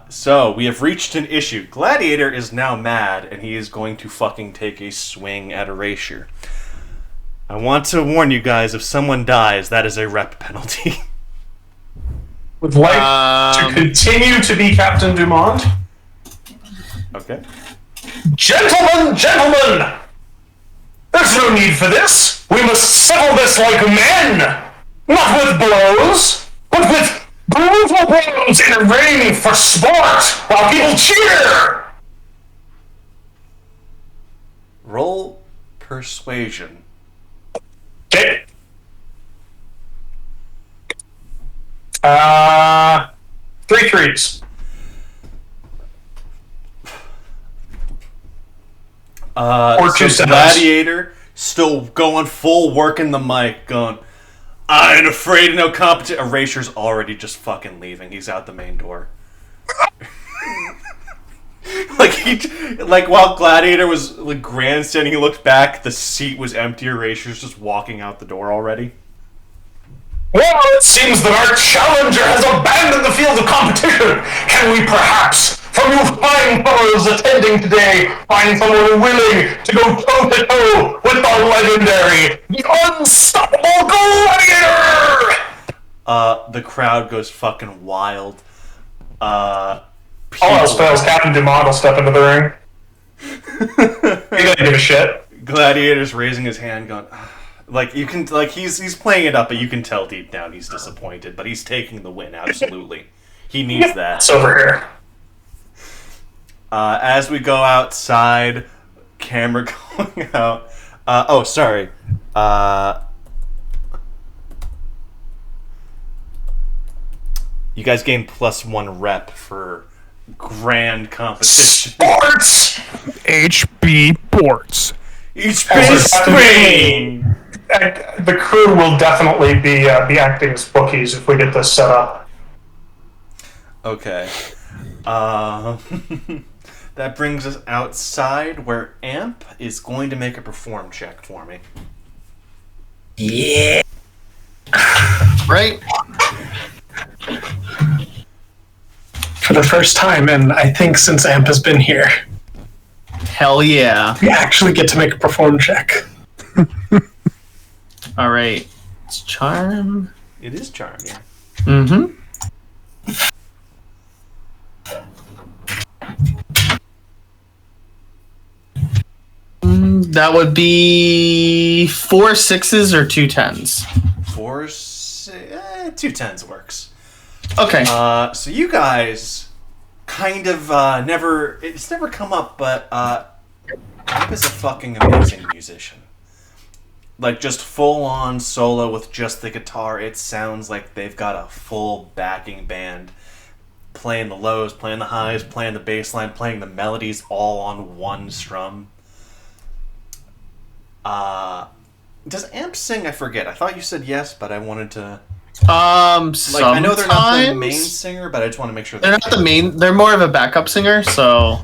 C: So we have reached an issue. Gladiator is now mad and he is going to fucking take a swing at Erasure. I want to warn you guys, if someone dies, that is a rep penalty.
B: Would like to continue to be Captain Dumont.
C: Okay.
B: Gentlemen! There's no need for this. We must settle this like men. Not with blows, but with brutal blows in a ring for sport while people cheer.
C: Roll persuasion.
B: Okay. 3 threes. Or 2
C: so Gladiator still going full, working the mic, going, I ain't afraid of no competition. Erasure's already just fucking leaving. He's out the main door. While Gladiator was like grandstanding, he looked back, the seat was empty. Erasure's just walking out the door already.
B: Well, it seems that our challenger has abandoned the field of competition. Can we perhaps, from you fine fellows attending today, find someone willing to go toe-to-toe with the legendary, the unstoppable Gladiator?
C: The crowd goes fucking wild.
B: All else fails, Captain Dumont will step into the ring. He doesn't give a shit.
C: Gladiator's raising his hand, going, like you can, like he's playing it up, but you can tell deep down he's disappointed. But he's taking the win, absolutely. He needs that.
B: It's over here.
C: As we go outside, camera going out. Sorry. You guys gain +1 rep for grand competition.
B: Sports!
E: HB Ports.
C: It's been spring!
B: The crew will definitely be acting as bookies if we get this set up.
C: Okay. That brings us outside, where Amp is going to make a perform check for me.
D: Yeah.
A: Right?
D: For the first time, and I think since Amp has been here,
A: Hell yeah.
D: we actually get to make a perform check.
A: All right. It's charm.
C: It is charm, yeah.
A: Mm-hmm. That would be 4 6s or 2 10s.
C: 2 10s works.
A: Okay.
C: So you guys kind of it's never come up, but Amp is a fucking amazing musician. Like, just full-on solo with just the guitar. It sounds like they've got a full backing band playing the lows, playing the highs, playing the bass line, playing the melodies all on one strum. Does Amp sing? I forget. I thought you said yes, but I wanted to...
A: Sometimes.
C: I know they're not the main singer, but I just want to make sure
A: they're not the main. They're more of a backup singer. So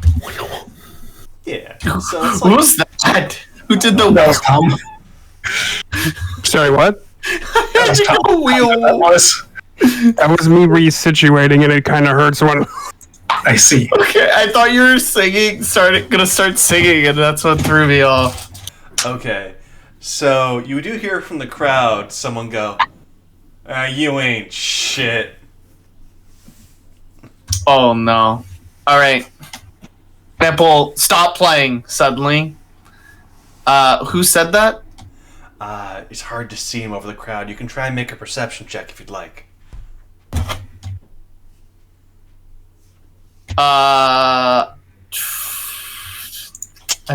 C: yeah. So it's
A: who
C: like,
A: was that? Who did the
D: That was Tom.
E: Sorry, what?
D: That was Tom.
A: the wheel?
D: That was.
E: That was me resituating, and it kind of hurts when.
D: I see.
A: Okay, I thought you were gonna start singing, and that's what threw me off.
C: okay, so you do hear from the crowd someone go, "You ain't shit."
A: Oh no! All right, Apple, stop playing suddenly. Who said that?
C: It's hard to see him over the crowd. You can try and make a perception check if you'd like.
A: I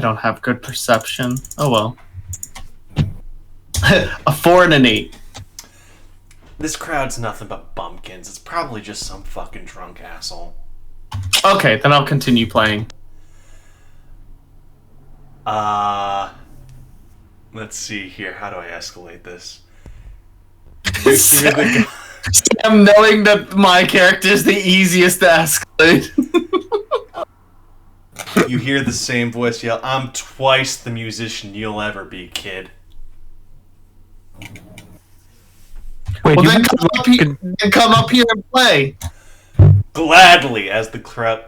A: don't have good perception. Oh well. A 4 and an 8.
C: This crowd's nothing but bumpkins. It's probably just some fucking drunk asshole.
A: Okay, then I'll continue playing.
C: Let's see here. How do I escalate this? You hear the
A: I'm knowing that my character is the easiest to escalate.
C: you hear the same voice yell, "I'm twice the musician you'll ever be, kid."
E: Wait,
A: Well,
E: you
A: then come up here and play.
C: Gladly, as the crowd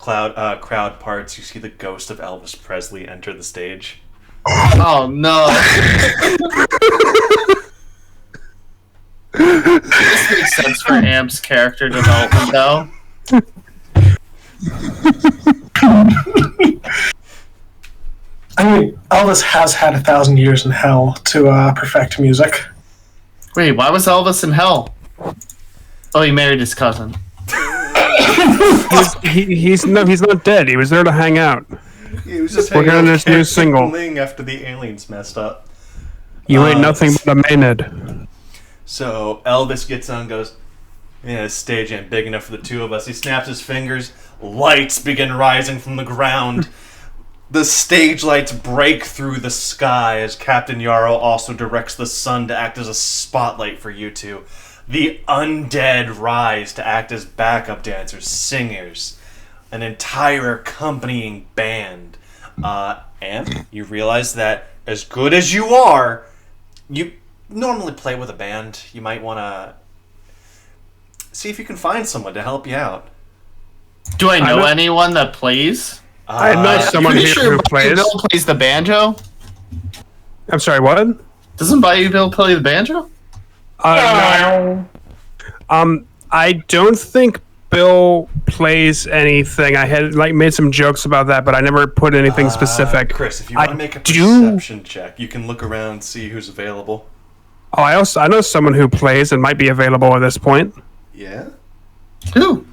C: parts, you see the ghost of Elvis Presley enter the stage.
A: Oh no. This makes sense for Amp's character development, though.
D: I mean, Elvis has had 1,000 years in hell to perfect music.
A: Wait, why was Elvis in hell? Oh, he married his cousin.
E: he's not dead. He was there to hang out.
C: He was just
E: Working on this new single.
C: after the aliens messed up.
E: You ain't nothing but a Maynard.
C: So Elvis gets on and goes, "Yeah, this stage ain't big enough for the two of us." He snaps his fingers. Lights begin rising from the ground. The stage lights break through the sky as Captain Yarrow also directs the sun to act as a spotlight for you two. The undead rise to act as backup dancers, singers, an entire accompanying band. And you realize that as good as you are, you normally play with a band. You might want to see if you can find someone to help you out.
A: Do I know anyone that plays?
E: I know someone
A: Pretty
E: here
A: sure
E: who plays.
A: Bill plays the banjo.
E: I'm sorry, what?
A: Doesn't Bayou Bill play the banjo?
E: No. I don't think Bill plays anything. I had made some jokes about that, but I never put anything specific.
C: Chris, if you want to make a
E: do-
C: perception check, you can look around and see who's available.
E: Oh, I know someone who plays and might be available at this point.
C: Yeah?
A: Who?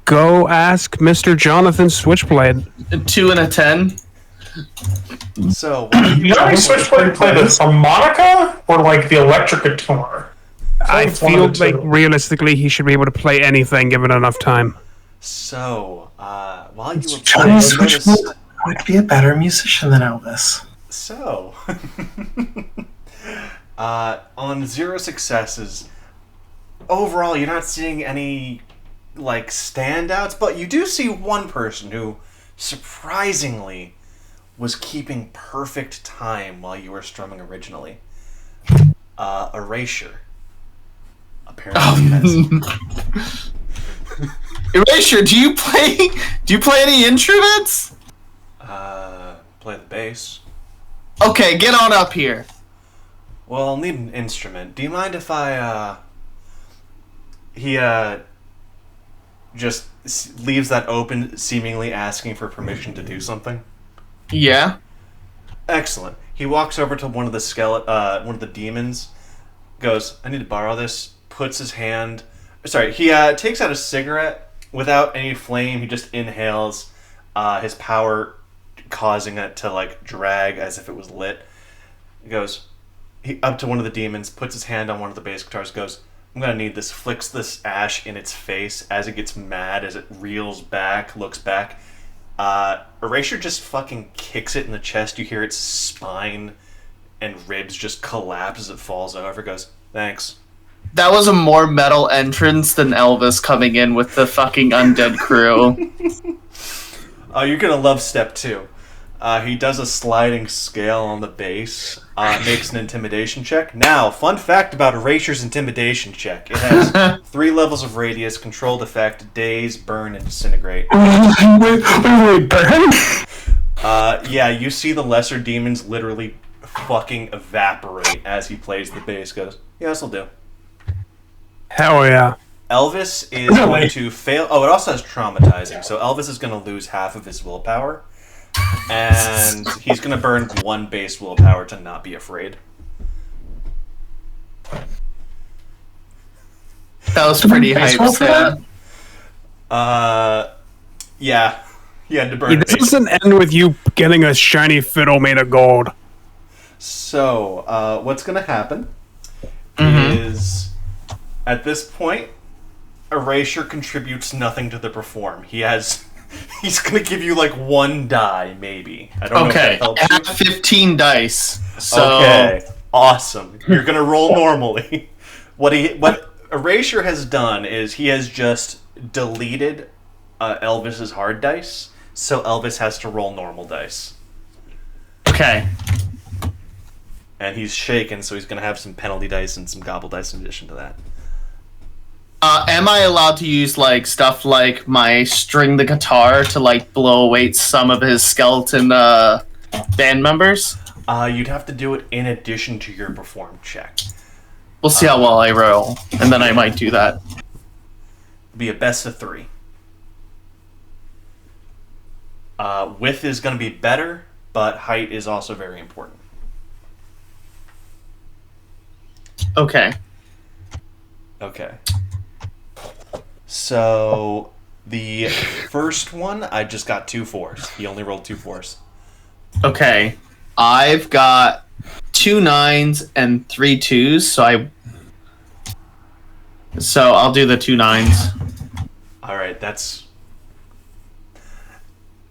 E: Go ask Mr. Jonathan Switchblade.
A: A 2 and a 10.
C: So, why don't you
B: You know, any Switchblade play the harmonica or like the electric guitar?
E: I
B: It's one
E: feel
B: of the
E: like
B: two.
E: realistically he should be able to play anything given enough time.
C: So, while you were playing,
D: Johnny
C: you
D: Switchblade
C: noticed,
D: would be a better musician than Elvis.
C: So, on 0 successes, overall, you're not seeing any like standouts, but you do see one person who surprisingly was keeping perfect time while you were strumming originally. Erasure. Apparently, has.
A: Erasure, do you play any instruments?
C: Play the bass.
A: Okay, get on up here.
C: Well, I'll need an instrument. Do you mind if I, He, just leaves that open, seemingly asking for permission to do something?
A: Yeah.
C: Excellent. He walks over to one of the one of the demons, goes, I need to borrow this, puts his hand... Sorry, he takes out a cigarette without any flame. He just inhales, his power causing it to, like, drag as if it was lit. He goes up to one of the demons, puts his hand on one of the bass guitars, goes, I'm gonna need this, flicks this ash in its face as it gets mad, as it reels back, looks back. Erasure just fucking kicks it in the chest. You hear its spine and ribs just collapse as it falls over. Goes, thanks.
A: That was a more metal entrance than Elvis coming in with the fucking undead crew.
C: You're gonna love step 2. He does a sliding scale on the bass, makes an intimidation check. Now, fun fact about Erasure's intimidation check. It has 3 levels of radius, controlled effect, daze, burn, and disintegrate.
D: Wait, burn?
C: Yeah, you see the lesser demons literally fucking evaporate as he plays the bass. Goes, yeah, this'll do.
E: Hell yeah.
C: Elvis is going to fail. Oh, it also has traumatizing. So Elvis is going to lose half of his willpower. And he's going to burn 1 base willpower to not be afraid.
A: That was pretty hype.
C: Yeah. He had to burn
E: This
C: base.
E: doesn't end with you getting a shiny fiddle made of gold.
C: So, what's going to happen is, at this point, Erasure contributes nothing to the perform. He's going to give you, like, 1 die, maybe. I don't know if that helps
A: I have 15 dice. So...
C: Okay, awesome. You're going to roll normally. What Erasure has done is he has just deleted Elvis's hard dice, so Elvis has to roll normal dice.
A: Okay.
C: And he's shaken, so he's going to have some penalty dice and some gobble dice in addition to that.
A: Am I allowed to use, like, stuff like my string the guitar to, like, blow away some of his skeleton band members?
C: You'd have to do it in addition to your perform check.
A: We'll see how well I roll, and then I might do that.
C: Be a best of 3. Width is going to be better, but height is also very important.
A: Okay.
C: Okay. So, the first one, I just got 2 4s. He only rolled 2 4s.
A: Okay. I've got 2 9s and 3 2s, so I'll do the 2 9s.
C: Alright, that's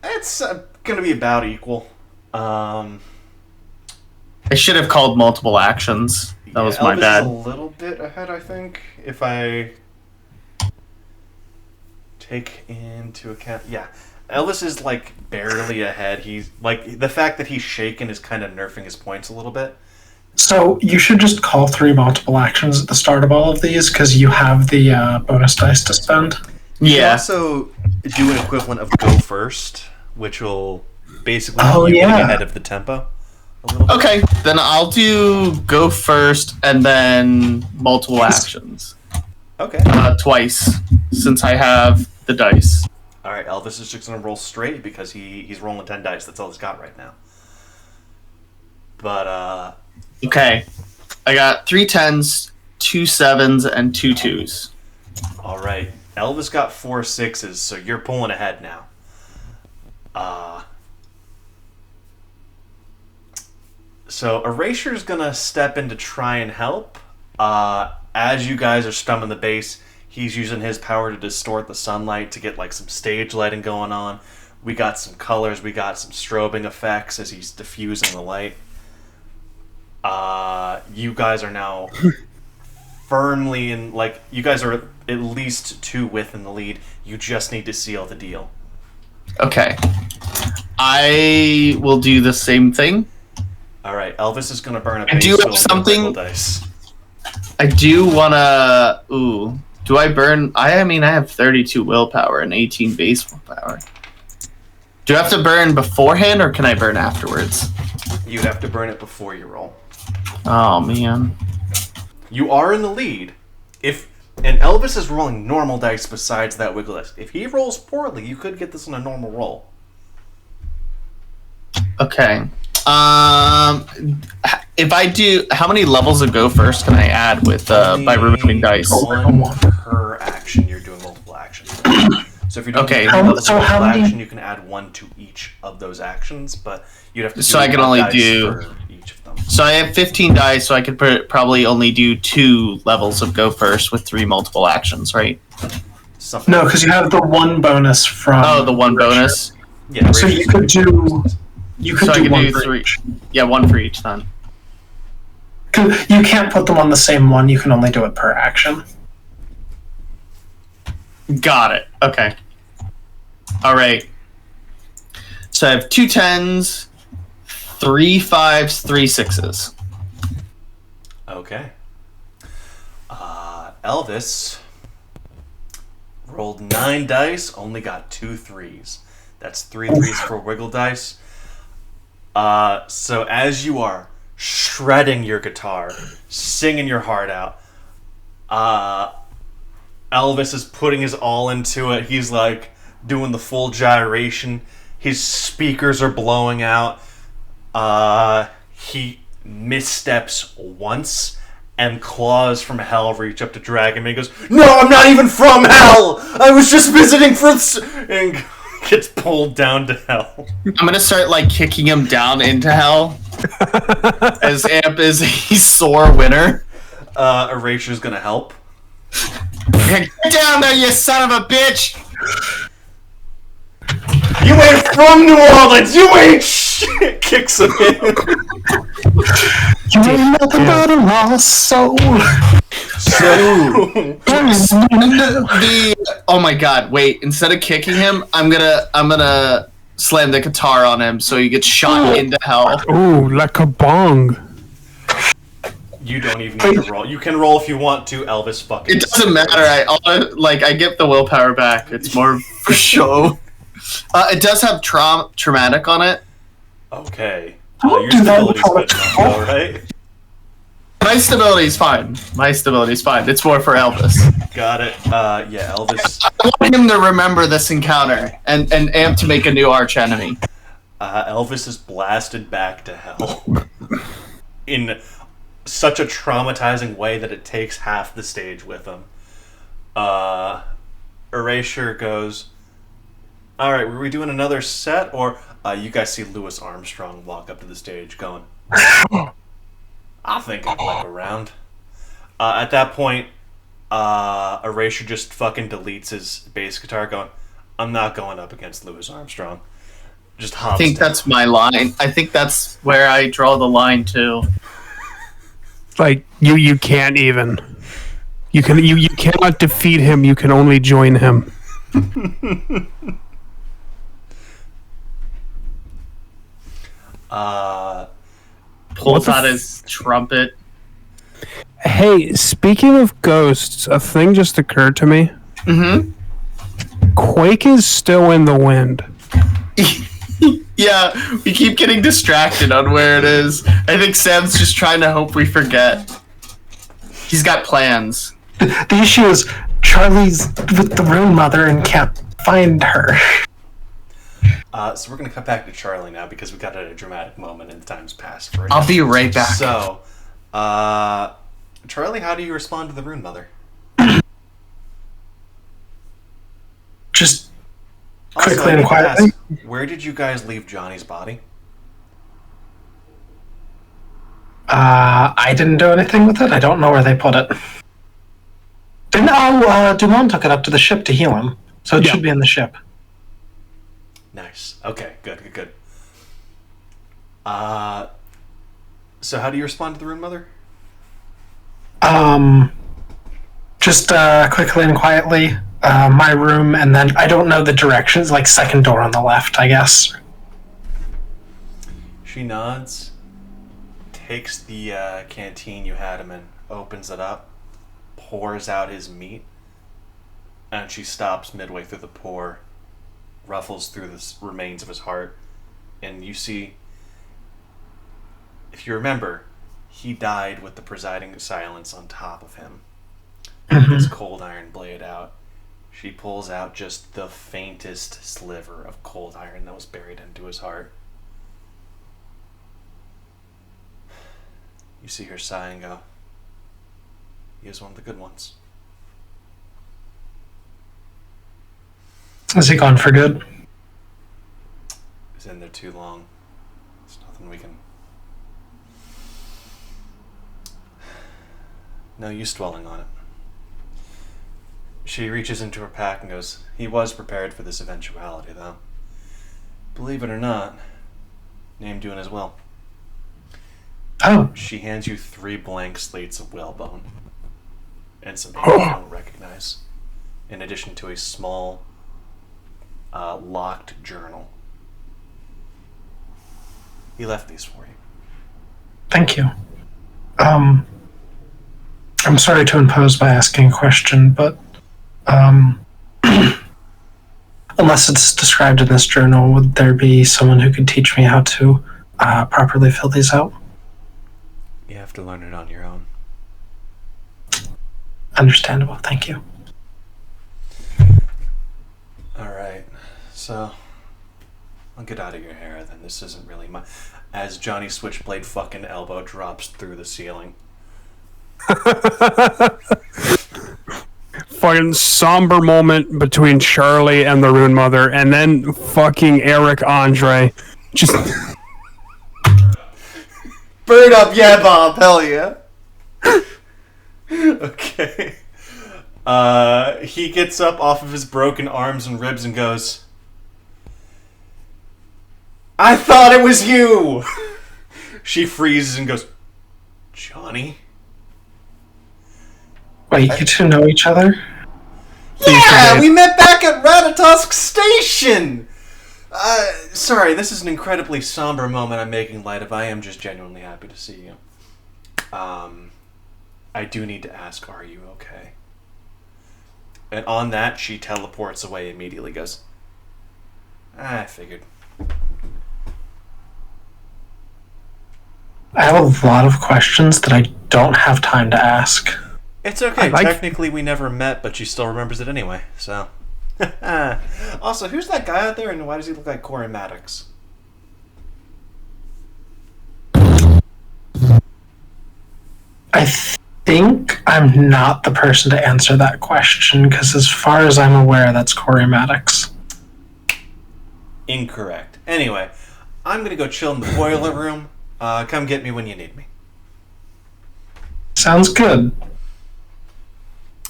C: going to be about equal.
A: I should have called multiple actions. That was my
C: Elvis
A: bad.
C: is a little bit ahead, I think, if I take into account... Yeah, Elvis is, like, barely ahead. He's, like, the fact that he's shaken is kind of nerfing his points a little bit.
D: So you should just call 3 multiple actions at the start of all of these, because you have the bonus dice to spend.
C: You
A: Yeah.
C: also do an equivalent of go first, which will basically
D: Oh,
C: keep you
D: yeah.
C: ahead of the tempo a little bit.
A: Okay, then I'll do go first and then multiple actions.
C: Okay.
A: Twice, since I have the dice.
C: Alright, Elvis is just going to roll straight because he's rolling 10 dice. That's all he's got right now. But,
A: Okay, I got 3 10s, 2 7s, and 2 2s.
C: alright. Elvis got 4 6s, so you're pulling ahead now. So Erasure's gonna step in to try and help. As you guys are strumming the bass, he's using his power to distort the sunlight to get like some stage lighting going on. We got some colors. We got some strobing effects as he's diffusing the light. You guys are now firmly in, like, you guys are at least 2 within the lead. You just need to seal the deal.
A: Okay. I will do the same thing.
C: All right, Elvis is going to burn a
A: I
C: base
A: do have
C: wheel
A: something-
C: with dice.
A: I do want to... Ooh. Do I burn... I mean, I have 32 willpower and 18 base willpower. Do I have to burn beforehand, or can I burn afterwards?
C: You'd have to burn it before you roll.
A: Oh, man.
C: You are in the lead. And Elvis is rolling normal dice besides that wiggle dice. If he rolls poorly, you could get this on a normal roll.
A: Okay. If I do... How many levels of Go First can I add with by removing dice?
C: One per action. You're doing multiple actions. So if you're doing
A: Okay.
C: multiple
D: how many-
C: action, you can add 1 to each of those actions, but you'd have to do
A: So I can
C: one
A: only
C: dice
A: do-
C: for each of them.
A: So I have 15 dice, so I could probably only do 2 levels of Go First with 3 multiple actions, right?
C: Something
D: No,
C: like
D: because you have the one bonus from.
A: Oh, the one
D: Richard.
A: bonus.
C: yeah,
D: So you could do. You could
A: So I
D: do
A: could
D: one
A: do
D: for
A: 3.
D: each.
A: Yeah, 1 for each then.
D: 'Cause you can't put them on the same one. You can only do it per action.
A: Got it. Okay. All right. So I have 2 10s, 3 5s, 3 6s.
C: Okay. Elvis rolled 9 dice, only got 2 3s. That's 3 3s for wiggle dice. So as you are shredding your guitar, singing your heart out, Elvis is putting his all into it. He's like doing the full gyration. His speakers are blowing out. He missteps once, and claws from hell reach up to drag him, and he goes, "No, I'm not even from hell! I was just visiting for..." And gets pulled down to hell.
A: I'm gonna start like kicking him down into hell. As Amp is a sore winner.
C: Erasure's gonna help.
A: Get down there, you son of a bitch!
C: You ain't from New Orleans! You ain't shit! Kicks him in.
D: You ain't nothing but a lost soul.
A: Oh my god! Wait, instead of kicking him, I'm gonna slam the guitar on him so he gets shot into hell.
E: Ooh, like a bong.
C: You don't even need to roll. You can roll if you want to, Elvis fucking.
A: It doesn't matter. I get the willpower back. It's more for show. It does have traumatic on it.
C: Okay.
D: Don't
C: Your
D: do that
C: stability's
D: with
C: good enough, though, right?
A: My stability's fine. It's more for Elvis.
C: Got it. Yeah, Elvis.
A: I want him to remember this encounter and Amp to make a new arch enemy.
C: Elvis is blasted back to hell in such a traumatizing way that it takes half the stage with him. Erasure goes, "All right, were we doing another set?" Or you guys see Louis Armstrong walk up to the stage going, "I think I'd like a round." At that point, Erasure just fucking deletes his bass guitar going, "I'm not going up against Louis Armstrong." Just hops
A: I think
C: down.
A: that's my line. I think that's where I draw the line too.
E: Like you can't even. You cannot defeat him. You can only join him.
A: Pulls
E: the
A: out his trumpet.
E: Hey, speaking of ghosts, a thing just occurred to me.
A: Mm-hmm.
E: Quake is still in the wind.
A: Yeah, we keep getting distracted on where it is. I think Sam's just trying to hope we forget. He's got plans.
D: The issue is Charlie's with the Rune Mother and can't find her.
C: So we're gonna cut back to Charlie now because we got at a dramatic moment in time's past. For
A: I'll be right back.
C: So, Charlie, how do you respond to the Rune Mother?
D: Just
C: Also,
D: quickly
C: I
D: and
C: need to
D: quietly.
C: ask, where did you guys leave Johnny's body?
D: I didn't do anything with it. I don't know where they put it. Dumont took it up to the ship to heal him, so it
E: Yeah.
D: should be in the ship.
C: Nice. Okay, good. So how do you respond to the rune mother?
D: Just quickly and quietly, my room, and then I don't know the directions, like second door on the left, I guess.
C: She nods, takes the canteen you had him in, opens it up, pours out his meat, and she stops midway through the pour, ruffles through the remains of his heart, and you see, if you remember, he died with the presiding silence on top of him. His cold iron blade out. She pulls out just the faintest sliver of cold iron that was buried into his heart. You see her sigh and go, he was one of the good ones.
D: Is he gone for good?
C: He's in there too long. There's nothing we can... No use dwelling on it. She reaches into her pack and goes, he was prepared for this eventuality, though. Believe it or not, named you in his will.
D: Oh.
C: She hands you 3 blank slates of whalebone and some ink you don't recognize, in addition to a small, locked journal. He left these for you.
D: Thank you. I'm sorry to impose by asking a question, but unless it's described in this journal, would there be someone who could teach me how to properly fill these out?
C: You have to learn it on your own.
D: Understandable. Thank you.
C: Alright, so I'll get out of your hair then. This isn't really my... As Johnny Switchblade fucking elbow drops through the ceiling.
E: Fucking somber moment between Charlie and the Rune Mother, and then fucking Eric Andre. Just...
C: Bird up, yeah, Bob. Hell yeah. Okay. He gets up off of his broken arms and ribs and goes, I thought it was you! She freezes and goes, Johnny?
D: Wait, you two know each other?
C: Yeah, we met back at Ratatosk Station! Sorry, this is an incredibly somber moment I'm making light of. I am just genuinely happy to see you. I do need to ask, are you okay? And on that, she teleports away immediately, goes, I figured.
D: I have a lot of questions that I don't have time to ask.
C: It's okay. Technically, we never met, but she still remembers it anyway, so... Also, who's that guy out there, and why does he look like Corey Maddox?
D: I think I'm not the person to answer that question, because as far as I'm aware, that's Corey Maddox.
C: Incorrect. Anyway, I'm going to go chill in the boiler room. Come get me when you need me.
D: Sounds good.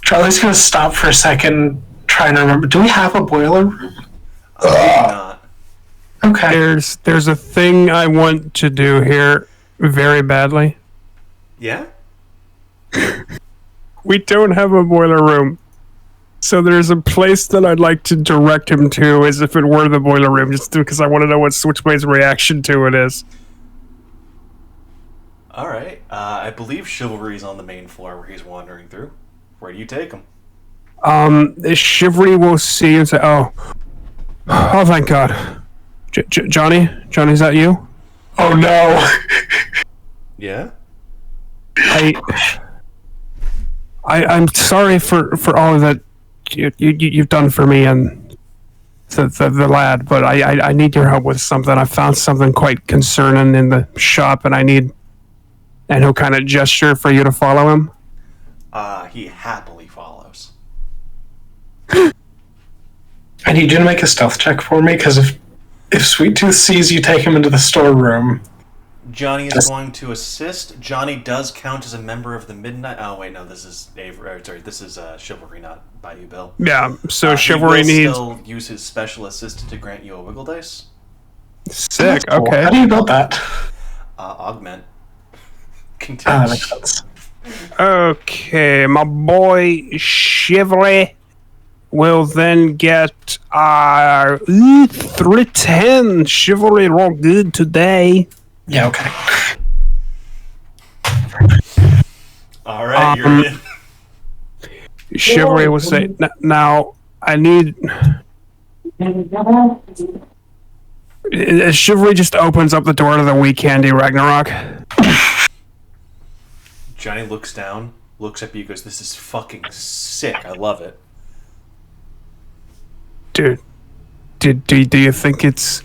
D: Charlie's going to stop for a second, trying to remember. Do we have a boiler room?
C: Not.
D: Okay.
E: There's a thing I want to do here very badly.
C: Yeah?
E: We don't have a boiler room. So there's a place that I'd like to direct him to as if it were the boiler room, just because I want to know what Switchblade's reaction to it is.
C: Alright. I believe Chivalry's on the main floor where he's wandering through. Where do you take him?
E: Chivalry will see and say, oh, thank God. Johnny? Johnny, is that you?
D: Oh, no.
C: Yeah?
E: I'm sorry for all that you've done for me and the lad, but I need your help with something. I found something quite concerning in the shop, and I need no kind of gesture for you to follow him.
C: He happily follows.
D: I need you to make a stealth check for me, because if Sweet Tooth sees you take him into the storeroom...
C: Johnny is going to assist. Johnny does count as a member of the Midnight. Oh wait, no, this is this is Chivalry, not Bayou Bill.
E: Yeah, so Chivalry
C: he will
E: needs.
C: still use his special assistant to grant you a wiggle dice.
E: Sick.
D: Cool.
E: Okay.
D: How do you build that?
C: Augment.
D: That makes sense.
E: Okay, my boy Chivalry will then get 310. Chivalry roll good today.
D: Yeah, okay.
C: All right, you're in.
E: Chivalry will say, now I need. Chivalry just opens up the door to the Weak Candy Ragnarok.
C: Johnny looks down, looks at you, goes, "This is fucking sick. I love it."
E: Dude, do you think it's?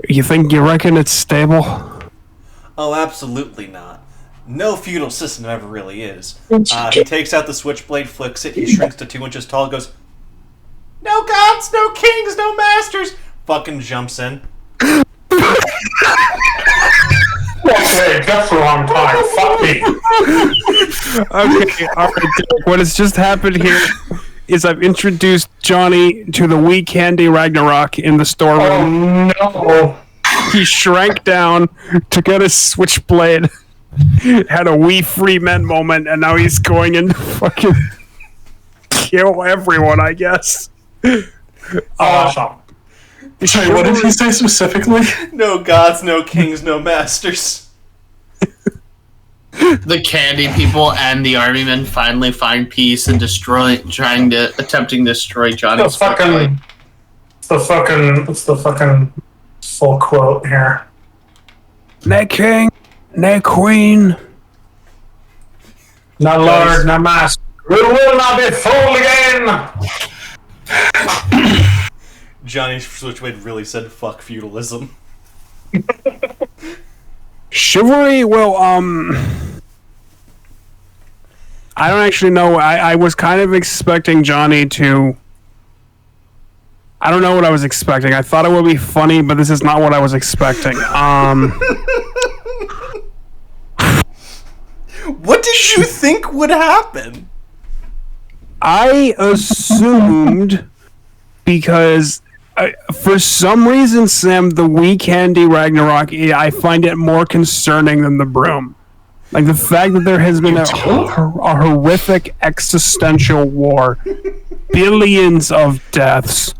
E: You reckon it's stable?
C: Oh, absolutely not. No feudal system ever really is. He takes out the switchblade, flicks it, he shrinks to 2 inches tall, goes, "No gods, no kings, no masters!" Fucking jumps in.
B: Okay, just the wrong time. Fuck me.
E: Okay, alright. What has just happened here is I've introduced Johnny to the Weak Candy Ragnarok in the storeroom.
B: Oh no.
E: He shrank down, took out his switchblade, had a wee free men moment, and now he's going in to fucking kill everyone, I guess.
B: Awesome.
D: Sorry, what did he say specifically?
C: No gods, no kings, no masters.
A: The candy people and the army men finally find peace and attempting to destroy Johnny's
B: It's the fucking full quote here.
E: No king, no queen.
B: No lord, no master. We will not be fooled again.
C: Johnny's switchblade really said fuck feudalism.
E: Chivalry will, I don't actually know. I was kind of expecting Johnny to... I don't know what I was expecting. I thought it would be funny, but this is not what I was expecting.
C: What did you think would happen?
E: I assumed... because... for some reason, Sam, the Weak Candy Ragnarok, I find it more concerning than the Broom. Like, the fact that there has been a horrific existential war, billions of deaths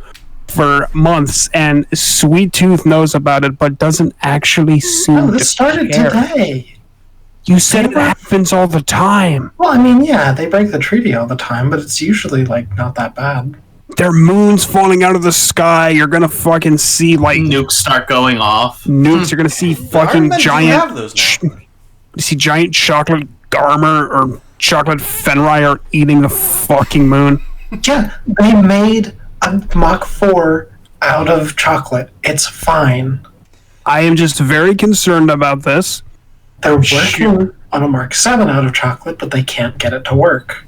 E: for months, and Sweet Tooth knows about it, but doesn't actually seem to
D: This started
E: care.
D: today.
E: You said it happens all the time.
D: Well, I mean, yeah, they break the treaty all the time, but it's usually, like, not that bad.
E: There are moons falling out of the sky. You're gonna fucking see, like...
A: Nukes start going off.
E: Nukes. You're gonna see fucking
C: Iron Men do
E: giant...
C: have those now.
E: You see giant chocolate Garmer or chocolate Fenrir eating the fucking moon.
D: Yeah, they made a Mach 4 out of chocolate. It's fine.
E: I am just very concerned about this.
D: They're working on a Mark 7 out of chocolate, but they can't get it to work.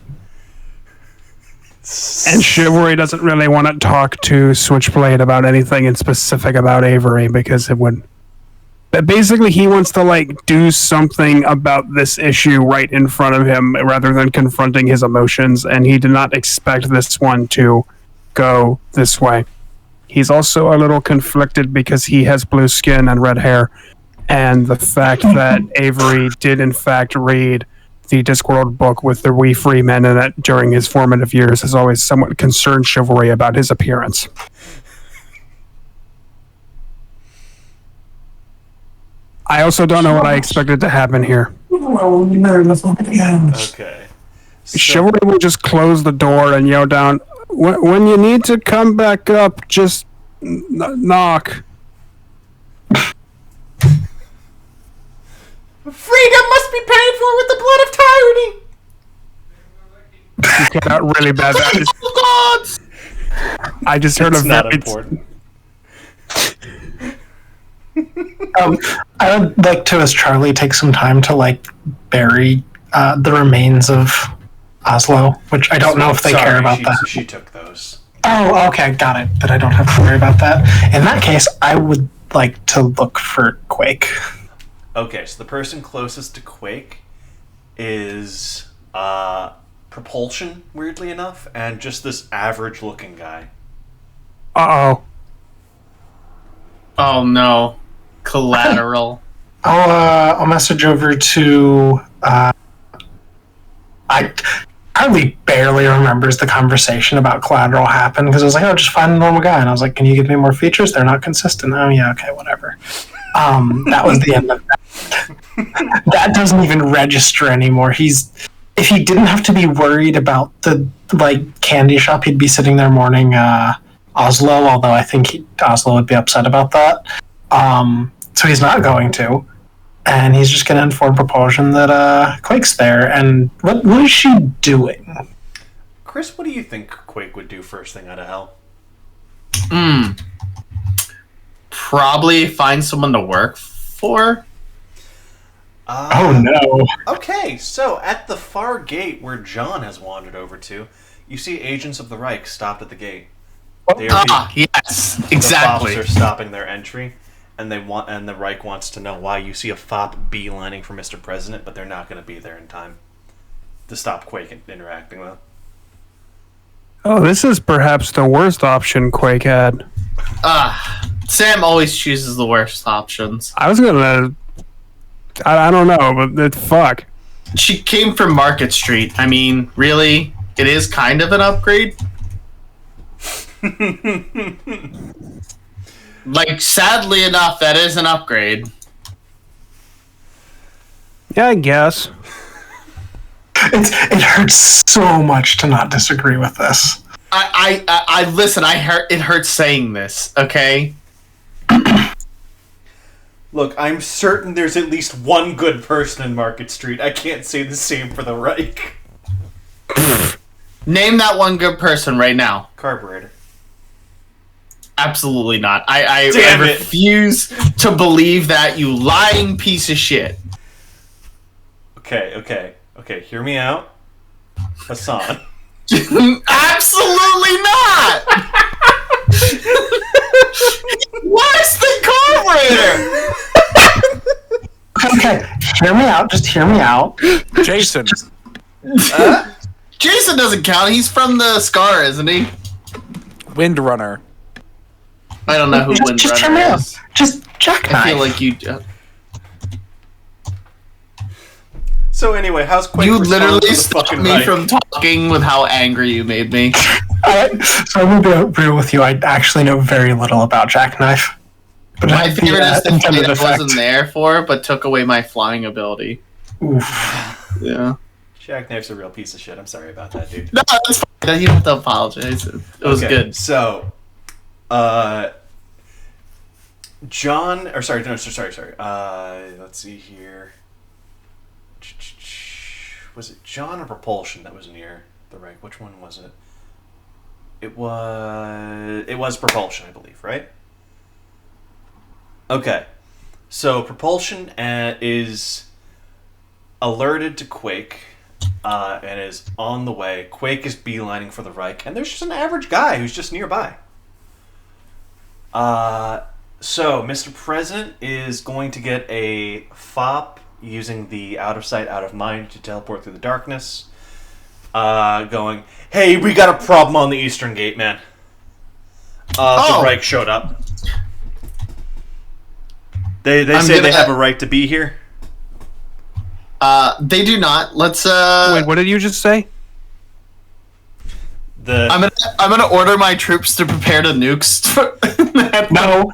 E: And Chivalry doesn't really want to talk to Switchblade about anything in specific about Avery because it would... But basically, he wants to, like, do something about this issue right in front of him rather than confronting his emotions, and he did not expect this one to go this way. He's also a little conflicted because he has blue skin and red hair, and the fact that Avery did, in fact, read the Discworld book with the We Free Men in it during his formative years has always somewhat concerned Chivalry about his appearance. I also don't know what I expected to happen here.
C: Okay. So,
E: Chivalry will just close the door and yell down, when you need to come back up, just knock.
C: freedom must be paid for with the blood of tyranny!
E: You cut out really bad. I just heard
C: It's
E: a
C: not
E: very...
C: important.
D: I would like to, as Charlie, take some time to, like, bury the remains of Oslo, which I don't know if they care about that.
C: She took those.
D: Oh, okay, got it. But I don't have to worry about that. In that case, I would like to look for Quake.
C: Okay, so the person closest to Quake is Propulsion, weirdly enough, and just this average-looking guy.
E: Uh-oh.
A: Oh no. Collateral.
D: I'll message over to. I Harley barely remembers the conversation about collateral happened because I was like, oh, just find a normal guy, and I was like, can you give me more features? They're not consistent. Oh yeah, okay, whatever. That was the end of that. That doesn't even register anymore. If he didn't have to be worried about the candy shop, he'd be sitting there mourning Oslo. Although I think Oslo would be upset about that. So he's not going to, and he's just going to inform Propulsion that Quake's there. And what is she doing?
C: Chris, what do you think Quake would do first thing out of hell?
A: Probably find someone to work for.
D: Oh no.
C: Okay, so at the far gate where John has wandered over to, you see agents of the Reich stopped at the gate.
A: Yes, exactly.
C: The FOPs are stopping their entry, and the Reich wants to know why you see a FOP beelining for Mr. President, but they're not going to be there in time to stop Quake interacting with.
E: Oh, this is perhaps the worst option Quake had.
A: Sam always chooses the worst options.
E: I was gonna... I don't know, but fuck.
A: She came from Market Street. I mean, really? It is kind of an upgrade? Like, sadly enough, that is an upgrade.
E: Yeah, I guess.
D: It hurts so much to not disagree with this.
A: I listen, it hurts saying this, okay?
C: Look, I'm certain there's at least one good person in Market Street. I can't say the same for the Reich.
A: Name that one good person right now.
C: Carburetor.
A: Absolutely not. I
C: Damn it.
A: refuse to believe that, you lying piece of shit.
C: Okay. Hear me out. Hassan.
A: Absolutely not! Worse than carburetor!
D: Okay, hear me out. Just hear me out.
F: Jason.
A: Jason doesn't count. He's from the Scar, isn't he?
F: Windrunner.
A: I don't know who
D: Just hear me
A: Windrunner
D: out.
A: is.
D: Just jackknife.
A: I feel like you.
C: So anyway, how's Quake
A: You
C: respond
A: literally
C: to the
A: stopped
C: fucking
A: me
C: Reich?
A: from talking with how angry you made me.
D: So I'm gonna be real with you. I actually know very little about jackknife. But
A: My favorite is the
D: intended
A: fight I
D: effect.
A: wasn't there for, but took away my flying ability.
D: Oof.
A: Yeah.
C: Jackknife's a real piece of shit. I'm sorry about that, dude.
A: No, that's fine. You don't have to apologize. It was
C: Okay,
A: good.
C: So, John, or sorry. Let's see here. Was it John or Propulsion that was near the Reich? Which one was it? It was Propulsion, I believe, right? Okay. So Propulsion is alerted to Quake and is on the way. Quake is beelining for the Reich, and there's just an average guy who's just nearby. So Mr. President is going to get a FOP using the out of sight, out of mind to teleport through the darkness. Going, hey, we got a problem on the Eastern Gate, man. The Reich showed up. They say they have a right to be here.
A: They do not. Let's
E: Wait, what did you just say?
A: I'm gonna order my troops to prepare to nukes.
D: No.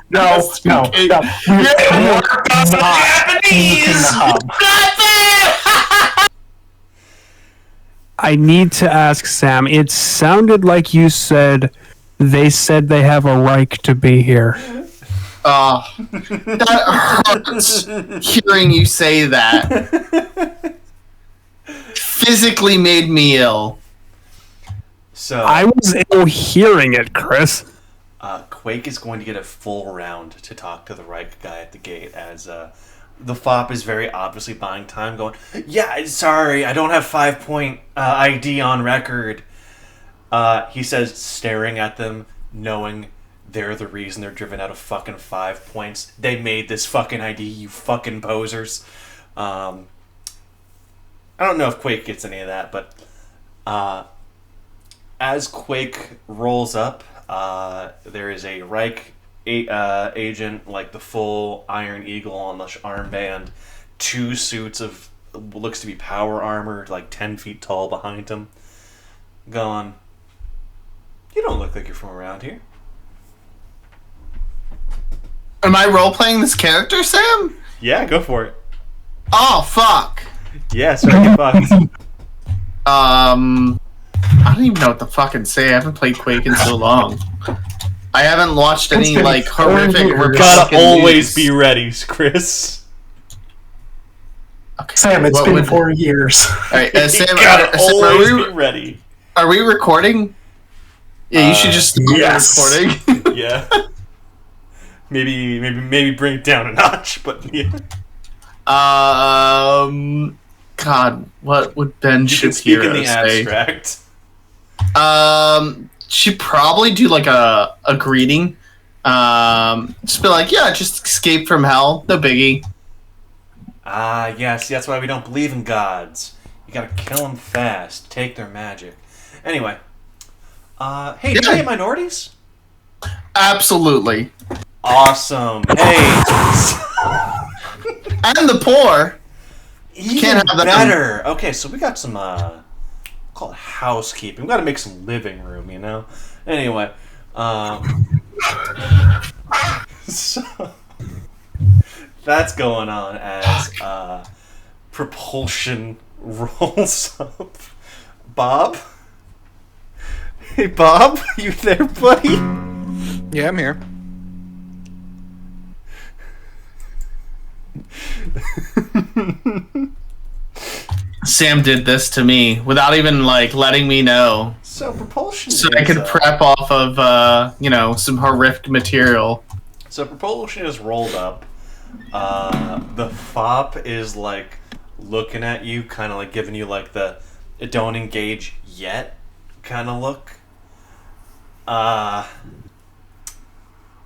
E: I need to ask Sam. It sounded like you said they have a right to be here.
A: That hurts hearing you say that. Physically made me ill.
C: So
E: I was ill hearing it, Chris.
C: Quake is going to get a full round to talk to the Reich guy at the gate as the FOP is very obviously buying time, going, yeah, sorry, I don't have 5-point ID on record. He says, staring at them, knowing they're the reason they're driven out of fucking 5 points. They made this fucking ID, you fucking posers. I don't know if Quake gets any of that, but as Quake rolls up, there is a Reich agent, like the full Iron Eagle on the armband, 2 suits of looks to be power armor, like 10 feet tall behind him, going, "You don't look like you're from around here."
A: Am I role-playing this character, Sam?
C: Yeah, go for it.
A: Oh, fuck.
C: Yeah, so get fucked.
A: I don't even know what to fucking say. I haven't played Quake in so long. I haven't watched any, like, horrific Republican
C: Gotta always
A: news.
C: be ready, Chris.
A: Okay.
D: Sam, it's
A: What
D: been
A: would-
D: 4 years.
A: Alright, Sam,
C: Gotta
A: Sam,
C: always be ready.
A: are we recording? Yeah, you should just start
D: yes.
A: recording.
C: Yeah. Maybe bring it down a notch, but yeah.
A: God, what would Ben
C: You can speak in
A: Shapiro
C: the
A: say?
C: abstract.
A: She'd probably do like a greeting. Just be like, yeah, just escape from hell, no biggie.
C: Yes, that's why we don't believe in gods. You gotta kill them fast, take their magic. Anyway, hey, do you hate minorities?
A: Absolutely.
C: Awesome. Hey,
A: And the poor.
C: even
A: Can't have that.
C: better. Okay, so we got some call it housekeeping. We gotta make some living room, you know. Anyway, so that's going on as propulsion rolls up. Bob? Hey, Bob, you there, buddy?
F: Yeah, I'm here.
A: Sam did this to me without even like letting me know,
C: So propulsion.
A: so
C: is,
A: I could prep off of some horrific material.
C: So propulsion is rolled up. The fop is like looking at you, kind of like giving you like the "don't engage yet" kind of look.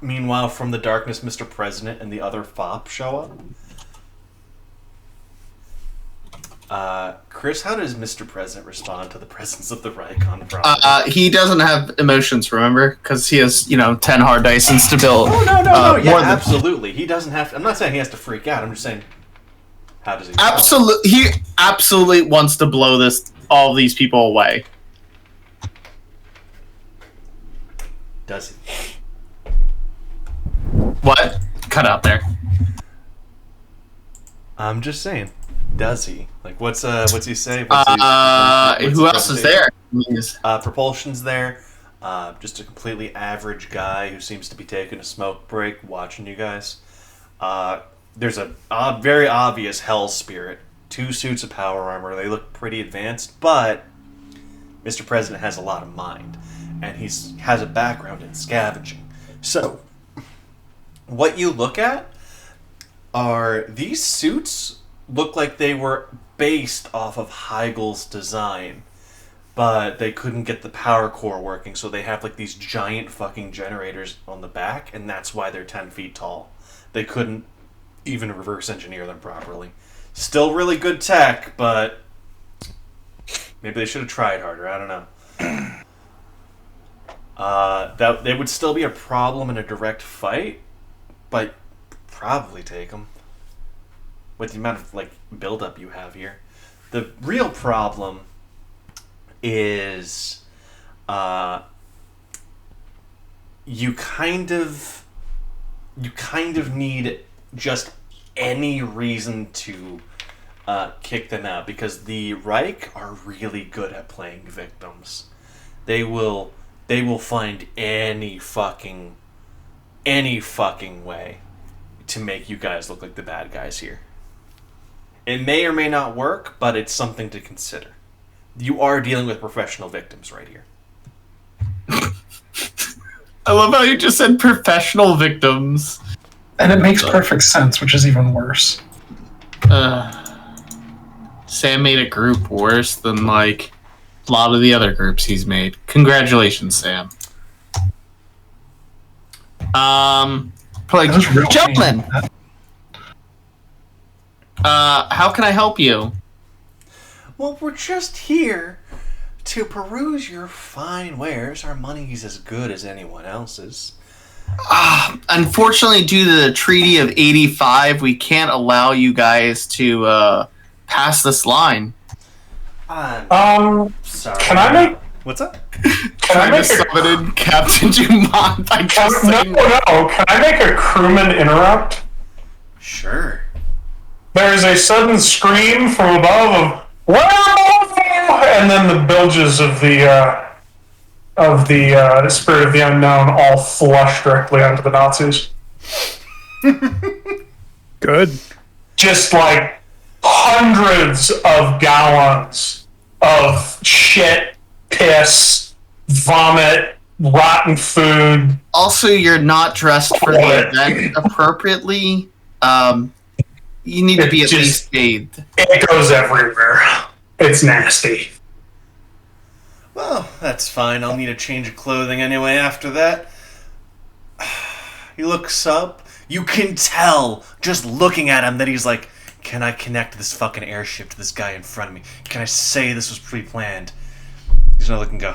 C: Meanwhile, from the darkness, Mr. President and the other fop show up. Chris, how does Mr. President respond to the presence of the Reich on property?
A: He doesn't have emotions, remember? Because he has, 10 hard dice and stability.
C: Oh, no, yeah,
A: more than-
C: absolutely. He doesn't have to, I'm not saying he has to freak out. I'm just saying, how does he respond?
A: He absolutely wants to blow all these people away.
C: Does he?
A: What? Cut out there.
C: I'm just saying, does he? Like, what's he say?
A: Who else is there?
C: Propulsion's there. Just a completely average guy who seems to be taking a smoke break, watching you guys. There's a very obvious hell spirit. 2 suits of power armor. They look pretty advanced, but Mr. President has a lot of mind, and has a background in scavenging. So, what you look at are these suits look like they were based off of Heigl's design, but they couldn't get the power core working, so they have like these giant fucking generators on the back, and that's why they're 10 feet tall. They couldn't even reverse engineer them properly. Still really good tech, but maybe they should have tried harder. I don't know. That they would still be a problem in a direct fight, but probably take them with the amount of like buildup you have here. The real problem is you kind of need just any reason to kick them out, because the Reich are really good at playing victims. They will find any fucking way to make you guys look like the bad guys here. It may or may not work, but it's something to consider. You are dealing with professional victims right here.
A: I love how you just said professional victims.
D: And it makes perfect sense, which is even worse.
A: Sam made a group worse than like a lot of the other groups he's made. Congratulations, Sam. Like,
D: That was real
A: gentlemen,
D: pain.
A: how can I help you?
C: Well, we're just here to peruse your fine wares. Our money's as good as anyone else's.
A: Unfortunately, due to the Treaty of 85, we can't allow you guys to pass this line.
C: Sorry.
B: Can I make?
C: What's up?
B: Can I
A: Trying to
B: make a?
A: summon in Captain Dumont by just
B: No,
A: saying
B: no. Can I make a crewman interrupt?
C: Sure.
B: There is a sudden scream from above of "Where are you?" and then the bilges of the spirit of the unknown all flush directly onto the Nazis.
E: Good.
B: Just like hundreds of gallons of shit, piss, vomit, rotten food.
A: Also, you're not dressed for the
B: What?
A: event appropriately. You need to be at least bathed.
B: It goes everywhere. It's nasty.
C: Well, that's fine. I'll need a change of clothing anyway after that. He looks up. You can tell, just looking at him, that he's like, can I connect this fucking airship to this guy in front of me? Can I say this was pre-planned? He's gonna look and go,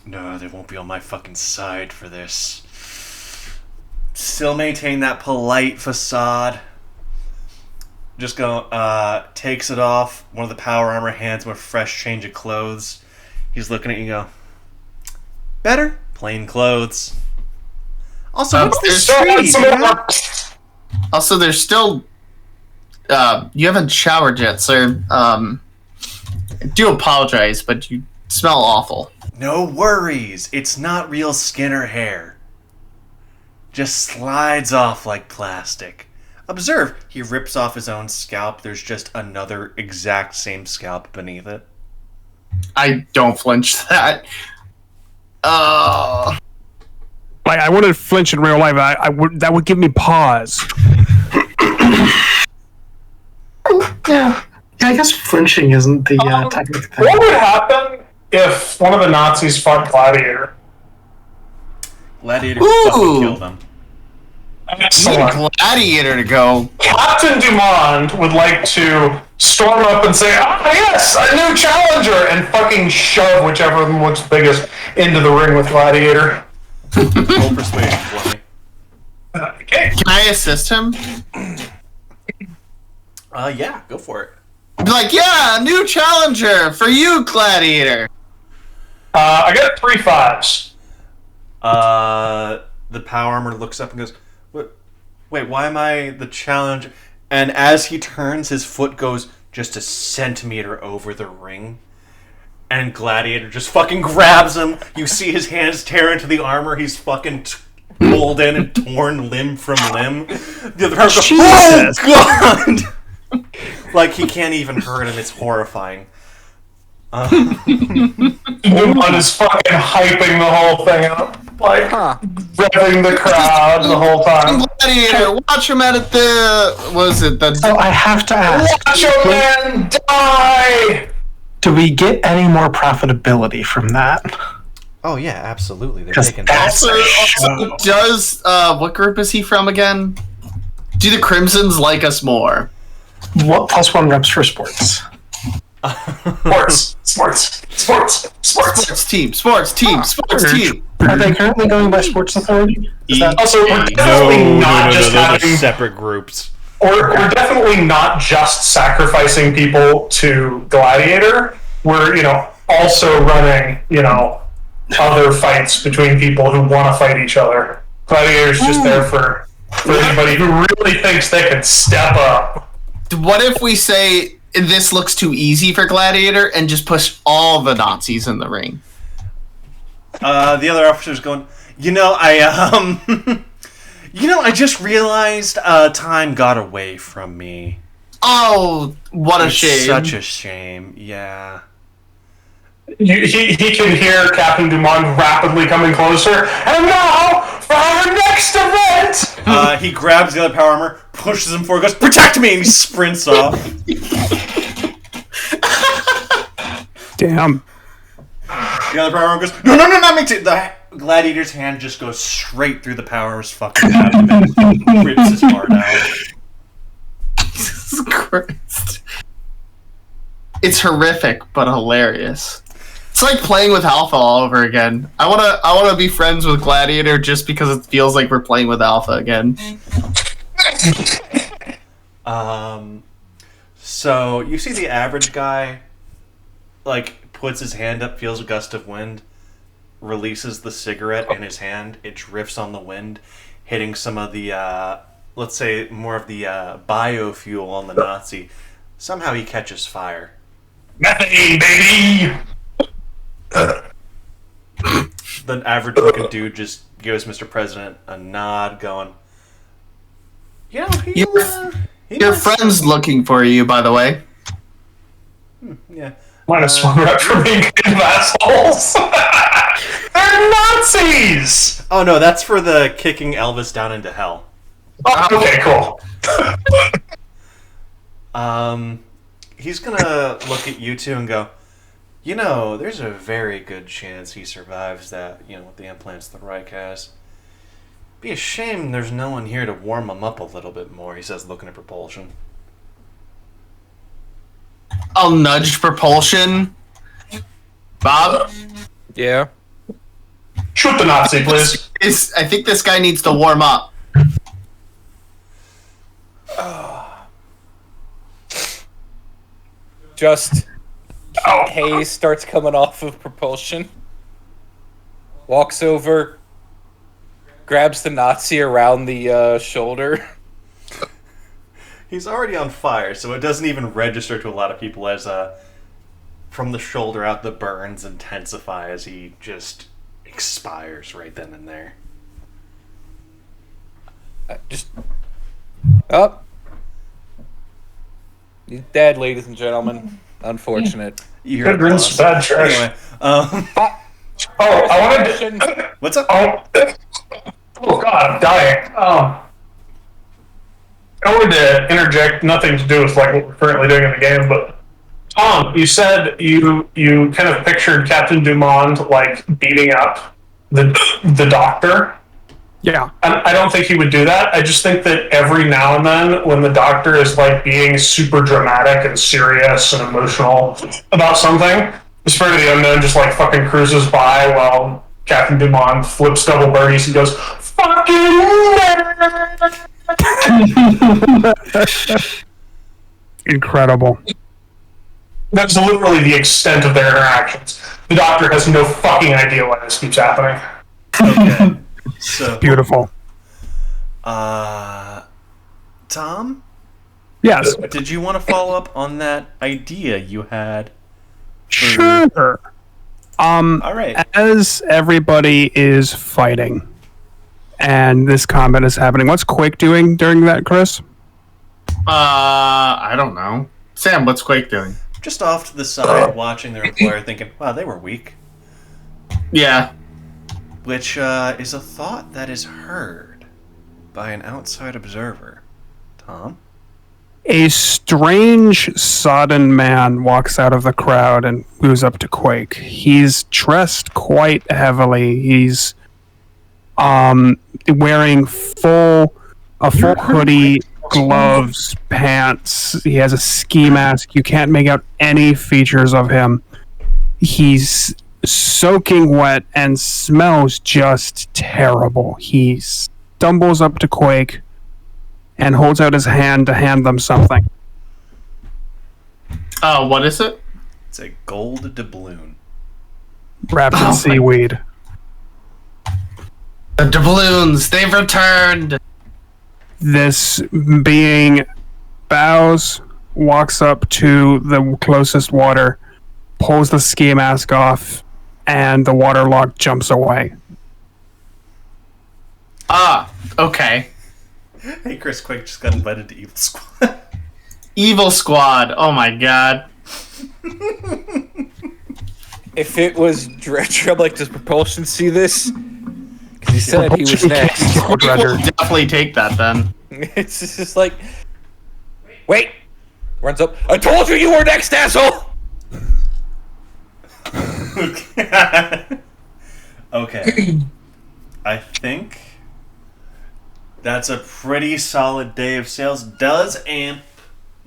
C: no, they won't be on my fucking side for this. Still maintain that polite facade. Just go, takes it off. One of the power armor hands him a fresh change of clothes. He's looking at you and go, better? Plain clothes. Also, what's this treaty?
A: Also, there's still. You haven't showered yet, sir. I do apologize, but you smell awful.
C: No worries. It's not real skin or hair. Just slides off like plastic. Observe, he rips off his own scalp. There's just another exact same scalp beneath it.
A: I don't flinch to that.
E: Like, I wouldn't flinch in real life. I would. That would give me pause.
D: Yeah, I guess flinching isn't the technical thing.
B: What would happen if one of the Nazis fought Gladiator?
C: Gladiator fucking killed them.
B: Excellent.
A: Gladiator to go.
B: Captain Dumont would like to storm up and say, "Ah, yes, a new challenger," and fucking shove whichever of them looks biggest into the ring with Gladiator.
C: Roll persuasion for me.
B: Okay.
A: Can I assist him?
C: Yeah, go for it.
A: Be like, yeah, new challenger for you, Gladiator.
B: I got 3 5s.
C: The power armor looks up and goes, "What? Wait, why am I the challenger?" And as he turns, his foot goes just a centimeter over the ring. And Gladiator just fucking grabs him. You see his hands tear into the armor. He's fucking pulled in and torn limb from limb. The other part goes,
E: Jesus.
C: "Oh, God!" Like, he can't even hurt him. It's horrifying.
B: Dumont is fucking hyping the whole thing up. Like, revving the crowd the whole time.
A: Gladiator, watch him at the. What is it?
D: So I have to ask:
B: Watch a man die!
D: do we get any more profitability from that?
C: Oh, yeah, absolutely. They're
D: 'Cause
C: taking
D: that's
A: Also,
D: a show.
A: does what group is he from again? Do the Crimsons like us more?
D: What +1 reps for sports?
B: Sports.
A: Sports team. Sports team.
D: Are they currently going by Sports Authority? Is that
B: Also, we're definitely not just
C: those are
B: having,
C: separate groups.
B: we're definitely not just sacrificing people to Gladiator. We're, also running, other fights between people who want to fight each other. Gladiator's just there for anybody who really thinks they can step up.
A: What if we say this looks too easy for Gladiator and just push all the Nazis in the ring?
C: The other officer's going, I just realized time got away from me.
A: Oh, what a
C: It's
A: shame.
C: such a shame, yeah.
B: He can hear Captain Dumont rapidly coming closer. And now, for our next event!
C: He grabs the other power armor, pushes him forward, goes, "Protect me!" and he sprints off.
E: Damn.
C: The other power armor goes, No, not me too. The Gladiator's hand just goes straight through the power's fucking abdomen, rips his heart out.
A: Jesus Christ. It's horrific, but hilarious. It's like playing with Alpha all over again. I wanna be friends with Gladiator just because it feels like we're playing with Alpha again.
C: So you see the average guy, like, puts his hand up, feels a gust of wind, releases the cigarette in his hand. It drifts on the wind, hitting some of the, let's say, more of the biofuel on the Nazi. Somehow he catches fire.
B: Methane, baby!
C: The average-looking dude just gives Mr. President a nod, going, "You know,
A: Your friend's looking for you, by the way.
C: Yeah.
B: Minus one rep for being kind of assholes. They're Nazis!
C: Oh no, that's for the kicking Elvis down into hell.
B: Oh, okay, cool.
C: He's gonna look at you two and go, you know, there's a very good chance he survives that, with the implants the Reich has. Be a shame there's no one here to warm him up a little bit more, he says, looking at Propulsion.
A: I'll nudge Propulsion. Bob?
F: Yeah.
B: Shoot the Nazi, please.
A: I think this guy needs to warm up.
F: Just haze starts coming off of Propulsion. Walks over, grabs the Nazi around the shoulder.
C: He's already on fire, so it doesn't even register to a lot of people as from the shoulder out the burns intensify as he just expires right then and there.
F: Just up. He's dead, ladies and gentlemen. Unfortunate.
C: You hear
B: Good
C: the
B: rinse,
C: applause.
B: bad trash.
C: Anyway,
B: I wanted to...
F: Propulsion.
B: Oh, God, I'm dying. I wanted to interject, nothing to do with like what we're currently doing in the game, but Tom, you said you kind of pictured Captain Dumont like beating up the doctor.
E: Yeah.
B: I don't think he would do that. I just think that every now and then, when the doctor is like being super dramatic and serious and emotional about something, the Spirit of the Unknown just like fucking cruises by while Captain Dumont flips double birdies and goes, "Fucking nerd!"
E: Incredible.
B: That's literally the extent of their interactions. The doctor has no fucking idea why this keeps happening.
C: okay. So,
E: Beautiful.
C: Tom?
E: Yes.
C: Did you want to follow up on that idea you had?
E: Sure.
C: All right.
E: As everybody is fighting and this combat is happening, what's Quake doing during that, Chris?
A: I don't know. Sam, what's Quake doing?
C: Just off to the side, watching their employer, thinking, wow, they were weak.
A: Yeah.
C: Which is a thought that is heard by an outside observer. Tom?
E: A strange, sodden man walks out of the crowd and moves up to Quake. He's dressed quite heavily. He's wearing a full hoodie, gloves, pants. He has a ski mask. You can't make out any features of him. He's soaking wet and smells just terrible. He stumbles up to Quake and holds out his hand to hand them something.
A: What is it?
C: It's a gold doubloon.
E: Wrapped in seaweed.
A: The doubloons, they've returned!
E: This being bows, walks up to the closest water, pulls the ski mask off, and the waterlock jumps away.
A: Okay.
C: Hey, Chris Quake just got invited to Evil Squad.
A: Evil Squad, oh my god.
F: If it was Dredger, like, does Propulsion see this? Because he said he was next.
A: We'll definitely take that then.
F: It's just like, wait, runs up. I told you you were next, asshole.
C: Okay. I think that's a pretty solid day of sales. Does Amp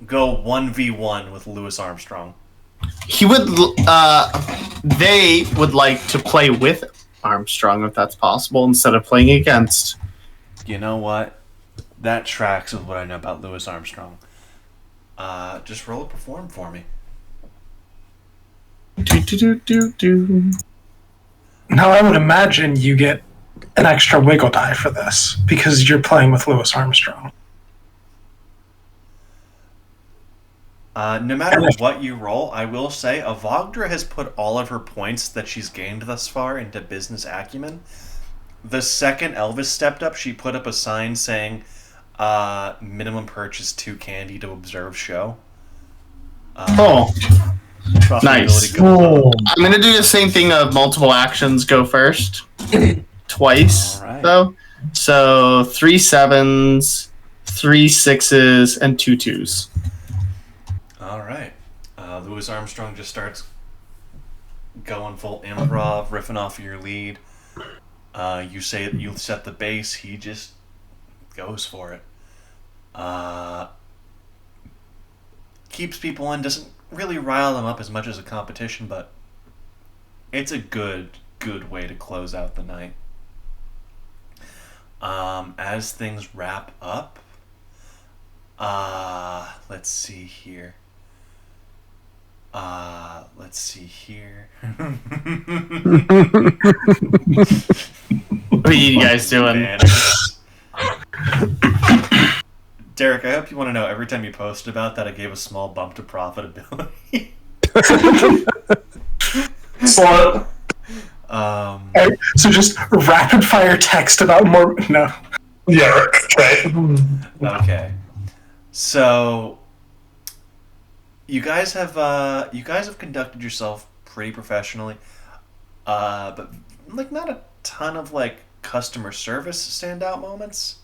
C: go 1v1 with Louis Armstrong?
A: He would. They would like to play with Armstrong if that's possible instead of playing against.
C: You know what? That tracks with what I know about Louis Armstrong. Just roll a perform for me.
D: Now, I would imagine you get an extra wiggle die for this because you're playing with Louis Armstrong.
C: No matter what you roll, I will say Avogdra has put all of her points that she's gained thus far into business acumen. The second Elvis stepped up, she put up a sign saying, minimum purchase 2 candy to observe show.
A: Nice.
D: Oh.
A: I'm going to do the same thing of multiple actions go first. Twice,
C: All right.
A: though. So 3 7s, 3 6s, and 2 2s.
C: All right. Louis Armstrong just starts going full improv, riffing off of your lead. You say that you set the base, he just goes for it. Keeps people in, doesn't really rile them up as much as a competition, but it's a good way to close out the night. As things wrap up, let's see here. What
A: What are you guys doing?
C: Derek, I hope you want to know, every time you posted about that, I gave a small bump to profitability.
B: Slut.
D: So just rapid fire text about more. No.
B: Yeah, right.
C: Okay. So you guys have conducted yourself pretty professionally. But like not a ton of like customer service standout moments.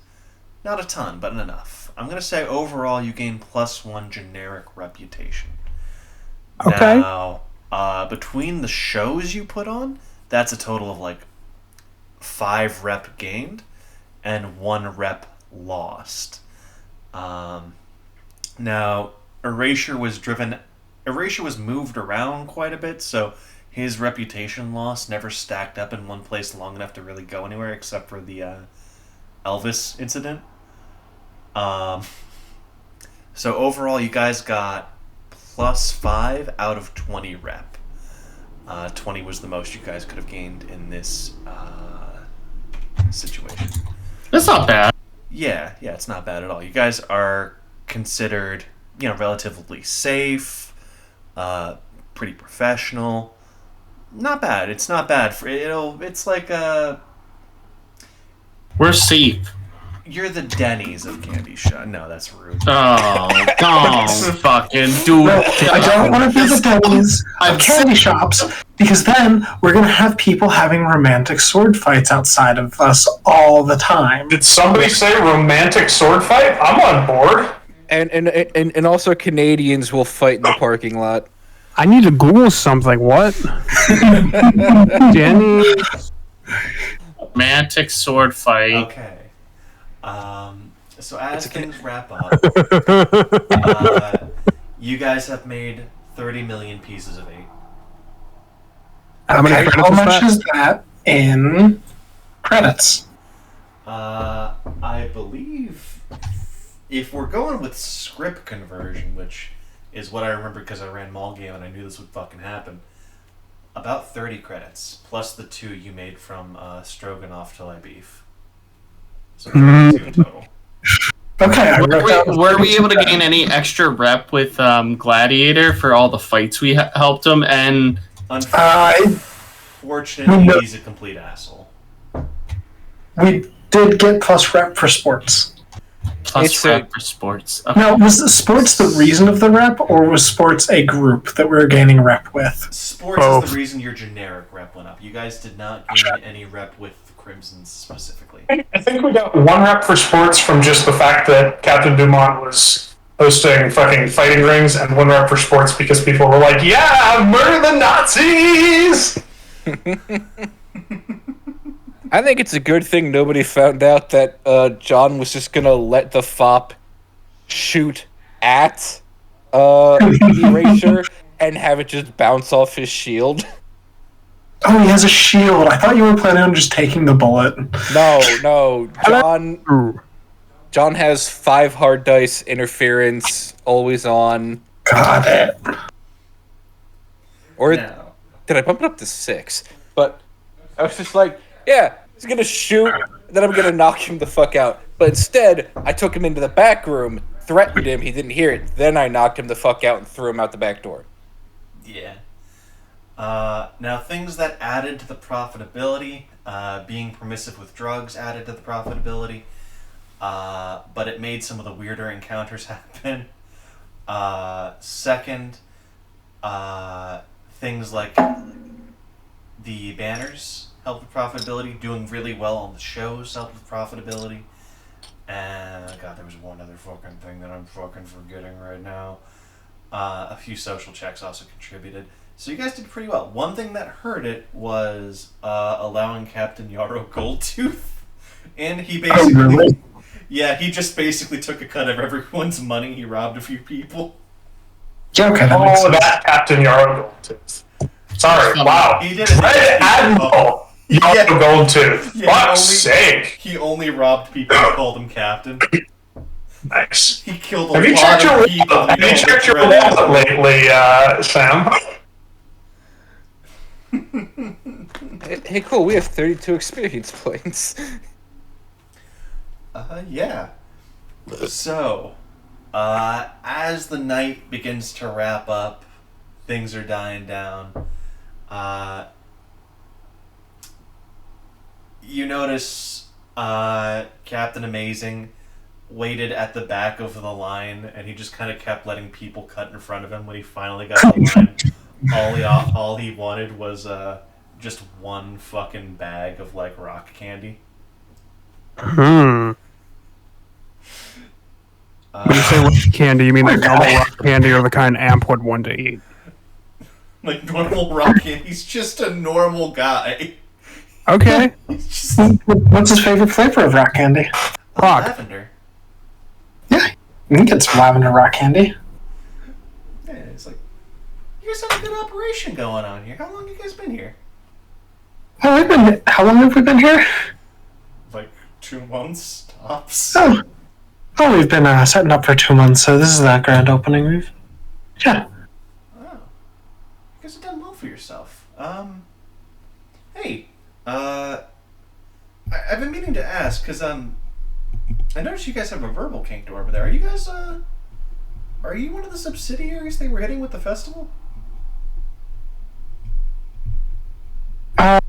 C: Not a ton, but enough. I'm gonna say overall you gain +1 generic reputation.
E: Okay.
C: Now, between the shows you put on, that's a total of like 5 rep gained and 1 rep lost. Now, Erasure was moved around quite a bit, so his reputation loss never stacked up in one place long enough to really go anywhere, except for the Elvis incident. So overall, you guys got +5 out of 20 rep. 20 was the most you guys could have gained in this situation.
A: That's not bad.
C: Yeah, it's not bad at all. You guys are considered, relatively safe, pretty professional. Not bad. It's not bad. It's like
A: We're safe.
C: you're the Denny's of Candy Shop. No, that's rude.
A: Oh, fucking dude.
D: No, I don't want to be the Denny's of candy shops because then we're going to have people having romantic sword fights outside of us all the time.
B: Did somebody say romantic sword fight? I'm on board.
F: And also Canadians will fight in the parking lot.
E: I need to Google something. What? Danny.
A: Romantic sword fight.
C: Okay. So as things wrap up, you guys have made 30 million pieces of 8.
E: How many
D: Okay,
E: credits
D: how
E: is
D: much
E: that?
D: is that in credits?
C: I believe if we're going with script conversion, which is what I remember because I ran Mall Game and I knew this would fucking happen, about 30 credits, plus the 2 you made from Stroganoff to Beef. So 32 in total.
D: Okay, I wrote down
A: Were we able to gain any extra rep with Gladiator for all the fights we helped him? And
C: Unfortunately, he's a complete asshole.
D: we did get plus rep for sports.
A: plus
F: It's
A: rep for sports. Okay.
D: Now, was sports the reason of the rep, or was sports a group that we were gaining rep with?
C: Sports
E: Both.
C: is the reason your generic rep went up. You guys did not gain any rep with Crimsons specifically.
B: I think we got 1 rep for sports from just the fact that Captain Dumont was hosting fucking fighting rings, and 1 rep for sports because people were like, yeah, murder the Nazis!
F: I think it's a good thing nobody found out that John was just gonna let the fop shoot at Erasure and have it just bounce off his shield.
D: Oh, he has a shield. I thought you were planning on just taking the bullet.
F: No, John has 5 hard dice, interference, always on.
D: Got it.
F: Or
C: No.
F: did I bump it up to 6? But I was just like, yeah, he's gonna shoot, then I'm gonna knock him the fuck out. But instead, I took him into the back room, threatened him, he didn't hear it, then I knocked him the fuck out and threw him out the back door.
C: Yeah. Now, things that added to the profitability, being permissive with drugs added to the profitability, but it made some of the weirder encounters happen. Second, things like the banners helped with profitability, doing really well on the shows helped with profitability. And, God, there was one other fucking thing that I'm fucking forgetting right now. A few social checks also contributed. So you guys did pretty well. One thing that hurt it was allowing Captain Yarrow Goldtooth. And he basically...
D: Oh, really?
C: Yeah, he just basically took a cut of everyone's money. He robbed a few people.
D: Yeah, okay, that makes sense.
B: That Captain Yarrow Goldtooth. Sorry, wow.
C: He did it.
B: Red Admiral Yarrow Goldtooth. Fuck's sake.
C: He only robbed people who called him Captain.
B: Nice.
C: He killed a
B: Have you
C: lot
B: checked your
C: of people.
B: wallet? Have you checked your
C: Red
B: wallet lately, Sam?
F: Hey, cool, we have 32 experience points.
C: Yeah. So, as the night begins to wrap up, things are dying down. You notice Captain Amazing waited at the back of the line, and he just kind of kept letting people cut in front of him. When he finally got the line, all he wanted was just one fucking bag of like rock candy.
E: When you say rock candy, you mean like normal rock candy or the kind Amp would want to eat?
C: Like normal rock candy. He's just a normal guy.
E: Okay.
C: He's just
D: What's his favorite flavor of rock candy?
E: Rock.
C: lavender.
D: Yeah, you can get some lavender rock candy.
C: Yeah, it's like, you guys have a good operation going on here. How long have you guys been here?
D: Oh, how long have we been here?
C: Like 2 months tops.
D: Oh, we've been setting up for 2 months, so this is the grand opening. Yeah.
C: Oh. You guys have done well for yourself. Hey, I've been meaning to ask, because, I noticed you guys have a verbal kink door over there. Are you guys, are you one of the subsidiaries they were hitting with the festival?
D: I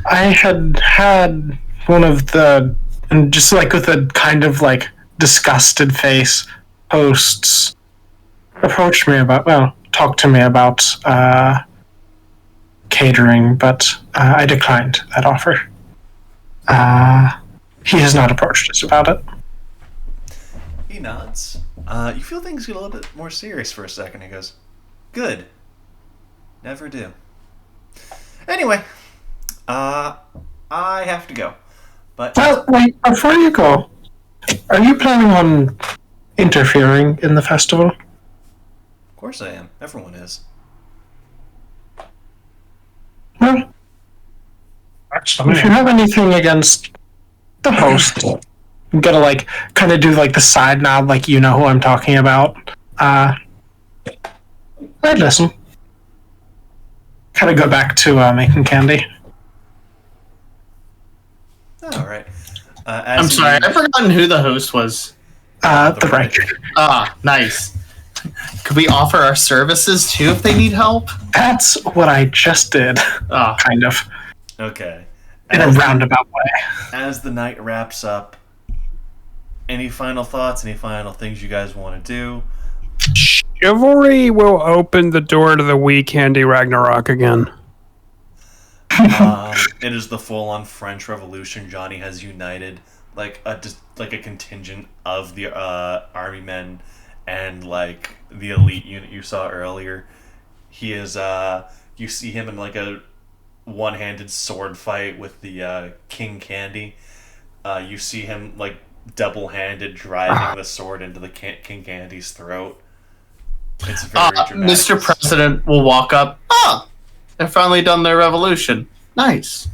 D: had one of the, and just like with a kind of like disgusted face, hosts approached me about, talked to me about catering, but I declined that offer. He has not approached us about it.
C: He nods. You feel things get a little bit more serious for a second. He goes, "Good. Never do." Anyway, I have to go. But
D: Well, wait, before you go, are you planning on interfering in the festival?
C: of course I am. Everyone is.
D: Well, if you have anything against the host, I'm gonna like kind of do like the side nod, like you know who I'm talking about. I'd listen. Kind of go back to making candy.
C: All right.
A: I'm sorry, I've forgotten who the host was.
D: The rank.
A: Ah, nice. Could we offer our services too if they need help?
D: That's what I just did.
A: Ah,
D: Kind of.
C: Okay.
D: In a roundabout way.
C: As the night wraps up, any final thoughts? Any final things you guys want to do?
E: Chivalry will open the door to the wee candy Ragnarok again.
C: It is the full-on French Revolution. Johnny has united like a contingent of the army men and like the elite unit you saw earlier. He is you see him in like a one-handed sword fight with the King Candy. You see him like double-handed driving the sword into the King Candy's throat. It's very dramatic.
A: Mr. President will walk up. They've finally done their revolution. Nice.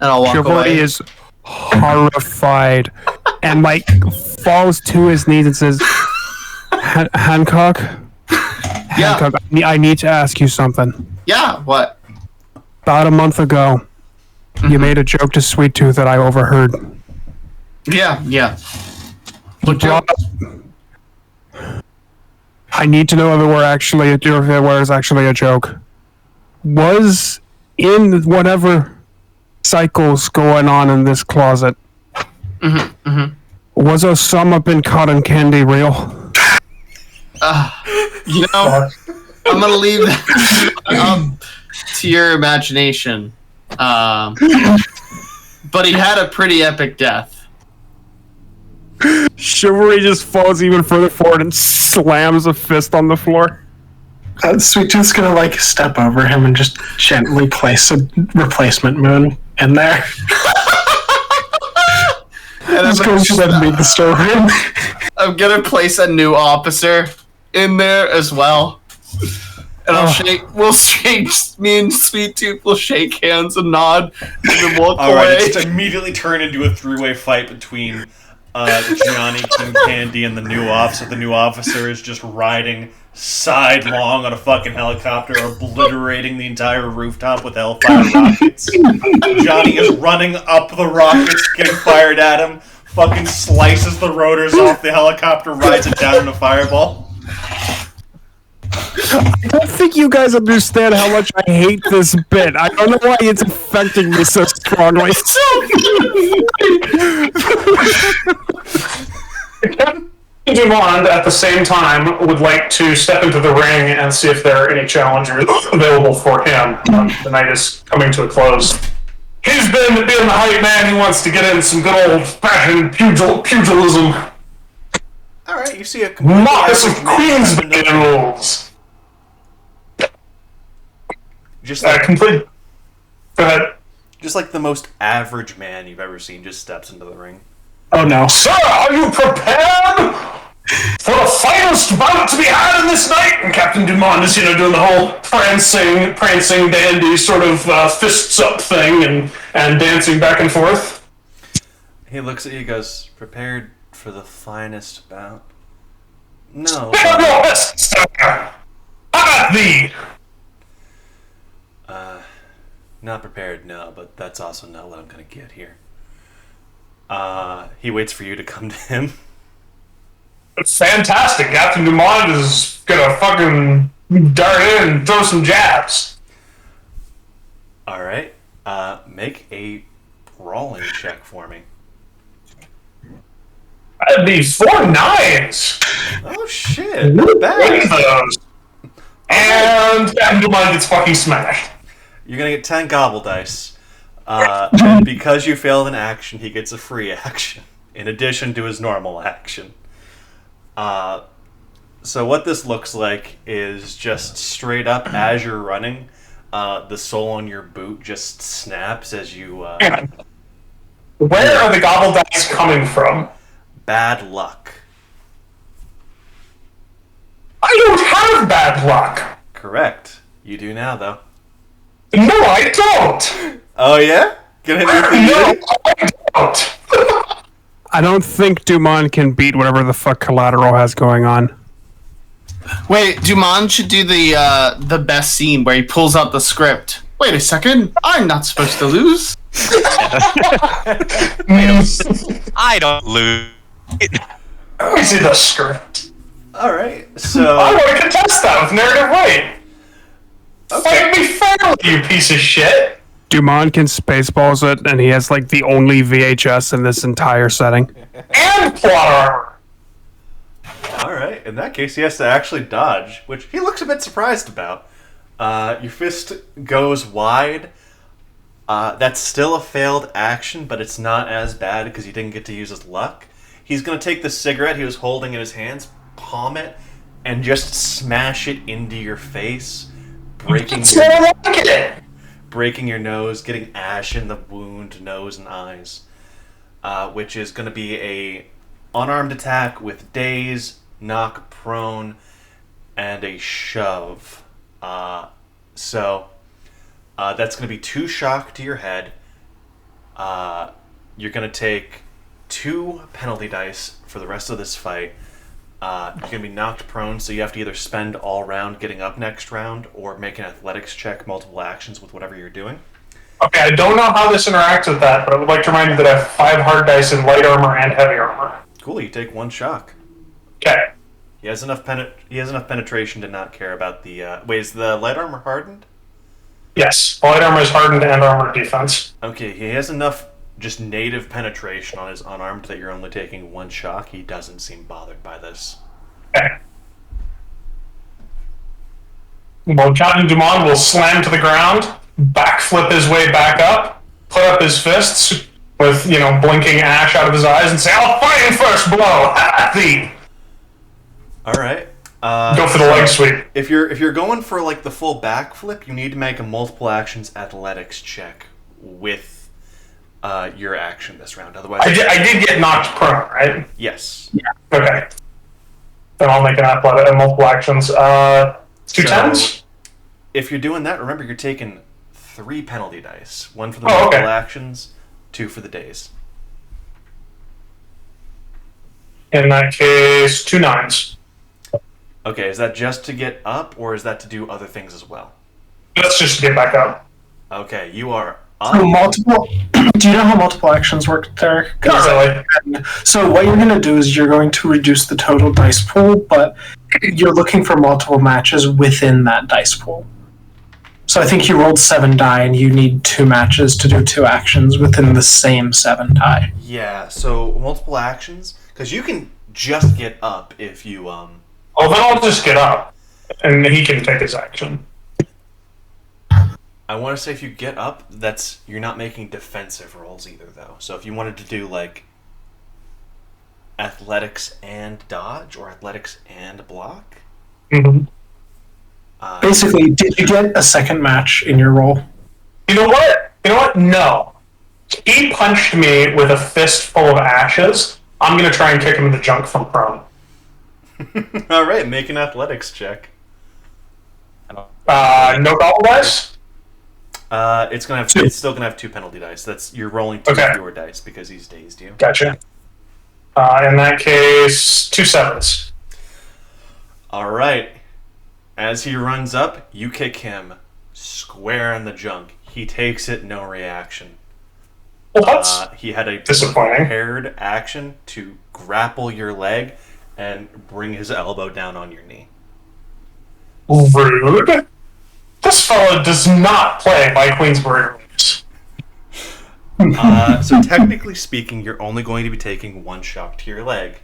A: And I'll walk
E: Chivalry
A: away.
E: is horrified and like falls to his knees and says, Hancock,
A: Yeah.
E: I need to ask you something.
A: Yeah, what?
E: About a month ago, you made a joke to Sweet Tooth that I overheard.
A: Yeah.
E: You brought up, I need to know if it was actually a joke. Was in whatever cycles going on in this closet, was Osama bin cotton candy real?
A: You know, I'm gonna leave that to your imagination. But he had a pretty epic death.
E: Chivalry just falls even further forward and slams a fist on the floor.
D: Sweet Tooth's gonna like step over him and just gently place a replacement moon in there.
A: And
D: Just going to let him meet the story.
A: I'm gonna place a new officer in there as well. And me and Sweet Tooth will shake hands and nod and then walk away.
C: Alright, it just immediately turned into a three-way fight between Johnny, King Candy, and the new officer. The new officer is just riding sidelong on a fucking helicopter, obliterating the entire rooftop with hellfire rockets. Johnny is running up the rockets, getting fired at him, fucking slices the rotors off the helicopter, rides it down in a fireball.
E: I don't think you guys understand how much I hate this bit. I don't know why it's affecting me so strongly.
B: Dumond, at the same time, would like to step into the ring and see if there are any challengers available for him. The night is coming to a close. He's been being the hype man. He wants to get in some good old-fashioned pugilism.
C: Alright, you see a
B: Marcus of Queensberry rules.
C: Just like,
B: Complete. Go ahead.
C: just like the most average man you've ever seen just steps into the ring.
D: Oh no.
B: Sir, are you prepared for the finest bout to be had in this night? And Captain Dumond is, doing the whole prancing dandy sort of fists up thing and dancing back and forth.
C: He looks at you and goes, prepared for the finest bout? No.
B: Pick up your best, sir. How about thee?
C: Not prepared, no, but that's also not what I'm gonna get here. He waits for you to come to him.
B: It's fantastic. Captain Dumond is gonna fucking dart in and throw some jabs.
C: Alright, make a brawling check for me.
B: That'd be 4 9s.
C: Oh shit, not bad.
B: Those. And Captain Dumond gets fucking smashed.
C: You're gonna get 10 gobble dice. And because you failed an action, he gets a free action, in addition to his normal action. So what this looks like is just straight up as you're running, the sole on your boot just snaps as you...
B: Where are the gobble dice coming from?
C: Bad luck.
B: I don't have bad luck.
C: Correct. You do now, though.
B: No, I don't.
C: Oh, yeah? Gonna hit me
B: No,
C: with
B: I don't.
E: I don't think Dumond can beat whatever the fuck Collateral has going on.
A: Wait, Dumond should do the best scene where he pulls out the script. Wait a second, I'm not supposed to lose.
H: I don't lose.
B: Let me see the script.
C: Alright,
B: I
C: so...
B: want to contest that with narrative weight. Fight me fairly, you piece of shit.
E: Dumond can spaceballs it, and he has like the only VHS in this entire setting.
B: And plot armor.
C: Alright, in that case, he has to actually dodge, which he looks a bit surprised about. Your fist goes wide. That's still a failed action, but it's not as bad because he didn't get to use his luck. He's going to take the cigarette he was holding in his hands, palm it, and just smash it into your face, breaking breaking your nose, getting ash in the wound, nose, and eyes, which is going to be a unarmed attack with daze, knock prone, and a shove. So that's going to be 2 shock to your head. You're going to take 2 penalty dice for the rest of this fight. You're going to be knocked prone, so you have to either spend all round getting up next round or make an athletics check, multiple actions with whatever you're doing.
B: Okay, I don't know how this interacts with that, but I would like to remind you that I have 5 hard dice in light armor and heavy armor.
C: Cool, you take 1 shock.
B: Okay.
C: He has enough penetration to not care about the... Wait, is the light armor hardened?
B: Yes, light armor is hardened and armor defense.
C: Okay, he has enough just native penetration on his unarmed that you're only taking 1 shock. He doesn't seem bothered by this.
B: Okay. Well, Captain Dumont will slam to the ground, backflip his way back up, put up his fists with, blinking ash out of his eyes and say, "I'll fight in first blow! At thee!"
C: Alright.
B: Go for the leg sweep.
C: If you're going for like the full backflip, you need to make a multiple actions athletics check with your action this round. Otherwise,
B: I did get knocked prone, right?
C: Yes.
B: Yeah. Okay. Then I'll make an multiple actions. 2 10s?
C: If you're doing that, remember you're taking 3 penalty dice. 1 for the
B: multiple
C: multiple actions, 2 for the days.
B: In that case, 2 9s.
C: Okay, is that just to get up, or is that to do other things as well?
B: That's just to get back up.
C: Okay, you are up.
D: So multiple. Do you know how multiple actions work there?
B: Not really.
D: So what you're going to do is you're going to reduce the total dice pool, but you're looking for multiple matches within that dice pool. So I think you rolled 7 die, and you need 2 matches to do 2 actions within the same 7 die.
C: Yeah. So multiple actions, because you can just get up if you
B: Oh, then I'll just get up, and he can take his action.
C: I want to say if you get up, you're not making defensive rolls either, though. So if you wanted to do like athletics and dodge or athletics and block.
B: Mm-hmm.
D: Basically, did you get a second match in your roll?
B: You know what? No. He punched me with a fist full of ashes. I'm going to try and kick him in the junk from prone.
C: All right, make an athletics check.
B: No gobble dice?
C: It's still gonna have 2 penalty dice. You're rolling 2 fewer dice because he's dazed you.
B: Gotcha. In that case, 2 7s.
C: All right. As he runs up, you kick him square in the junk. He takes it, no reaction.
B: Well, that's
C: he had a
B: disappointing.
C: prepared action to grapple your leg and bring his elbow down on your knee.
B: Rude. This fellow does not play by Queensbury rules.
C: So technically speaking, you're only going to be taking 1 shock to your leg.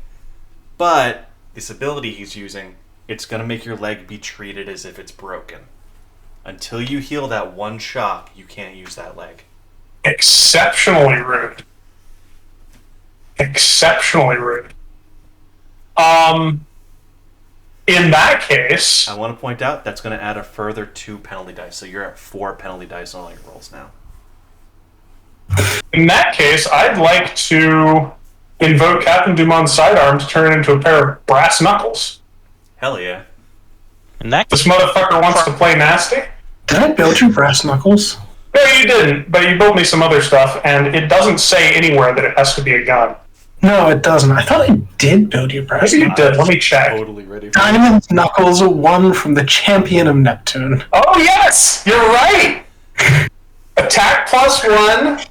C: But this ability he's using, it's going to make your leg be treated as if it's broken. Until you heal that 1 shock, you can't use that leg.
B: Exceptionally rude. Exceptionally rude. In that case,
C: I want to point out that's going to add a further 2 penalty dice, so you're at 4 penalty dice on all your rolls now.
B: In that case, I'd like to invoke Captain Dumont's sidearm to turn it into a pair of brass knuckles.
C: Hell yeah.
B: This motherfucker wants to play nasty?
D: Did I build you brass knuckles?
B: No, you didn't, but you built me some other stuff, and it doesn't say anywhere that it has to be a gun.
D: No, it doesn't. I thought I did build you brass
B: Maybe you
D: knuckles.
B: did. Let me check.
C: Totally ready for
D: Diamond Knuckles 1 from the champion of Neptune.
B: Oh, yes! You're right! Attack +1,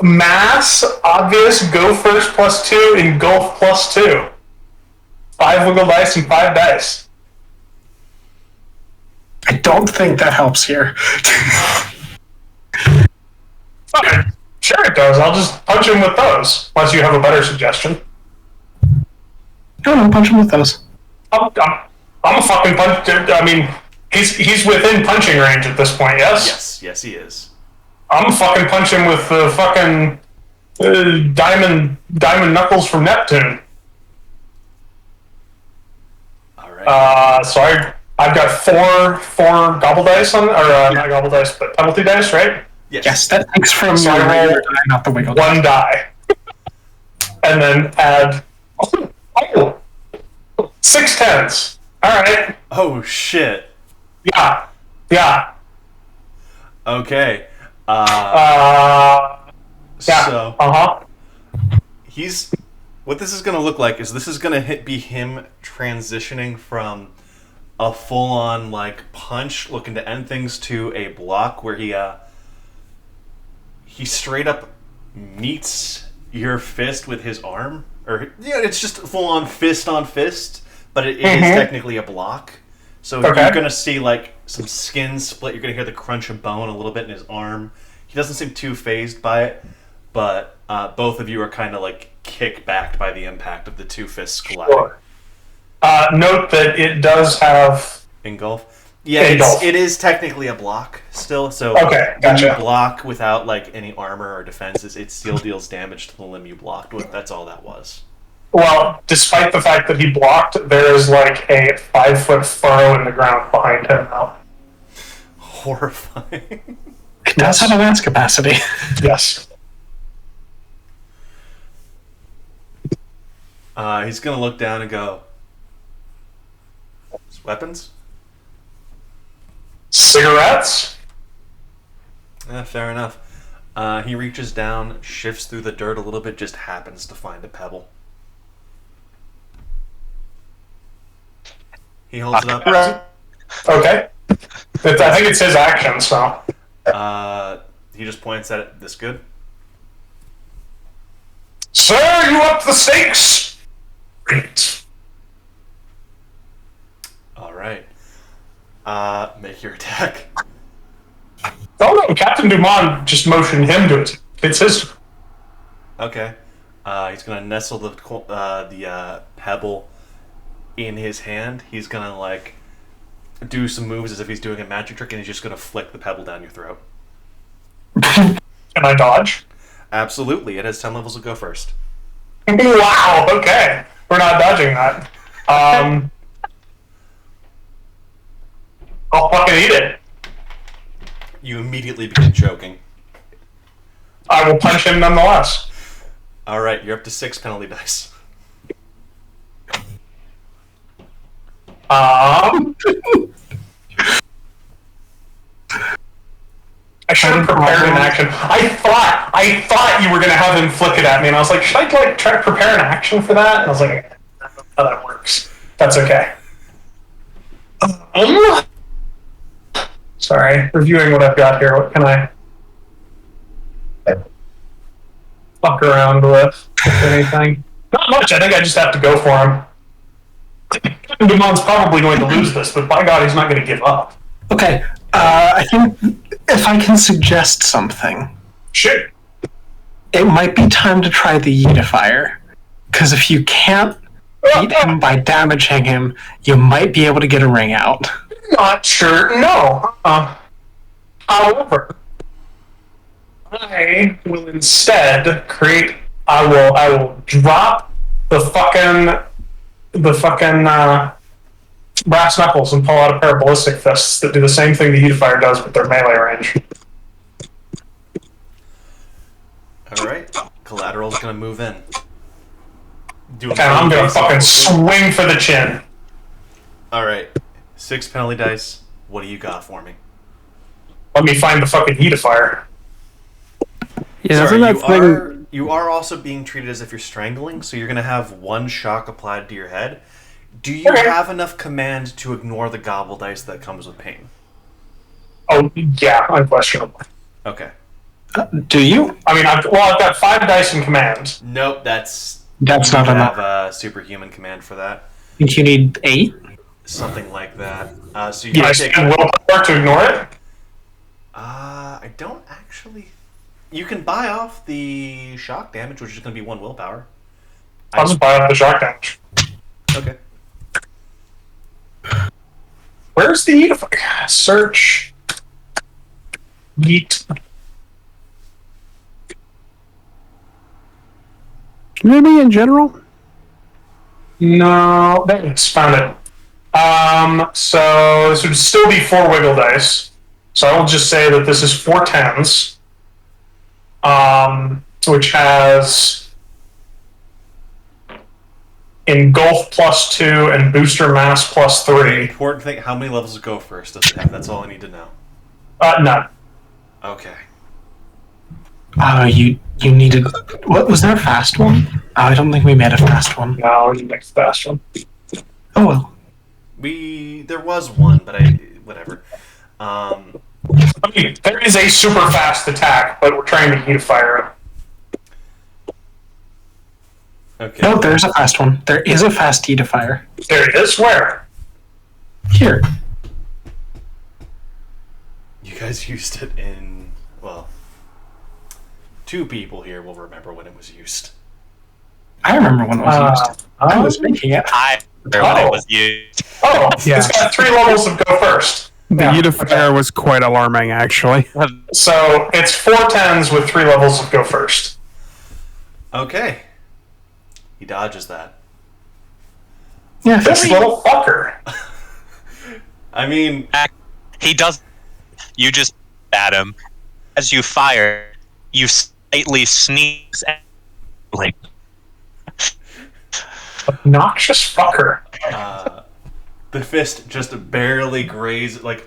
B: mass, obvious, go first +2, engulf +2. 5 wiggle dice and 5 dice.
D: I don't think that helps here.
B: Fine. Sure it does. I'll just punch him with those, unless you have a better suggestion.
D: No, punch him with those.
B: I'm a fucking punch. I mean, he's within punching range at this point, yes?
C: Yes, he is.
B: I'm fucking punch him with the fucking diamond knuckles from Neptune.
C: Alright.
B: So I've got four gobble dice on, or not gobble dice, but penalty dice, right?
D: Yes, that takes from
B: So
D: your
B: I
D: regular
B: roll
D: die, not the wiggle die.
B: one die, and then add 6 10s. All right.
C: Oh shit.
B: Yeah.
C: Okay.
B: Yeah.
C: So
B: Uh-huh.
C: what this is going to look like is this is going to be him transitioning from a full-on like punch looking to end things to a block where he straight up meets your fist with his arm, or it's just full-on fist on fist, but it is technically a block. So you're going to see like some skin split. You're going to hear the crunch of bone a little bit in his arm. He doesn't seem too phased by it, but both of you are kind of like kicked back by the impact of the two fists colliding.
B: Sure. Note that it does have
C: Engulf. Yeah, it is technically a block still. So
B: okay,
C: when you
B: gotcha.
C: block without like any armor or defenses, it still deals damage to the limb you blocked with. That's all that was.
B: Well, despite the fact that he blocked, there is like a 5-foot furrow in the ground behind him now.
C: Horrifying.
D: It does have a mass capacity.
B: Yes.
C: He's gonna look down and go, weapons?
B: Cigarettes?
C: Yeah, fair enough. He reaches down, shifts through the dirt a little bit, just happens to find a pebble. He holds it up.
B: Okay. I think it's his action, so.
C: He just points at it. This good?
B: Sir, you up the stakes? Great.
C: Alright. Make your attack.
B: Oh no, Captain Dumont just motioned him to it. It's his.
C: Okay. He's gonna nestle the pebble in his hand. He's gonna like do some moves as if he's doing a magic trick, and he's just gonna flick the pebble down your throat.
B: Can I dodge?
C: Absolutely. It has 10 levels to go first.
B: Wow, okay. We're not dodging that. I'll fucking eat it.
C: You immediately begin choking.
B: I will punch him nonetheless.
C: Alright, you're up to 6 penalty dice.
B: I should have prepared an action. I thought you were gonna have him flick it at me, and I was like, should I like try to prepare an action for that? And I was like, I don't know how that works. That's okay. Sorry, reviewing what I've got here. What can I fuck around with? If anything? Not much. I think I just have to go for him. Dumont's probably going to lose this, but by God, he's not going to give up.
D: Okay, I think if I can suggest something,
B: Shit.
D: it might be time to try the Yeetifier. Because if you can't beat him by damaging him, you might be able to get a ring out.
B: Not sure. No. However, I will instead create. I will drop the fucking brass knuckles and pull out a pair of ballistic fists that do the same thing the Yeetifier does, but they're melee range.
C: Alright. Collateral's gonna move in.
B: And I'm gonna fucking swing for the chin.
C: Alright. 6 penalty dice. What do you got for me?
B: Let me find the fucking Yeetifier.
E: Yeah,
C: Sorry,
E: isn't that thing?
C: you are also being treated as if you're strangling, so you're gonna have 1 shock applied to your head. Do you have enough command to ignore the gobble dice that comes with pain?
B: Oh, yeah, unquestionably.
C: Okay.
D: Do you?
B: I mean, I've got 5 dice in command.
C: Nope, that's
D: not
C: you
D: enough.
C: have a superhuman command for that.
D: I think you need 8?
C: Something like that. So you
B: Can I
C: can take.
B: spend willpower to ignore it?
C: I don't actually. You can buy off the shock damage, which is going to be 1 willpower.
B: I'll just buy up the shock damage.
C: Okay.
B: Where's the Yeetifier? Search. Yeet.
E: Maybe in general?
B: No, there it is. Found it. So this would still be 4 wiggle dice. So I will just say that this is 4 tens. Which has engulf +2 and booster mass +3.
C: Important thing: how many levels of go first does it have? That's all I need to know.
B: None.
C: Okay.
D: You needed. What was there a fast one? I don't think we made a fast one.
B: No, we next fast one.
D: Oh well.
C: There was one, but whatever.
B: I mean, there is a super fast attack, but we're trying to fire it.
C: Okay.
D: No, there's a fast one. There is a fast fire.
B: There it is. Where?
D: Here.
C: You guys used it in, well, 2 people here will remember when it was used.
D: I remember when it was used. I was making it.
H: I remember when it was used.
B: Oh,
E: Yeah.
B: It's got 3 levels of go first.
E: The
B: Yeah,
E: unifier was quite alarming, actually.
B: So it's 4 tens with 3 levels of go first.
C: Okay. He dodges that.
D: Yeah,
B: This little fucker.
C: I mean,
H: He does. You just at him. As you fire, you slightly sneeze. Like,
B: Obnoxious fucker.
C: the fist just barely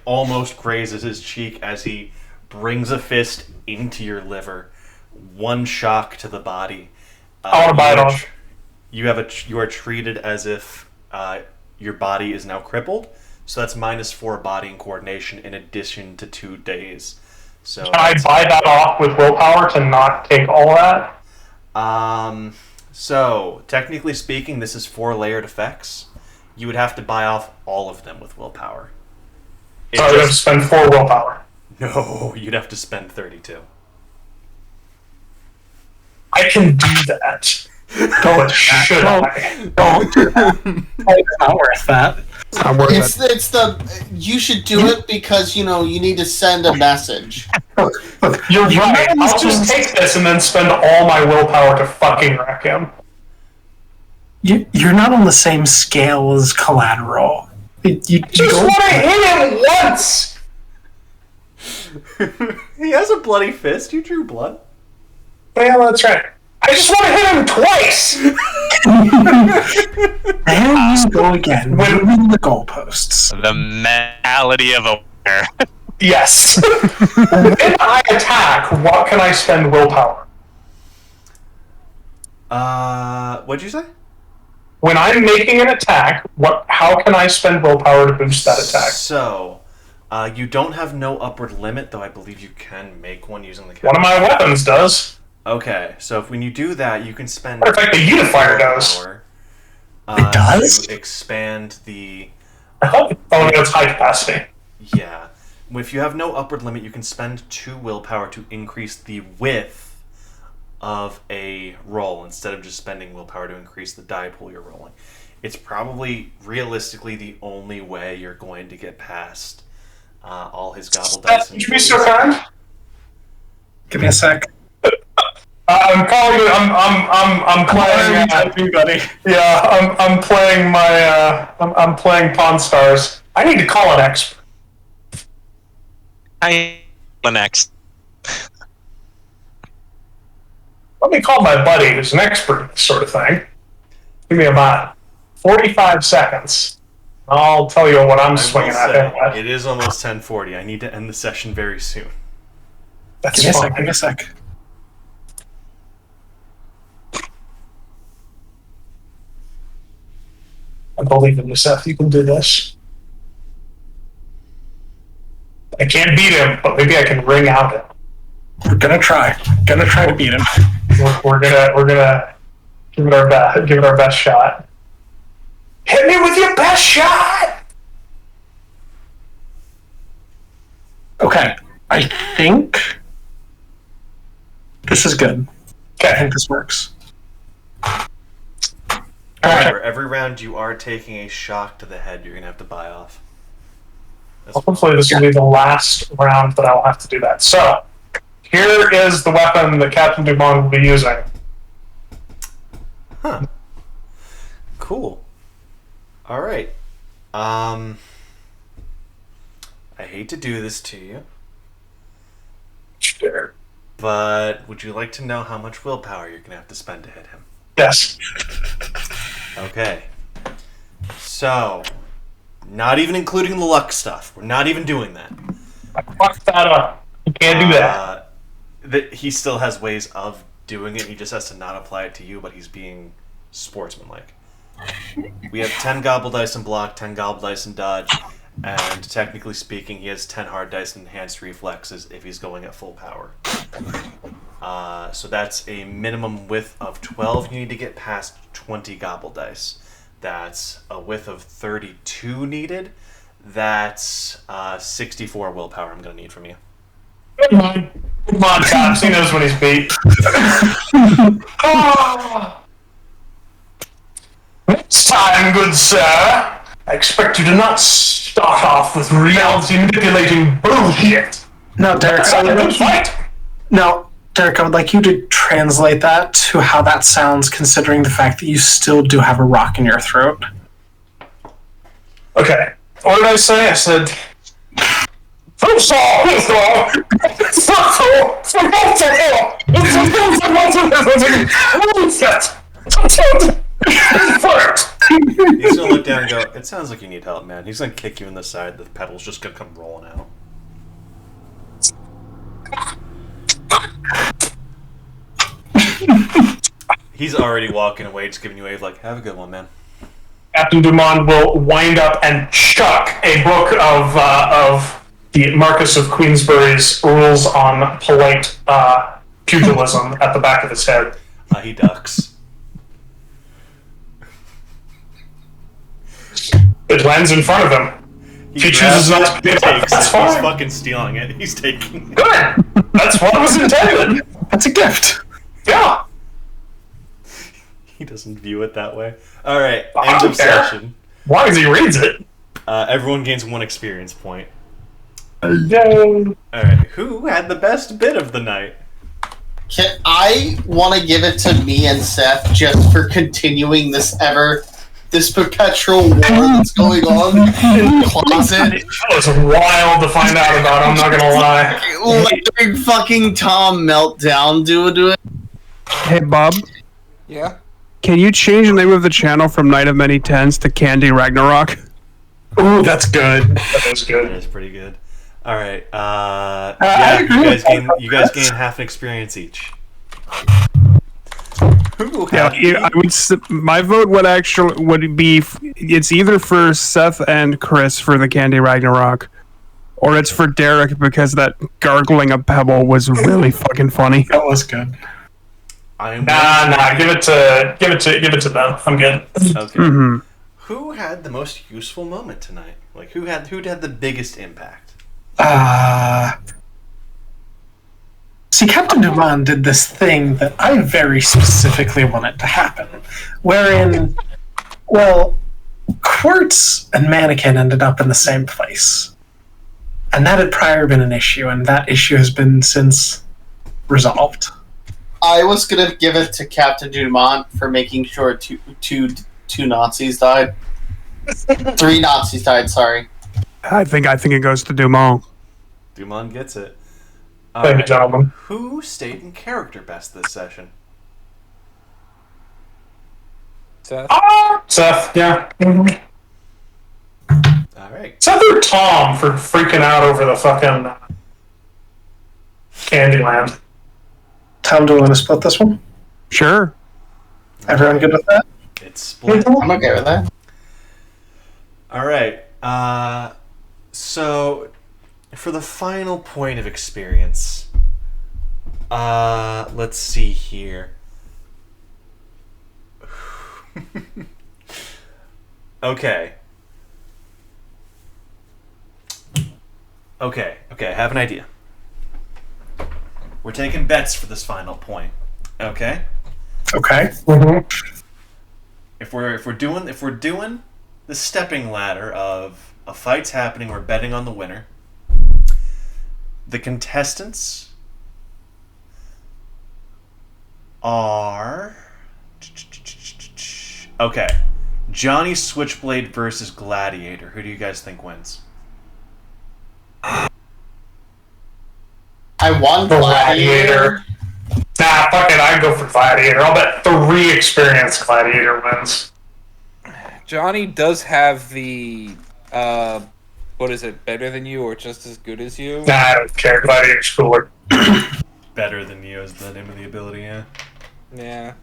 C: almost grazes his cheek as he brings a fist into your liver. 1 shock to the body.
B: I want to buy it off.
C: You are treated as if your body is now crippled. So that's -4 body and coordination in addition to 2 days. So
B: Can I buy that off with willpower to not take all that?
C: So technically speaking, this is 4 layered effects. You would have to buy off all of them with willpower.
B: So I would have to spend 4 willpower.
C: No, you'd have to spend 32.
B: I can do that. But should I?
D: Don't do that. It's not worth that.
E: It's not worth it.
I: It's the you should do it because you need to send a message.
B: You're right. I'll just take this and then spend all my willpower to fucking wreck him.
D: You're not on the same scale as Collateral. You
B: Just
D: don't-
B: want to hit him once!
C: He has a bloody fist. You drew blood.
B: Yeah, that's right. I just want to hit him twice!
D: There you go again, moving the goalposts.
H: the malady of a winner.
B: Yes. When I attack, what can I spend willpower?
C: What'd you say?
B: When I'm making an attack, how can I spend willpower to boost that attack?
C: So, you don't have no upward limit, though I believe you can make one using the
B: One of my weapons does.
C: Okay, so when you do that, you can spend.
B: Matter of fact, the unifier does.
C: It
D: does?
C: To expand the.
B: Oh no, it's high capacity.
C: Yeah. If you have no upward limit, you can spend 2 willpower to increase the width of a roll instead of just spending willpower to increase the die pool you're rolling. It's probably realistically the only way you're going to get past all his gobble dice.
B: Would you be so kind?
D: Give me a sec.
B: I'm calling it. I'm playing.
D: Everybody.
B: Yeah, I'm playing my. I'm playing Pawn Stars. I need to call an expert.
H: I next.
B: Let me call my buddy who's an expert in this sort of thing. Give me about 45 seconds. I'll tell you what I'm swinging at him with.
C: It is almost 10:40. I need to end the session very soon.
B: That's
D: Give me a
B: fine.
D: sec. Give me a sec.
B: I believe in you, Seth. You can do this. I can't beat him, but maybe I can ring out him.
D: We're gonna try. Gonna try to beat him.
B: We're gonna give it our best shot. Hit me with your best shot.
D: Okay. I think this is good. I
B: Okay.
D: think this works.
C: However, every round you are taking a shock to the head, you're going to have to buy off.
B: Well, hopefully this will be the last round that I'll have to do that. So, here is the weapon that Captain Dumont will be using.
C: Huh. Cool. Alright. I hate to do this to you,
B: Sure.
C: but would you like to know how much willpower you're gonna have to spend to hit him?
B: Yes.
C: Okay. So, not even including the luck stuff. We're not even doing that.
B: I fucked that up. You can't do that.
C: He still has ways of doing it. He just has to not apply it to you, but he's being sportsmanlike. We have 10 gobble dice in block, 10 gobble dice in dodge, and technically speaking, he has 10 hard dice and enhanced reflexes if he's going at full power. So that's a minimum width of 12. You need to get past 20 gobble dice. That's a width of 32 needed. That's 64 willpower I'm going to need from you.
B: Come on, Cops. He knows when he's beat. Next time, good sir, I expect you to not start off with reality manipulating bullshit.
D: No, Derek,
B: That's not a good fight.
D: No, Derek, I would like you to translate that to how that sounds, considering the fact that you still do have a rock in your throat.
B: Okay. What did I say? I said...
C: He's gonna look down and go, it sounds like you need help, man. He's gonna kick you in the side, the pedal's just gonna come rolling out. He's already walking away, just giving you a wave like, have a good one, man.
B: Captain Dumont will wind up and chuck a book of the Marquis of Queensbury's rules on polite pugilism at the back of his head.
C: He ducks.
B: It lands in front of him.
C: He
B: chooses not to pick it up,
C: takes
B: that's
C: it.
B: fine.
C: He's fucking stealing it. He's taking it.
B: Good! That's what was intended!
D: That's a gift.
B: Yeah!
C: He doesn't view it that way. Alright,
B: I
C: end
B: don't
C: of
B: care.
C: session.
B: As long as he reads it.
C: Everyone gains 1 experience point.
B: Yay!
C: Alright, who had the best bit of the night?
I: I want to give it to me and Seth just for continuing this perpetual war that's going on in the closet.
B: That was wild to find out about, I'm not gonna lie.
I: Letting fucking Tom meltdown do it.
E: Hey, Bob,
F: Yeah.
E: can you change the name of the channel from Night of Many Tens to Candy Ragnarok?
B: Ooh, that's good. That was
C: That
B: good.
C: is pretty good. Alright, yeah, you guys gain half an experience each. Who had
E: My vote would be it's either for Seth and Chris for the Candy Ragnarok, or it's for Derek because that gargling a pebble was really fucking funny.
D: That was good.
B: Nah, give it to them. I'm good.
C: Okay.
E: Mm-hmm.
C: Who had the most useful moment tonight? Like who had the biggest impact?
D: See, Captain Dumont did this thing that I very specifically wanted to happen, wherein, well, Quartz and Mannequin ended up in the same place. And that had prior been an issue, and that issue has been since resolved.
I: I was gonna give it to Captain Dumont for making sure two Nazis died. 3 Nazis died, sorry.
E: I think it goes to Dumont.
C: Dumont gets it.
B: Thank you,
C: Alright.
B: gentlemen.
C: Who stayed in character best this session?
F: Seth?
B: Seth, yeah.
C: Alright.
B: Seth or Tom for freaking out over the fucking Candyland.
D: Tom, do we want to split this one?
E: Sure.
D: Everyone good with that?
C: It's split.
I: I'm okay with that.
C: Alright. So for the final point of experience, let's see here. Okay, I have an idea. We're taking bets for this final point. Okay?
D: Okay.
C: If we're doing the stepping ladder of a fight's happening, we're betting on the winner. The contestants are okay. Johnny Switchblade versus Gladiator. Who do you guys think wins?
I: I want Gladiator.
B: Nah, fuck it. I'd go for Gladiator. I'll bet 3 experienced Gladiator wins.
F: Johnny does have the what is it? Better than you or just as good as you?
B: Nah, I don't care. Gladiator's cooler.
C: Better than you is the name of the ability, yeah.
F: Yeah.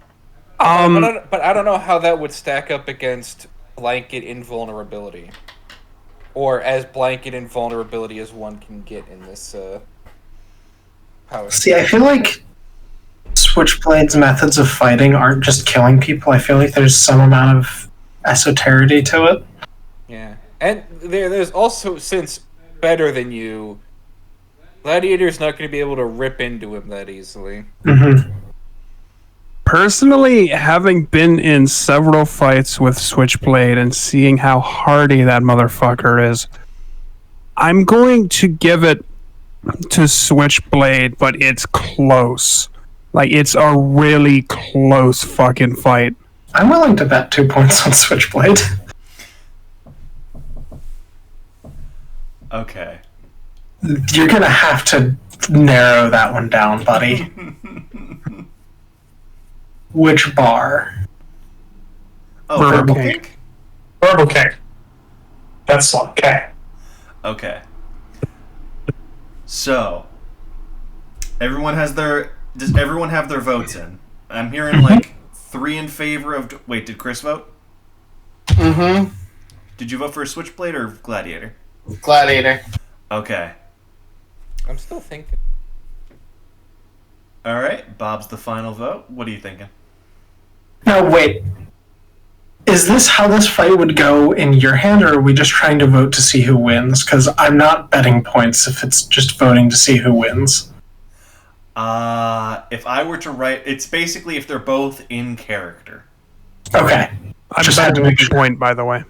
F: But I don't know how that would stack up against blanket invulnerability, or as blanket invulnerability as one can get in this power.
D: See, I feel like Switchblade's methods of fighting aren't just killing people. I feel like there's some amount of esoterity to it.
F: Yeah, and there's also, since better than you, Gladiator's not going to be able to rip into him that easily.
D: Mm-hmm.
E: Personally, having been in several fights with Switchblade and seeing how hardy that motherfucker is, I'm going to give it to Switchblade, but it's close. Like, it's a really close fucking fight.
D: I'm willing to bet 2 points on Switchblade.
C: Okay.
D: You're gonna have to narrow that one down, buddy. Which bar?
C: Oh,
E: Verbal
C: Verbal
E: Kink.
C: Kink?
B: Verbal King. That's one. Okay.
C: Okay. So, everyone has their... Does everyone have their votes in? I'm hearing, like, 3 in favor of... Wait, did Chris vote?
I: Mm-hmm.
C: Did you vote for Switchblade or Gladiator?
I: Gladiator.
C: Okay.
F: I'm still thinking.
C: Alright, Bob's the final vote. What are you thinking?
D: Now, wait. Is this how this fight would go in your hand, or are we just trying to vote to see who wins? Because I'm not betting points if it's just voting to see who wins.
C: If I were to write... It's basically if they're both in character.
D: Okay.
E: I'm
D: Just had to
E: betting
D: make
E: a
D: sure.
E: point, by the way.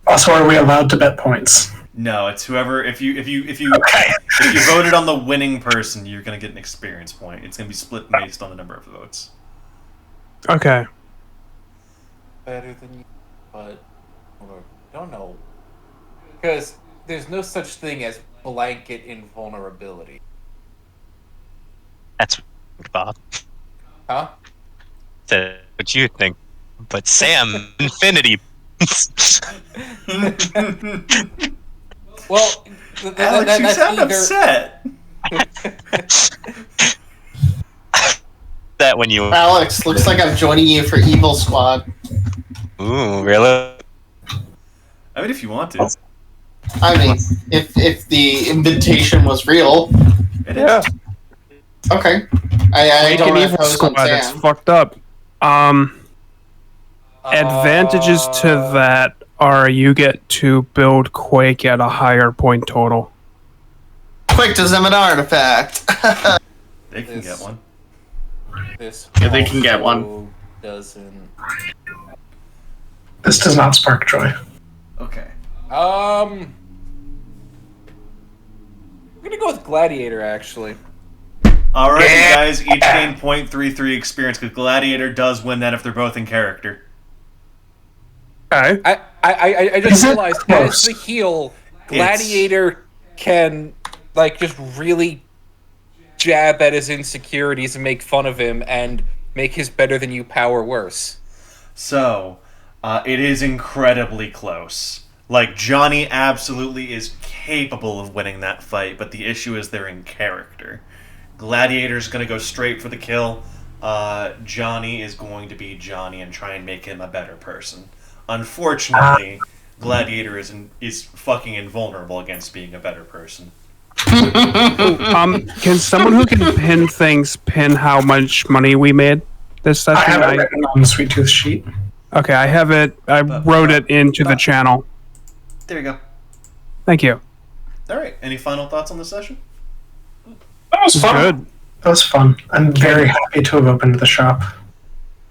D: Also, are we allowed to bet points?
C: No, it's whoever... If you
D: Okay.
C: if you voted on the winning person, you're going to get an experience point. It's going to be split based on the number of votes.
E: Okay.
F: Better than you, but I don't know. Because there's no such thing as blanket invulnerability.
H: That's Bob.
F: Huh?
H: That's what you think. But Sam, Infinity.
F: Well,
C: Alex, you
F: that's
C: sound upset.
H: That when you...
I: Alex, looks like I'm joining you for Evil Squad.
H: Ooh, really?
C: I mean, if you want to.
I: I mean, if the invitation was real,
C: It is.
I: okay. I
E: Make
I: don't
E: an evil
I: oppose on
E: squad. It's
I: Sam.
E: fucked up. Advantages to that are you get to build Quake at a higher point total.
A: Quick to summon an artifact.
C: They can get one.
F: This
A: Yeah, they can get one.
F: also doesn't.
D: This does not spark joy.
C: Okay.
F: I'm gonna go with Gladiator, actually.
C: Alright, you guys each gain 0.33 experience, because Gladiator does win that if they're both in character.
E: Okay.
F: I
D: Is
F: just
D: it
F: realized
D: close?
F: as the heel, Gladiator can like just really jab at his insecurities and make fun of him and make his better than you power worse.
C: So, it is incredibly close. Like, Johnny absolutely is capable of winning that fight, but the issue is they're in character. Gladiator's gonna go straight for the kill. Johnny is going to be Johnny and try and make him a better person. Unfortunately, Gladiator is fucking invulnerable against being a better person.
E: Can someone who can pin things pin how much money we made this
D: I
E: session?
D: have it written on the Sweet Tooth sheet.
E: Okay, I have it. I wrote it into the channel.
C: There you go.
E: Thank you.
C: Alright, any final thoughts on the session?
B: That was fun.
E: Good.
D: That was fun. I'm very happy to have opened the shop.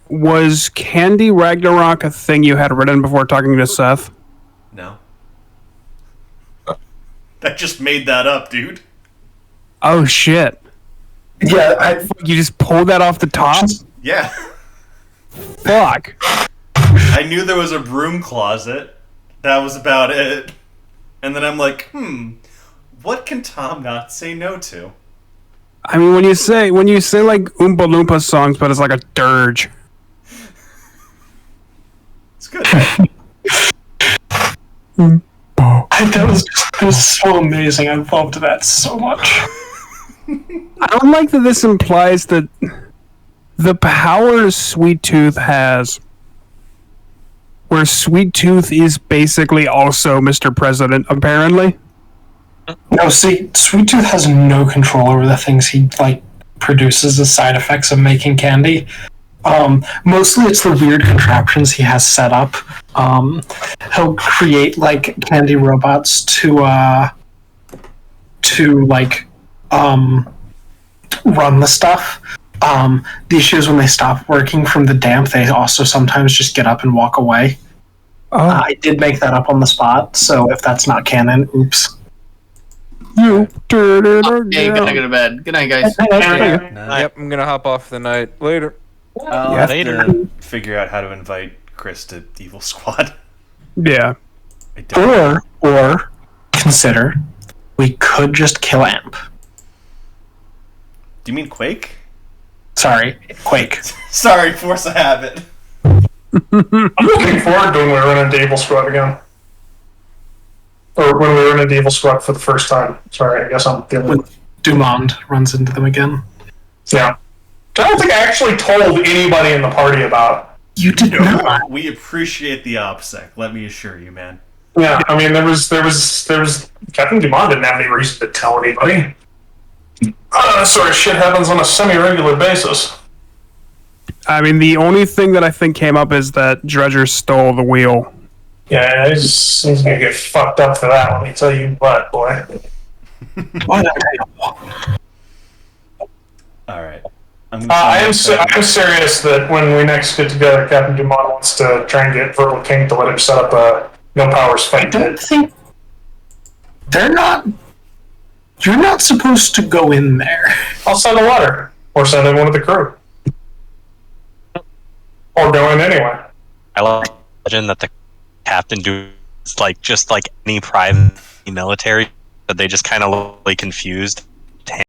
E: Was Candy Ragnarok a thing you had written before talking to Seth?
C: No. That just made that up, dude.
E: Oh shit!
D: Yeah,
E: You just pulled that off the top?
C: Yeah.
E: Fuck.
C: I knew there was a broom closet. That was about it. And then I'm like, what can Tom not say no to?
E: I mean, when you say like Oompa Loompa songs, but it's like a dirge.
C: It's good, right?
D: That was so amazing. I loved that so much.
E: I don't like that this implies that the power Sweet Tooth has, where Sweet Tooth is basically also Mr. President, apparently.
D: No, see, Sweet Tooth has no control over the things he produces as side effects of making candy. Mostly it's the weird contraptions he has set up. He'll create candy robots to run the stuff. The issue is when they stop working from the damp, they also sometimes just get up and walk away. I did make that up on the spot, so if that's not canon, oops.
E: You turn it
A: Hey,
E: again.
A: gotta go to bed. Good night, guys.
F: Yep, I'm gonna hop off the night. Later.
C: I'll
E: Yeah.
C: have to figure out how to invite Chris to Evil Squad.
E: Yeah.
C: I don't.
D: Or consider we could just kill Amp.
C: Do you mean Quake?
D: Sorry, Quake.
C: Sorry, force a habit.
B: I'm looking forward to when we run into Evil Squad again. Or when we run into Evil Squad for the first time. Sorry, I guess I'm feeling.
D: When Dumond runs into them again.
B: Yeah. I don't think I actually told anybody in the party about.
D: You did not.
C: We appreciate the OPSEC, let me assure you, man.
B: Yeah, I mean, there was Captain Dumont didn't have any reason to tell anybody. That sort of shit happens on a semi-regular basis.
E: I mean, the only thing that I think came up is that Dredger stole the wheel.
B: Yeah, he's gonna get fucked up for that. Let me tell you what, boy.
C: All right.
B: I'm serious that when we next get together, Captain Dumont wants to try and get Verbal King to let him set up a No Powers
D: I
B: fight
D: don't
B: pit.
D: think they're not. You're not supposed to go in there.
B: I'll send a letter, or send in one of the crew, or go in anyway.
H: I love the legend that the captain do just like any private military, but they just kind of look confused